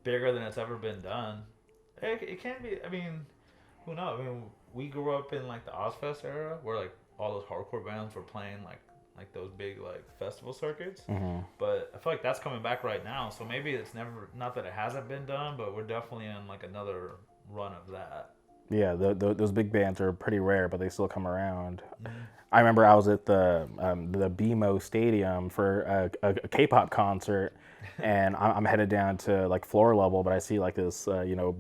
bigger than it's ever been done. It can be. I mean, who knows? I mean, we grew up in like the Ozfest era, where like all those hardcore bands were playing like like those big like festival circuits. But I feel like that's coming back right now. So maybe it's never, not that it hasn't been done, but we're definitely in like another run of that. Yeah, those big bands are pretty rare, but they still come around. I remember I was at the BMO Stadium for a K-pop concert, and I'm headed down to like floor level, but I see like this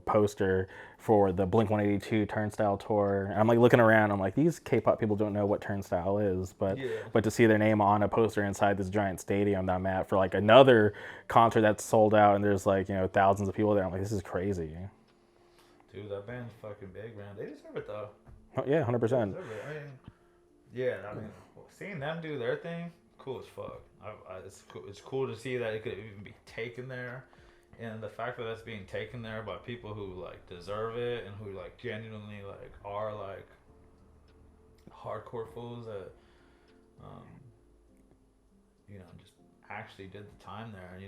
poster for the Blink-182 Turnstile tour, and I'm like looking around. I'm like, these K-pop people don't know what Turnstile is, but to see their name on a poster inside this giant stadium that I'm at for like another concert that's sold out, and there's like thousands of people there. I'm like, this is crazy. Dude, that band's fucking big, man. They deserve it though. Oh, yeah, 100%. Yeah, I mean, seeing them do their thing, cool as fuck. It's cool to see that it could even be taken there, and the fact that it's being taken there by people who like deserve it and who like genuinely like are like hardcore fools that just actually did the time there.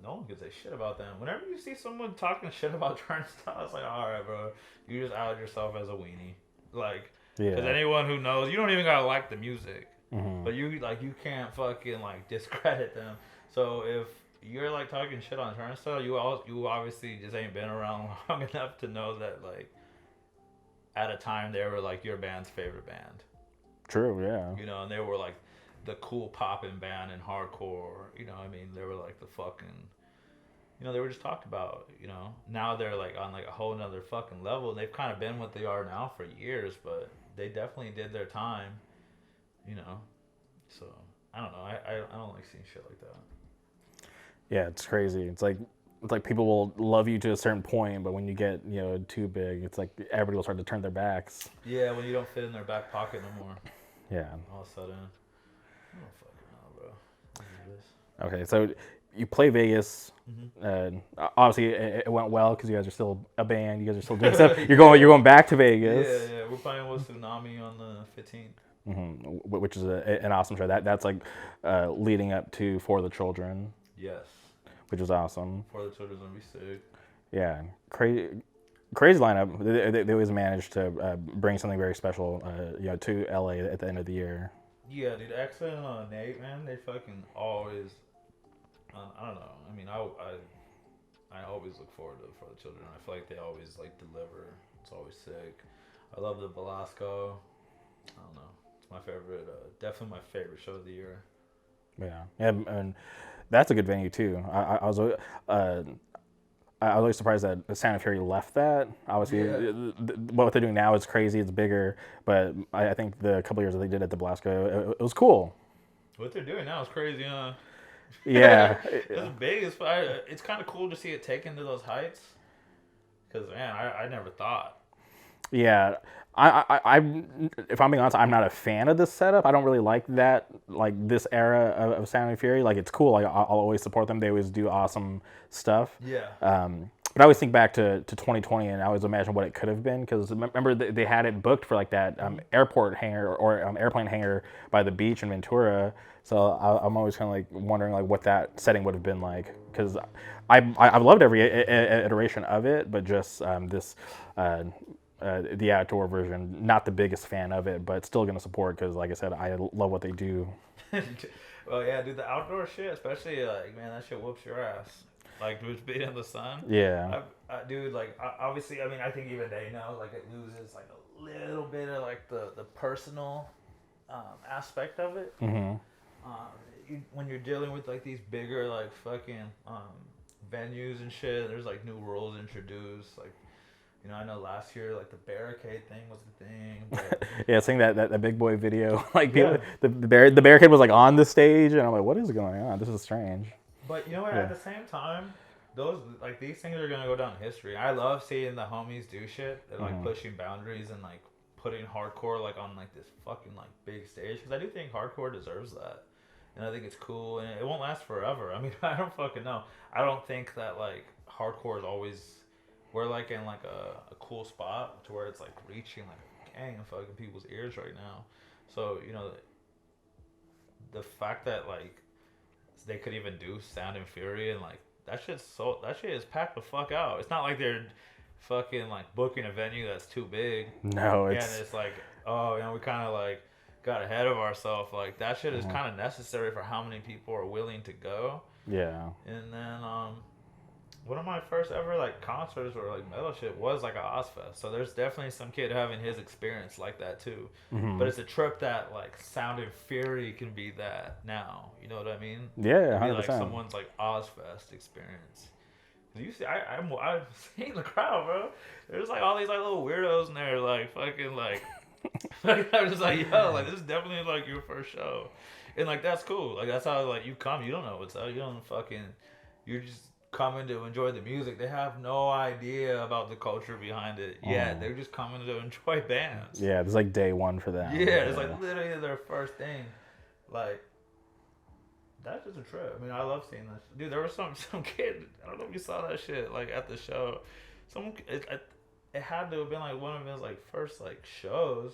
No one gives a shit about them. Whenever you see someone talking shit about Turnstile, it's like, all right, bro, you just outed yourself as a weenie, like. Because anyone who knows, you don't even gotta like the music, but you can't fucking like discredit them. So if you're like talking shit on Turnstile, you obviously just ain't been around long enough to know that like at a time they were like your band's favorite band. True, yeah. And they were like the cool poppin' band in hardcore. They were like the fucking. They were just talked about. Now they're like on like a whole nother fucking level. And they've kind of been what they are now for years, but they definitely did their time. So I don't know. I don't like seeing shit like that. Yeah, it's crazy. It's like people will love you to a certain point, but when you get too big, it's like everybody will start to turn their backs. Yeah, when you don't fit in their back pocket no more. Yeah. All of a sudden, I don't fucking know, bro. What is this? Okay, so you play Vegas. Obviously, it went well because you guys are still a band. You guys are still doing stuff. You're going back to Vegas. Yeah. We're playing with Tsunami on the 15th. Which is an awesome show. That's like leading up to For the Children. Yes. Which was awesome. For the Children's gonna be sick. Yeah, crazy lineup. They always manage to bring something very special, to LA at the end of the year. Yeah, dude, X and Nate, man, they fucking always. I don't know. I always look forward to For the Children. I feel like they always like deliver. It's always sick. I love the Velasco. I don't know. It's my favorite. Definitely my favorite show of the year. Yeah, and that's a good venue too. I was always surprised that Sound and Fury left that. Obviously, what they're doing now is crazy. It's bigger, but I think the couple years that they did at the Blasco, it was cool. What they're doing now is crazy, huh? Yeah, it's big. It's kind of cool to see it taken to those heights. Because man, I never thought. Yeah, I if I'm being honest, I'm not a fan of this setup. I don't really like that, like this era of Sound and Fury. Like it's cool. Like I'll always support them. They always do awesome stuff. Yeah. But I always think back to 2020, and I always imagine what it could have been. Because remember, they had it booked for like that airport hangar or airplane hangar by the beach in Ventura. So I'm always kind of like wondering like what that setting would have been like. Because I've loved every iteration of it, but just this the outdoor version, not the biggest fan of it, but still gonna support because, like I said, I love what they do. Well, yeah, dude, the outdoor shit, especially like, man, that shit whoops your ass. Like, just being in the sun. Yeah. Dude, like, obviously, I mean, I think even they know, like, it loses, like, a little bit of, like, the personal aspect of it. When you're dealing with, like, these bigger, like, fucking venues and shit, there's, like, new rules introduced. Like, I know last year, like, the barricade thing was the thing. But yeah, seeing that big boy video. Like, people, the barricade was, like, on the stage, and I'm like, what is going on? This is strange. But you know what? Yeah. At the same time, these things are gonna go down in history. I love seeing the homies do shit and like pushing boundaries and like putting hardcore like on like this fucking like big stage, because I do think hardcore deserves that, and I think it's cool, and it won't last forever. I mean, I don't fucking know. I don't think that like hardcore is always. We're like in like a cool spot to where it's like reaching like a gang of fucking people's ears right now. So the fact that like. They could even do Sound and Fury, and like that shit is packed the fuck out. It's not like they're fucking like booking a venue that's too big. No, it's like, oh, we kind of like got ahead of ourselves. Like that shit is kind of necessary for how many people are willing to go. Yeah. And then one of my first ever like concerts or like metal shit was like a Ozfest. So there's definitely some kid having his experience like that too. But it's a trip that like Sound and Fury can be that now. You know what I mean? Yeah, 100%. Be like someone's like Ozfest experience. You see, I've seen the crowd, bro. There's like all these like little weirdos in there, like fucking like. I'm just like, yo, like this is definitely like your first show, and like that's cool. Like that's how like you come. You don't know what's up. You don't fucking. You're just coming to enjoy the music. They have no idea about the culture behind it yet. They're just coming to enjoy bands. Yeah, it's like day one for them. Yeah, it's like literally their first thing. Like that's just a trip. I mean, I love seeing this. Dude, there was some kid. I don't know if you saw that shit like at the show. It had to have been like one of his like first like shows.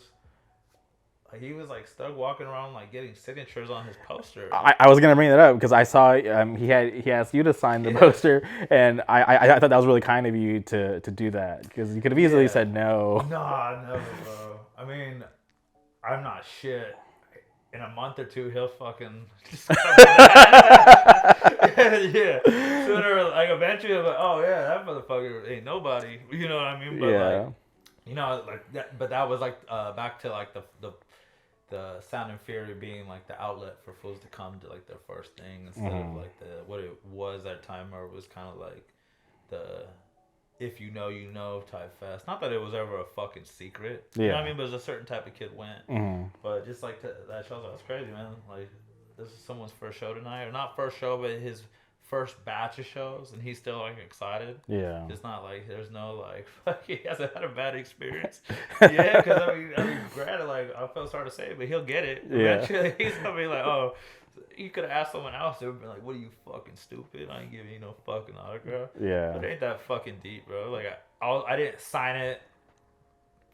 Like he was like stuck walking around like getting signatures on his poster. I was gonna bring that up because I saw he asked you to sign the poster, and I thought that was really kind of you to do that because you could have easily said no. Nah, never, bro. I mean, I'm not shit. In a month or two, he'll fucking yeah. Sooner, like eventually, I'm like, oh yeah, that motherfucker ain't nobody. You know what I mean? But like, you know, like that. But that was like back to like the Sound and Fury being like the outlet for fools to come to like their first thing instead of like what it was at time, where it was kind of like the if you know type fest. Not that it was ever a fucking secret. You know what I mean? But there's a certain type of kid went. But just like that show, that's crazy, man. Like this is someone's first show tonight, or not first show, but his first batch of shows, and he's still like excited. Yeah. It's not like there's no like fuck. He hasn't had a bad experience. Yeah, because I mean, granted, like I felt sorry to say it, but he'll get it. Eventually, he's gonna be like, oh. You could have asked someone else. They would be like, "What are you fucking stupid? I ain't giving you no fucking autograph." Yeah. But it ain't that fucking deep, bro. Like I didn't sign it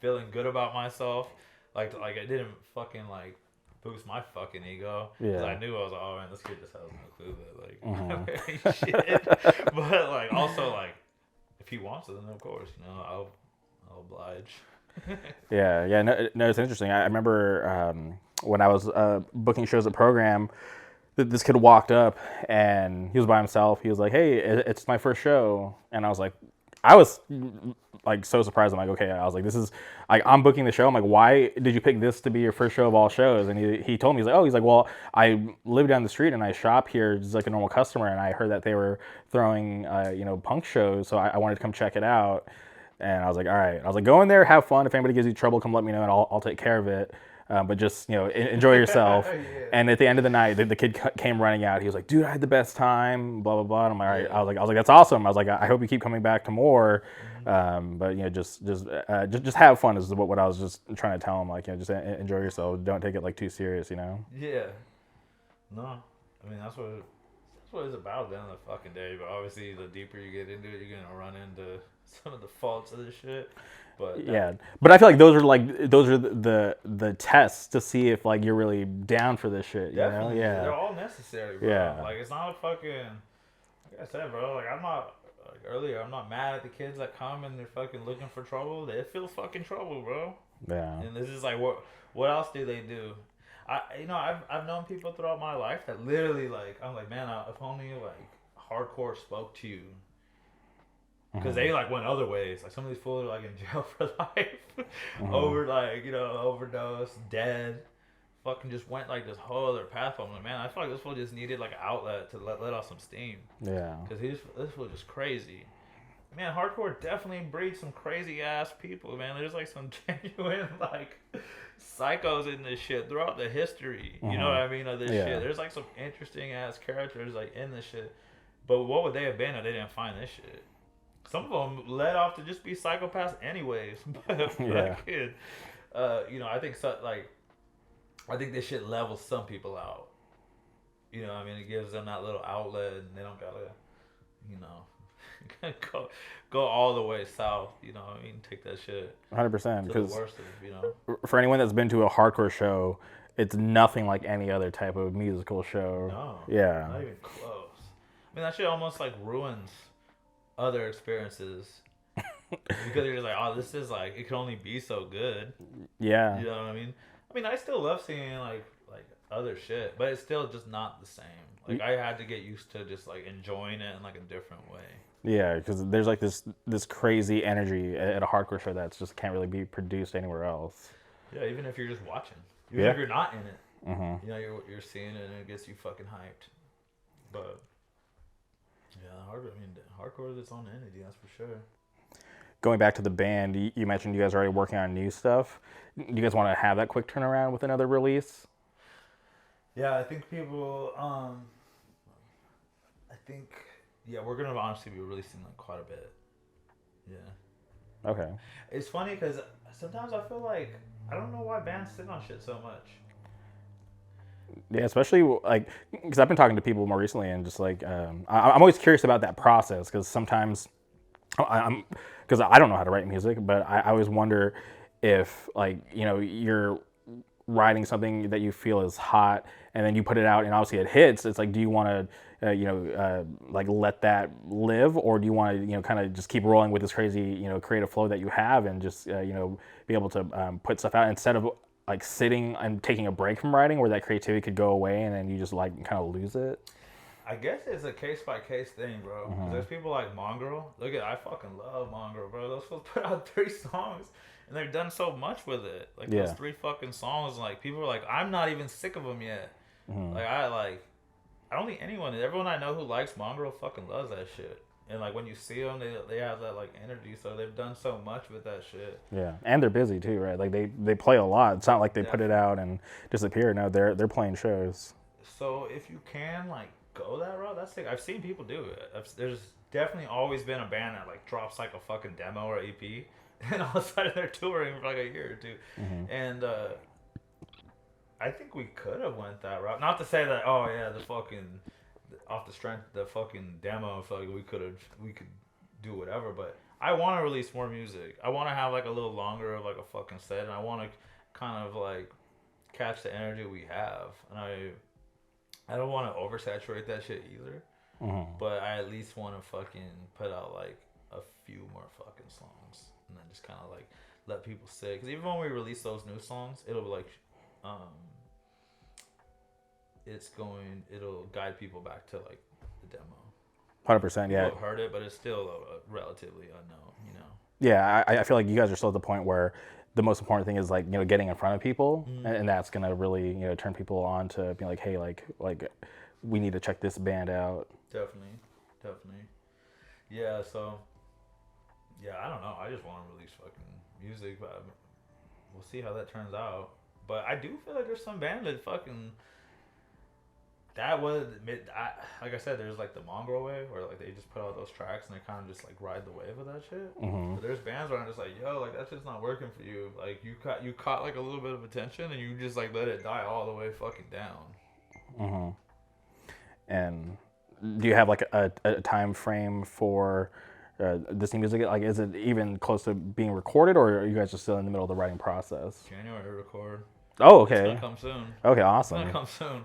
feeling good about myself. Like I didn't fucking like boost my fucking ego. Yeah. I knew I was like, oh man, this kid just has no clue that like shit. But like also like if he wants it, then of course, you know, I'll oblige. Yeah. No, it's interesting. I remember when I was booking shows at Program, this kid walked up and he was by himself. He was like, "Hey, it's my first show," and I was like so surprised. I'm like, okay. I was like, this is like I'm booking the show. I'm like, why did you pick this to be your first show of all shows? And he told me, he's like, well, I live down the street and I shop here just like a normal customer, and I heard that they were throwing punk shows, so I wanted to come check it out. And I was like, all right. I was like, go in there, have fun. If anybody gives you trouble, come let me know, and I'll take care of it. But just, enjoy yourself. Yeah. And at the end of the night, the kid came running out. He was like, dude, I had the best time, blah, blah, blah. And I'm like, all right. I was like, that's awesome. I was like, I hope you keep coming back to more. But, just have fun is what I was just trying to tell him. Like, just enjoy yourself. Don't take it like too serious, Yeah. No. I mean, that's what it's about at the end of the fucking day. But obviously, the deeper you get into it, you're going to run into some of the faults of this shit. But but I feel like those are the tests to see if like you're really down for this shit. Definitely. You know? Yeah, they're all necessary, bro. Yeah, like it's not a fucking like I said, bro. Like I'm not like earlier. I'm not mad at the kids that come and they're fucking looking for trouble. They feel fucking trouble, bro. Yeah. And this is like what else do they do? I've known people throughout my life that literally like I'm like, man, if only like hardcore spoke to you. Because they like went other ways. Like some of these fools are like in jail for life, over like overdose, dead, fucking just went like this whole other path. I'm like, man, I feel like this fool just needed like an outlet to let off some steam. Yeah. Because this fool just crazy. Man, hardcore definitely breeds some crazy ass people. Man, there's like some genuine like psychos in this shit throughout the history. You know what I mean of this shit. There's like some interesting ass characters like in this shit. But what would they have been if they didn't find this shit? Some of them led off to just be psychopaths anyways. But I think so, like, I think this shit levels some people out. You know what I mean? It gives them that little outlet and they don't gotta, go all the way south. You know what I mean? Take that shit 100%. to the worst of, For anyone that's been to a hardcore show, it's nothing like any other type of musical show. No. Yeah. Not even close. I mean, that shit almost like ruins other experiences because you're just like, oh, this is like, it can only be so good. Yeah. You know what I mean? I mean, I still love seeing like other shit, but it's still just not the same. Like I had to get used to just like enjoying it in like a different way. Yeah, because there's like this crazy energy at a hardcore show that's just can't really be produced anywhere else. Yeah, even if you're just watching, even if you're not in it, you know, you're seeing it and it gets you fucking hyped. But yeah, hardcore is its own entity, that's for sure. Going back to the band, you mentioned you guys are already working on new stuff. Do you guys want to have that quick turnaround with another release? Yeah, I think people. We're gonna honestly be releasing like quite a bit. Yeah. Okay. It's funny because sometimes I feel like I don't know why bands sit on shit so much. Yeah, especially like because I've been talking to people more recently, and just like I'm always curious about that process because sometimes because I don't know how to write music, but I always wonder if like you're writing something that you feel is hot and then you put it out and obviously it hits. It's like, do you want to like let that live, or do you want to kind of just keep rolling with this crazy creative flow that you have and just be able to put stuff out instead of like sitting and taking a break from writing where that creativity could go away and then you just like kind of lose it? I guess it's a case by case thing, bro. Mm-hmm. There's people like Mongrel. I fucking love Mongrel, bro. Those folks put out 3 songs and they've done so much with it. Like those 3 fucking songs, like people are like, I'm not even sick of them yet. Mm-hmm. I don't think everyone I know who likes Mongrel fucking loves that shit. And like when you see them, they have that like energy. So they've done so much with that shit. Yeah, and they're busy too, right? Like they play a lot. It's not like they put it out and disappear. No, they're playing shows. So if you can like go that route, that's like I've seen people do it. There's definitely always been a band that like drops like a fucking demo or EP, and all of a sudden they're touring for like a year or 2, and I think we could have went that route. Not to say that the fucking off the strength the fucking demo, we could do whatever, but I want to release more music. I want to have like a little longer of like a fucking set, and I want to kind of like catch the energy we have, and I don't want to oversaturate that shit either, but I at least want to fucking put out like a few more fucking songs and then just kind of like let people sit. Because even when we release those new songs, it'll be like, it'll guide people back to like the demo. 100%, yeah. People have heard it, but it's still relatively unknown, Yeah, I feel like you guys are still at the point where the most important thing is like getting in front of people, and that's gonna really turn people on to being like, hey, like we need to check this band out. Definitely. Yeah, so I don't know. I just want to release fucking music, but we'll see how that turns out. But I do feel like there's some band that fucking like I said, there's like the Mongrel way where like they just put out those tracks and they kind of just like ride the wave of that shit. But there's bands where I'm just like, yo, like that's just not working for you. Like you caught like a little bit of attention and you just like let it die all the way fucking down. And do you have like a time frame for this new music? Like, is it even close to being recorded, or are you guys just still in the middle of the writing process? January to record. Oh, okay. It's gonna come soon. Okay, awesome. It's gonna come soon.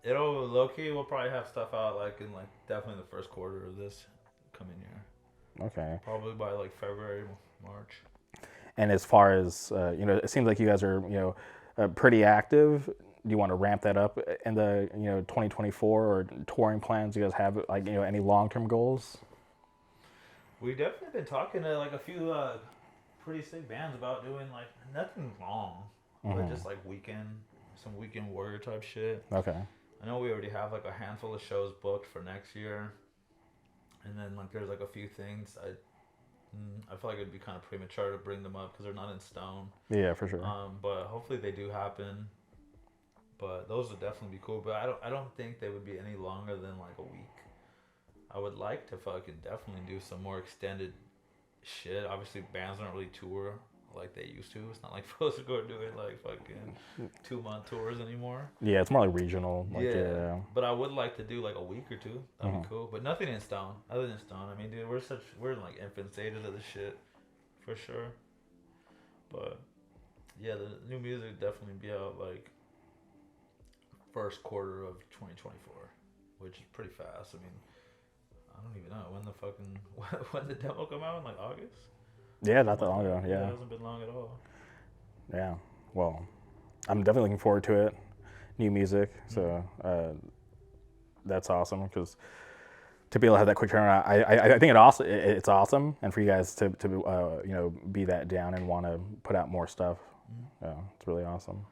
It'll low key. We'll probably have stuff out like in like definitely the first quarter of this coming year. Okay. Probably by like February, March. And as far as it seems like you guys are pretty active. Do you want to ramp that up in the 2024 or touring plans? Do you guys have like any long-term goals? We've definitely been talking to like a few pretty sick bands about doing like nothing long, but just like some weekend warrior type shit. Okay. I know we already have like a handful of shows booked for next year, and then like there's like a few things I feel like it'd be kind of premature to bring them up because they're not in stone. Yeah, for sure. But hopefully they do happen. But those would definitely be cool. But I don't think they would be any longer than like a week. I would like to fucking definitely do some more extended shit. Obviously, bands don't really tour like they used to. It's not like folks are going to do it like fucking 2-month tours anymore. Yeah, it's more like regional. Like, yeah. But I would like to do like a week or 2. That'd be cool. But nothing in stone. Other than stone. I mean, dude, we're in like infant stages of this shit. For sure. But yeah, the new music would definitely be out like first quarter of 2024, which is pretty fast. I mean, I don't even know when the demo come out in like August. Yeah, not that long ago. Yeah, it hasn't been long at all. Yeah, Well, I'm definitely looking forward to it. New music, so that's awesome because to be able to have that quick turnaround, I think it's awesome, and for you guys to be that down and want to put out more stuff, it's really awesome.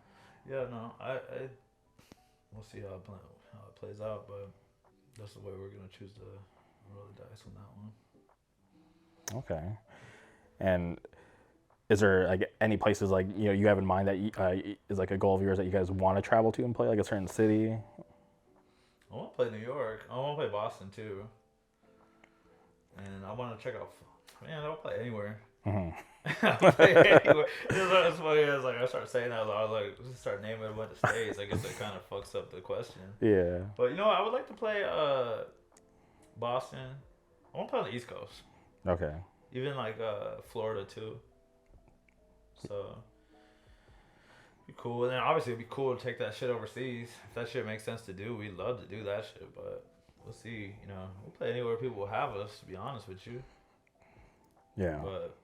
Yeah, no, we'll see how it plays out, but that's the way we're gonna choose to roll the dice on that one. Okay, and is there like any places like you have in mind that is like a goal of yours that you guys want to travel to and play, like a certain city? I want to play New York. I want to play Boston too. And I want to check out. Man, I'll play anywhere. I'll play anywhere. It's funny as like I start saying that, I like start naming a bunch of states. I guess it kind of fucks up the question. Yeah. But I would like to play Boston. I want to play on the East Coast. Okay. Even like Florida too. So. Be cool, and then obviously it'd be cool to take that shit overseas. If that shit makes sense to do, we'd love to do that shit. But we'll see. We'll play anywhere people will have us. To be honest with you. Yeah. But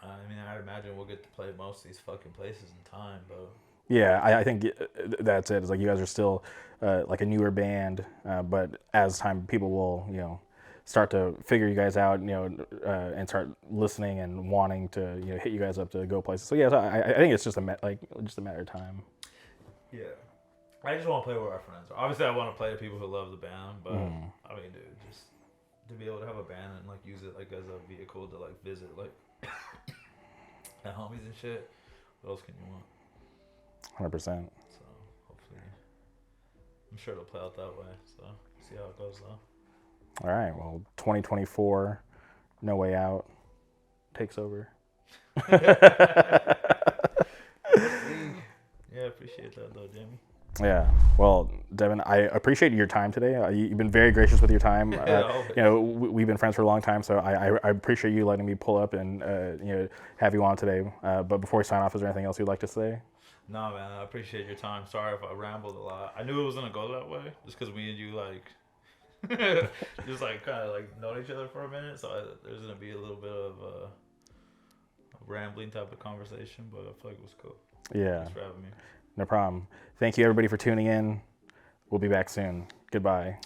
I mean, I imagine we'll get to play most of these fucking places in time, but. Yeah, I think that's it. It's like you guys are still like a newer band, but as time, people will start to figure you guys out, and start listening and wanting to hit you guys up to go places. So yeah, I think it's just a matter of time. Yeah, I just want to play with our friends. Obviously, I want to play with people who love the band, but I mean, dude, just to be able to have a band and like use it like as a vehicle to like visit like the homies and shit. What else can you want? 100%. So hopefully, I'm sure it'll play out that way. So see how it goes though. All right. Well, 2024, No Way Out takes over. Yeah, appreciate that though, Jamie. Yeah. Well, Devan, I appreciate your time today. You've been very gracious with your time. We've been friends for a long time, so I appreciate you letting me pull up and have you on today. But before we sign off, is there anything else you'd like to say? No, man, I appreciate your time. Sorry if I rambled a lot. I knew it was gonna go that way, just because me and you like just like kind of like know each other for a minute. So there's gonna be a little bit of a rambling type of conversation, but I feel like it was cool. Yeah. Thanks for having me. No problem. Thank you everybody for tuning in. We'll be back soon. Goodbye.